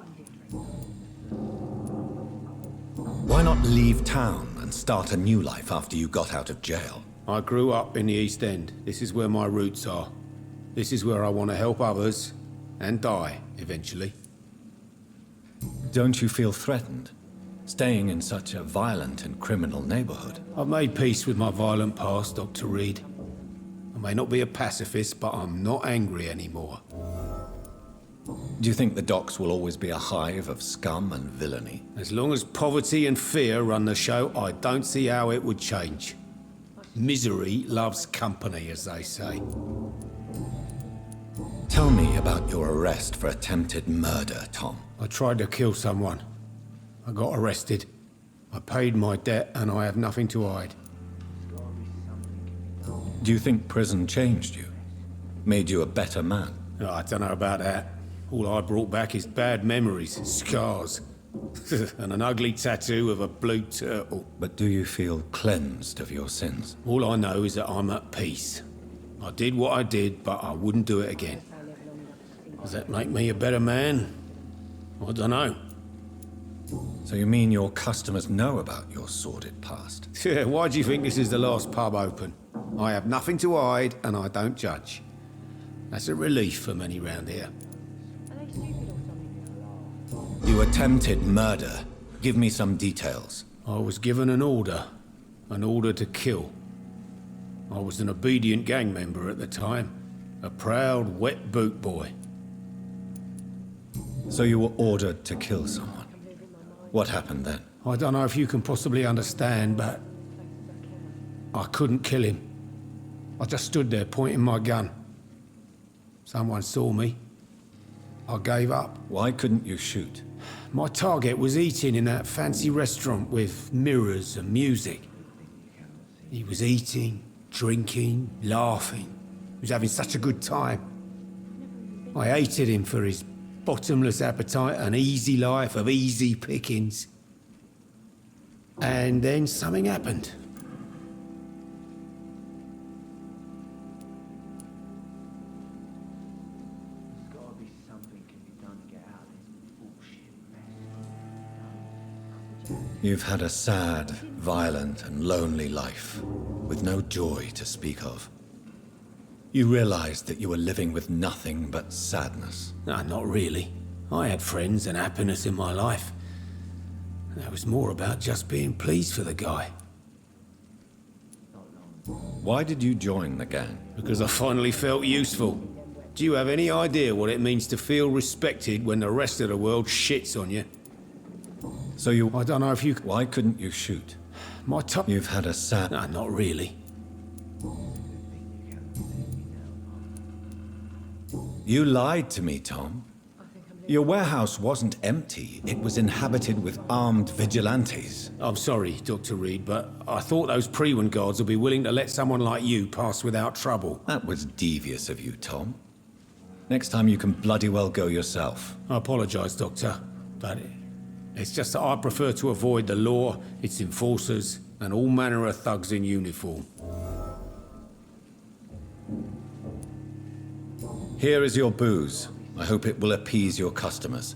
A: Why not leave town and start a new life after you got out of jail?
B: I grew up in the East End. This is where my roots are. This is where I want to help others and die, eventually.
A: Don't you feel threatened, staying in such a violent and criminal neighborhood?
B: I've made peace with my violent past, Dr. Reed. I may not be a pacifist, but I'm not angry anymore.
A: Do you think the docks will always be a hive of scum and villainy?
B: As long as poverty and fear run the show, I don't see how it would change. Misery loves company, as they say.
A: Tell me about your arrest for attempted murder, Tom.
B: I tried to kill someone. I got arrested. I paid my debt, and I have nothing to hide.
A: Do you think prison changed you? Made you a better man?
B: Oh, I don't know about that. All I brought back is bad memories, scars, and an ugly tattoo of a blue turtle.
A: But do you feel cleansed of your sins?
B: All I know is that I'm at peace. I did what I did, but I wouldn't do it again. Does that make me a better man? I don't know.
A: So you mean your customers know about your sordid past?
B: Yeah, why do you think this is the last pub open? I have nothing to hide, and I don't judge. That's a relief for many round here.
A: You attempted murder. Give me some details.
B: I was given an order to kill. I was an obedient gang member at the time, a proud wet boot boy.
A: So you were ordered to kill someone. What happened then?
B: I don't know if you can possibly understand, but I couldn't kill him. I just stood there pointing my gun. Someone saw me. I gave up.
A: Why couldn't you shoot?
B: My target was eating in that fancy restaurant with mirrors and music. He was eating, drinking, laughing. He was having such a good time. I hated him for his bottomless appetite and easy life of easy pickings. And then something happened.
A: You've had a sad, violent, and lonely life, with no joy to speak of. You realized that you were living with nothing but sadness.
B: No, not really. I had friends and happiness in my life. That was more about just being pleased for the guy.
A: Why did you join the gang?
B: Because I finally felt useful. Do you have any idea what it means to feel respected when the rest of the world shits on you?
A: So you...
B: I don't know if you...
A: Why couldn't you shoot?
B: My top...
A: You've had a sad...
B: No, not really.
A: You lied to me, Tom. Your warehouse wasn't empty. It was inhabited with armed vigilantes.
B: I'm sorry, Dr. Reed, but I thought those Prewen guards would be willing to let someone like you pass without trouble.
A: That was devious of you, Tom. Next time you can bloody well go yourself.
B: I apologize, Doctor, but it's just that I prefer to avoid the law, its enforcers, and all manner of thugs in uniform.
A: Here is your booze. I hope it will appease your customers.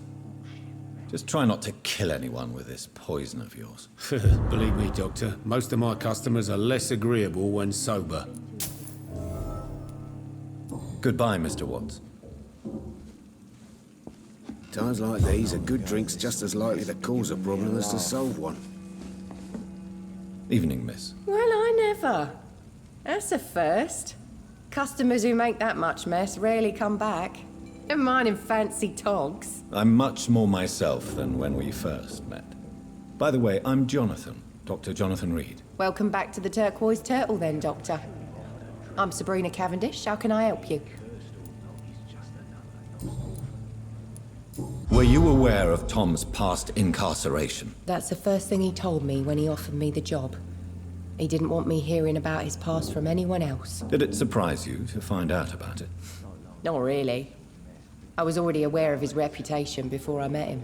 A: Just try not to kill anyone with this poison of yours.
B: Believe me, Doctor, most of my customers are less agreeable when sober.
A: Goodbye, Mr. Watts.
B: Times like these, a good drink's just as likely to cause a problem as to solve one.
A: Evening, miss.
K: Well, I never. That's a first. Customers who make that much mess rarely come back. Never mind in fancy togs.
A: I'm much more myself than when we first met. By the way, I'm Jonathan, Dr. Jonathan Reed.
K: Welcome back to the Turquoise Turtle then, Doctor. I'm Sabrina Cavendish. How can I help you?
A: Were you aware of Tom's past incarceration?
K: That's the first thing he told me when he offered me the job. He didn't want me hearing about his past from anyone else.
A: Did it surprise you to find out about it?
K: Not really. I was already aware of his reputation before I met him.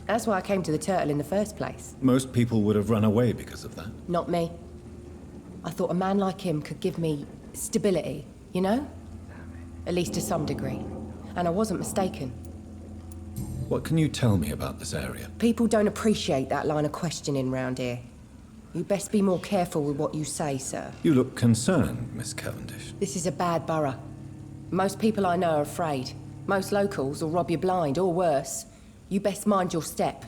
K: That's why I came to the Turtle in the first place.
A: Most people would have run away because of that.
K: Not me. I thought a man like him could give me stability, you know? At least to some degree. And I wasn't mistaken.
A: What can you tell me about this area?
K: People don't appreciate that line of questioning round here. You best be more careful with what you say, sir.
A: You look concerned, Miss Cavendish.
K: This is a bad borough. Most people I know are afraid. Most locals will rob you blind, or worse. You best mind your step.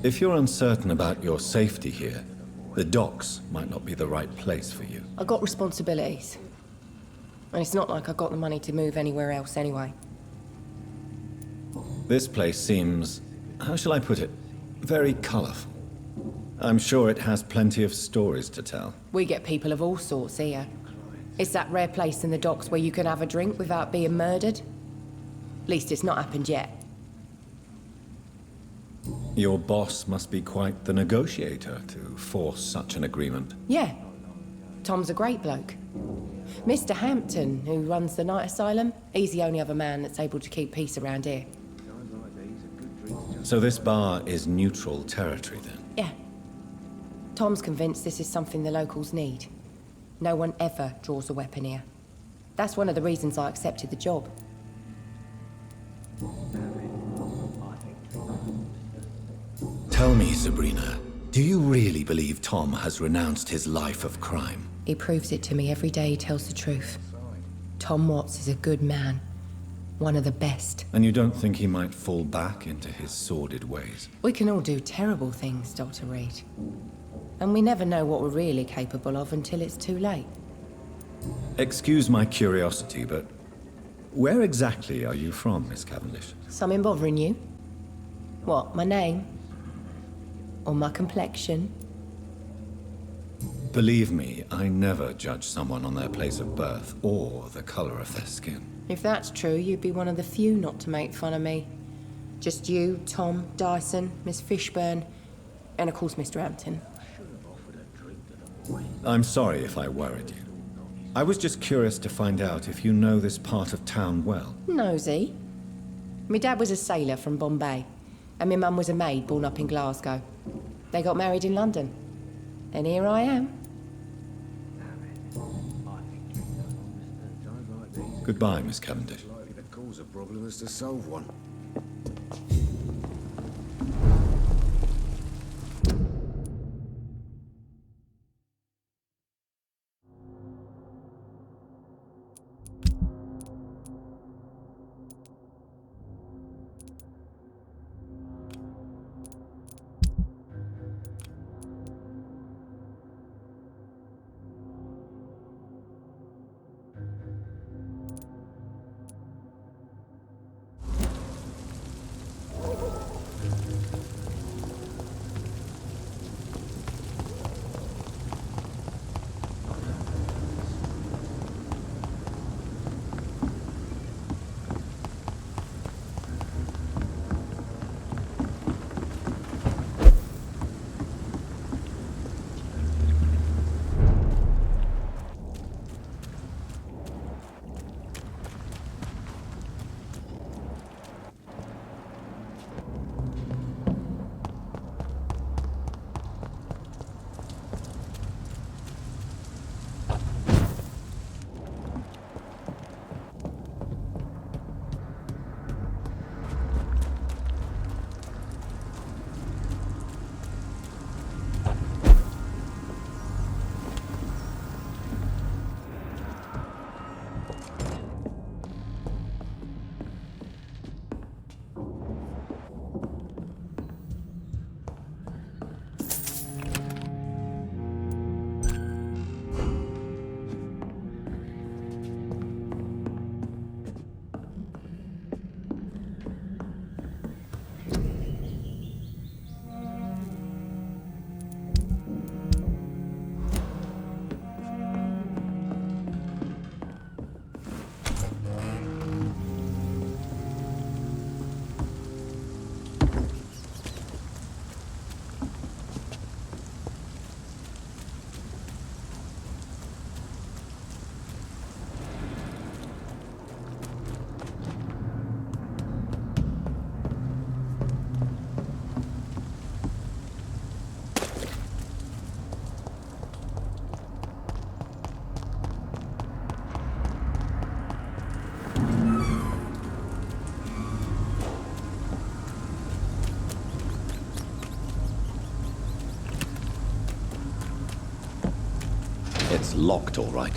A: If you're uncertain about your safety here, the docks might not be the right place for you.
K: I got responsibilities. And it's not like I got the money to move anywhere else anyway.
A: This place seems, how shall I put it, very colorful. I'm sure it has plenty of stories to tell.
K: We get people of all sorts here. It's that rare place in the docks where you can have a drink without being murdered. At least it's not happened yet.
A: Your boss must be quite the negotiator to force such an agreement.
K: Yeah. Tom's a great bloke. Mr. Hampton, who runs the night asylum, he's the only other man that's able to keep peace around here.
A: So this bar is neutral territory then?
K: Yeah. Tom's convinced this is something the locals need. No one ever draws a weapon here. That's one of the reasons I accepted the job.
A: Tell me, Sabrina, do you really believe Tom has renounced his life of crime?
K: He proves it to me every day he tells the truth. Tom Watts is a good man. One of the best.
A: And you don't think he might fall back into his sordid ways?
K: We can all do terrible things, Dr. Reed. And we never know what we're really capable of until it's too late.
A: Excuse my curiosity, but where exactly are you from, Miss Cavendish?
K: Something bothering you? What, my name? Or my complexion?
A: Believe me, I never judge someone on their place of birth or the color of their skin.
K: If that's true, you'd be one of the few not to make fun of me. Just you, Tom, Dyson, Miss Fishburne, and of course Mr. Hampton.
A: I'm sorry if I worried you. I was just curious to find out if you know this part of town well.
K: Nosy. My dad was a sailor from Bombay, and my mum was a maid born up in Glasgow. They got married in London. And here I am.
A: Goodbye, Miss Cavendish.
B: Likely to cause a problem as to solve one.
A: It's locked, all right.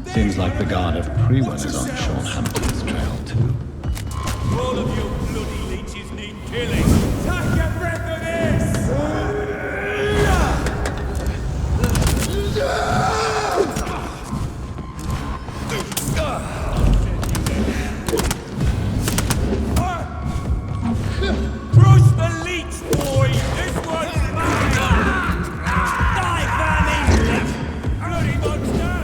A: Seems like the guard of Prewen is on Sean Hampton's trail, too.
D: All of you bloody leeches need killing. Take your breath of this! Bruce the leech, boy! This one's mine! Die, Fanny! Bloody monster!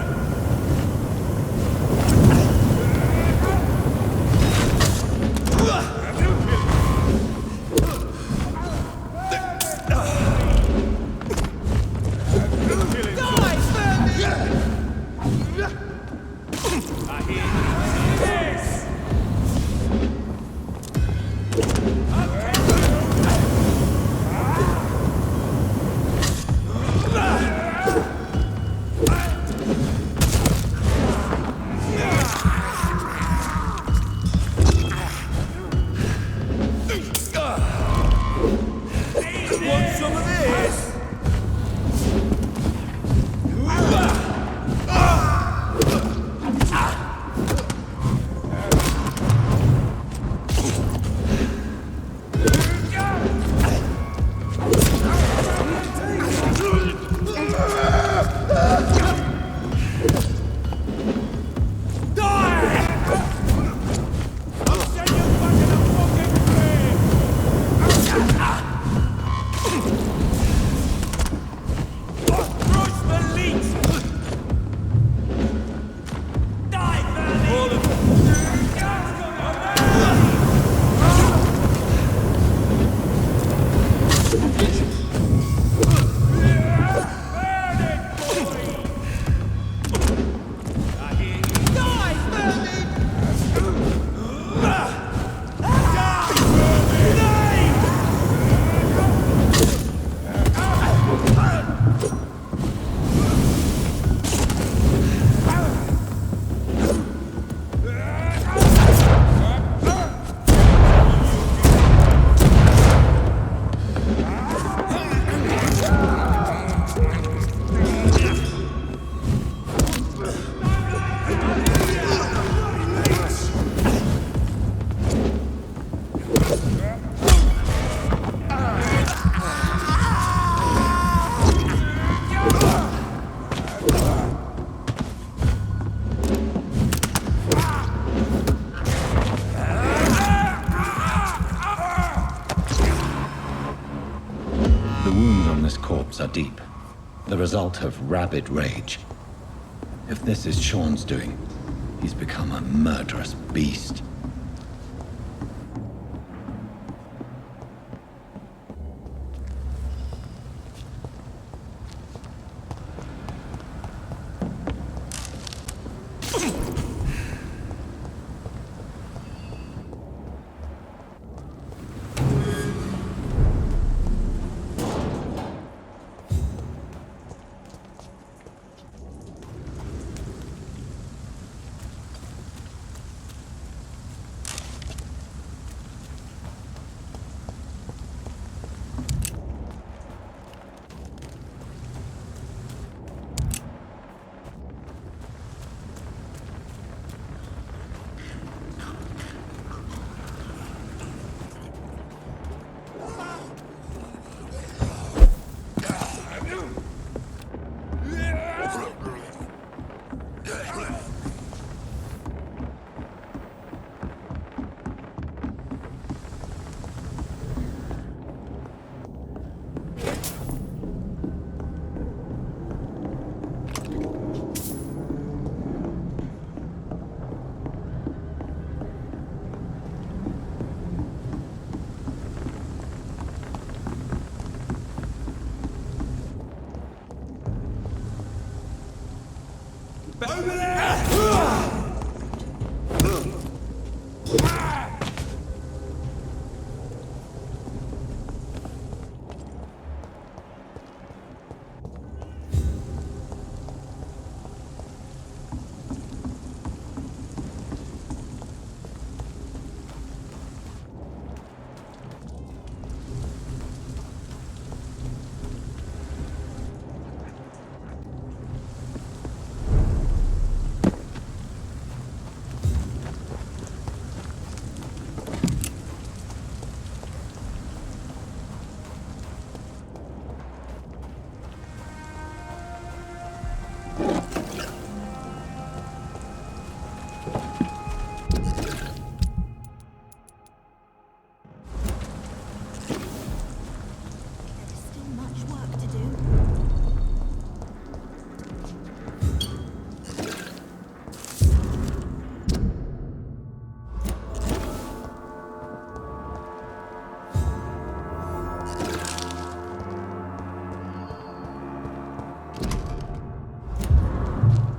A: Are deep, the result of rabid rage. If this is Sean's doing, he's become a murderous beast.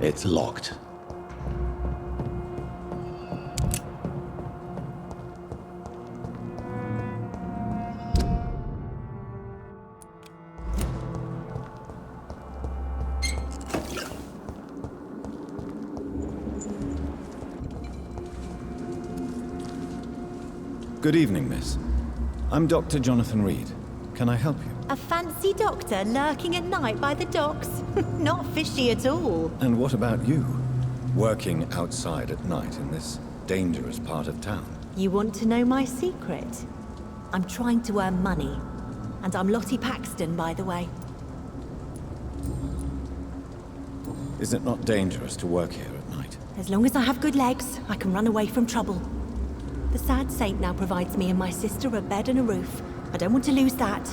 A: It's locked. Good evening, miss. I'm Dr. Jonathan Reed. Can I help you?
M: A fancy doctor lurking at night by the docks? Not fishy at all.
A: And what about you? Working outside at night in this dangerous part of town?
M: You want to know my secret? I'm trying to earn money. And I'm Lottie Paxton, by the way.
A: Is it not dangerous to work here at night?
M: As long as I have good legs, I can run away from trouble. The sad saint now provides me and my sister a bed and a roof. I don't want to lose that.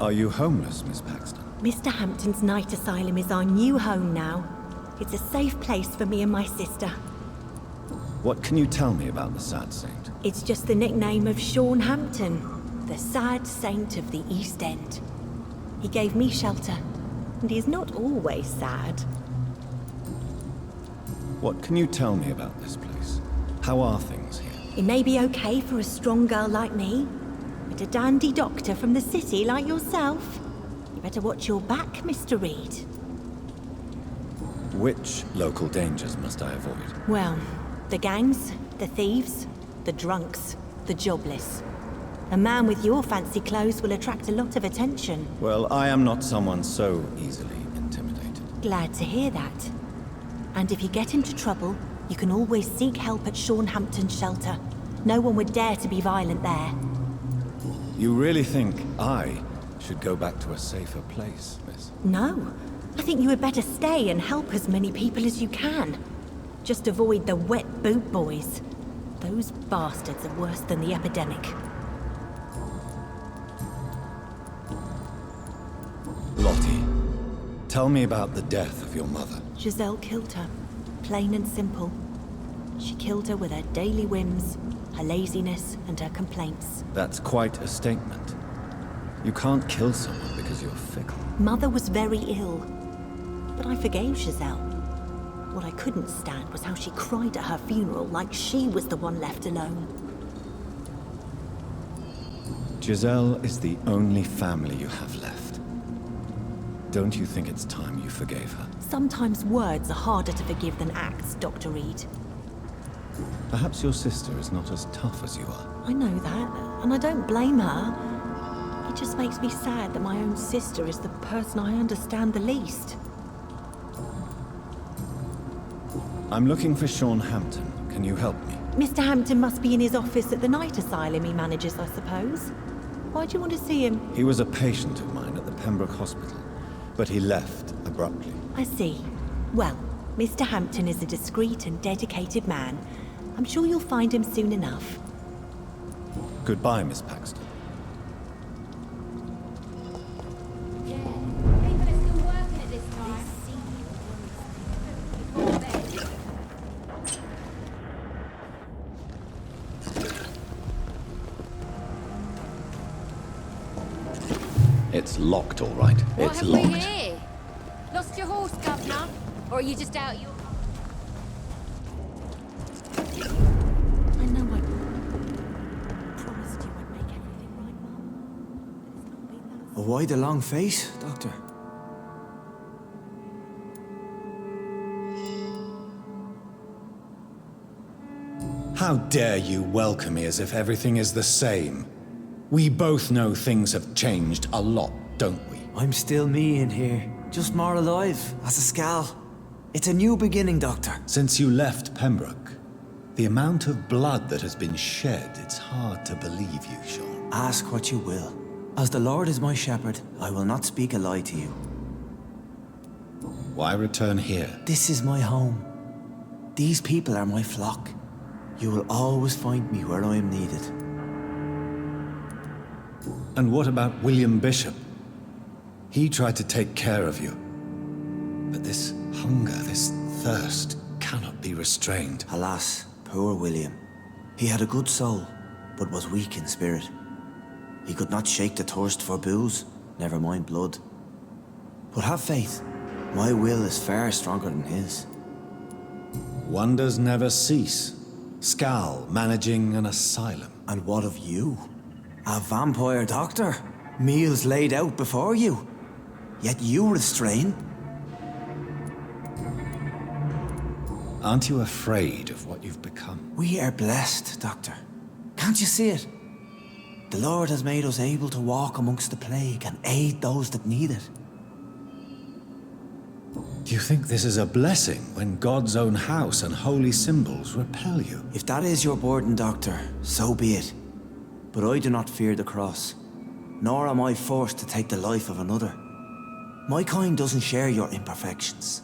A: Are you homeless, Miss Paxton?
M: Mr. Hampton's night asylum is our new home now. It's a safe place for me and my sister.
A: What can you tell me about the sad saint?
M: It's just the nickname of Sean Hampton, the sad saint of the East End. He gave me shelter, and he's not always sad.
A: What can you tell me about this place? How are things here?
M: It may be okay for a strong girl like me, but a dandy doctor from the city like yourself, you better watch your back, Mr. Reed.
A: Which local dangers must I avoid?
M: Well, the gangs, the thieves, the drunks, the jobless. A man with your fancy clothes will attract a lot of attention.
A: Well, I am not someone so easily intimidated.
M: Glad to hear that. And if you get into trouble, you can always seek help at Sean Hampton's shelter. No one would dare to be violent there.
A: You really think I should go back to a safer place, miss?
M: No. I think you had better stay and help as many people as you can. Just avoid the wet boot boys. Those bastards are worse than the epidemic.
A: Lottie, tell me about the death of your mother.
M: Giselle killed her. Plain and simple. She killed her with her daily whims, her laziness, and her complaints.
A: That's quite a statement. You can't kill someone because you're fickle.
M: Mother was very ill, but I forgave Giselle. What I couldn't stand was how she cried at her funeral like she was the one left alone.
A: Giselle is the only family you have left. Don't you think it's time you forgave her?
M: Sometimes words are harder to forgive than acts, Dr. Reed.
A: Perhaps your sister is not as tough as you are.
M: I know that, and I don't blame her. It just makes me sad that my own sister is the person I understand the least.
A: I'm looking for Sean Hampton. Can you help me?
M: Mr. Hampton must be in his office at the night asylum he manages, I suppose. Why do you want to see him?
A: He was a patient of mine at the Pembroke Hospital, but he left abruptly.
M: I see. Well, Mr. Hampton is a discreet and dedicated man. I'm sure you'll find him soon enough.
A: Goodbye, Miss Paxton. It's locked, all right.
V: What
A: It's
V: have
A: locked.
V: we here? Lost your horse, Governor? Or are you just out your...
M: I know I promised you I'd make everything right, Mum.
R: Why the long face, Doctor?
A: How dare you welcome me as if everything is the same? We both know things have changed a lot, don't we?
R: I'm still me in here. Just more alive, as a Skal. It's a new beginning, Doctor.
A: Since you left Pembroke, the amount of blood that has been shed, it's hard to believe you, Sean.
R: Ask what you will. As the Lord is my shepherd, I will not speak a lie to you.
A: Why return here?
R: This is my home. These people are my flock. You will always find me where I am needed.
A: And what about William Bishop? He tried to take care of you. But this hunger, this thirst, cannot be restrained.
R: Alas, poor William. He had a good soul, but was weak in spirit. He could not shake the thirst for booze, never mind blood. But have faith. My will is far stronger than his.
A: Wonders never cease. Skal managing an asylum.
R: And what of you? A vampire doctor? Meals laid out before you. Yet you restrain?
A: Aren't you afraid of what you've become?
R: We are blessed, Doctor. Can't you see it? The Lord has made us able to walk amongst the plague and aid those that need it.
A: Do you think this is a blessing when God's own house and holy symbols repel you?
R: If that is your burden, Doctor, so be it. But I do not fear the cross, nor am I forced to take the life of another. My kind doesn't share your imperfections.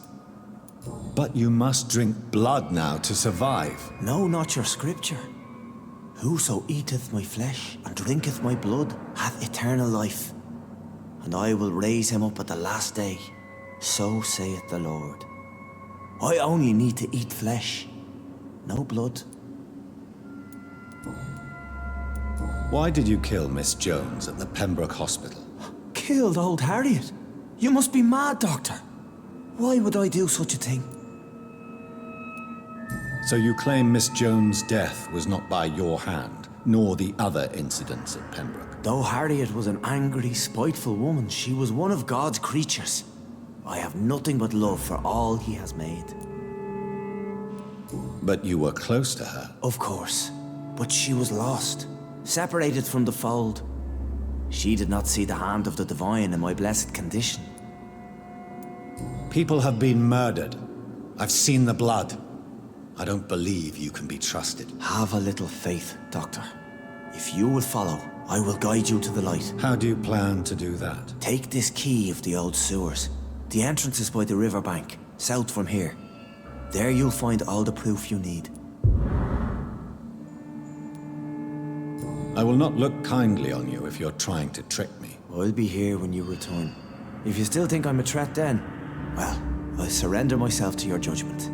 A: But you must drink blood now to survive.
R: No, not your scripture. Whoso eateth my flesh and drinketh my blood hath eternal life, and I will raise him up at the last day. So saith the Lord. I only need to eat flesh, no blood.
A: Why did you kill Miss Jones at the Pembroke Hospital?
R: Killed old Harriet? You must be mad, Doctor. Why would I do such a thing?
A: So you claim Miss Jones' death was not by your hand, nor the other incidents at Pembroke?
R: Though Harriet was an angry, spiteful woman, she was one of God's creatures. I have nothing but love for all he has made.
A: But you were close to her?
R: Of course. But she was lost, separated from the fold. She did not see the hand of the divine in my blessed condition.
A: People have been murdered. I've seen the blood. I don't believe you can be trusted.
R: Have a little faith, Doctor. If you will follow, I will guide you to the light.
A: How do you plan to do that?
R: Take this key of the old sewers. The entrance is by the riverbank, south from here. There you'll find all the proof you need.
A: I will not look kindly on you if you're trying to trick me.
R: I'll be here when you return. If you still think I'm a threat then, well, I'll surrender myself to your judgment.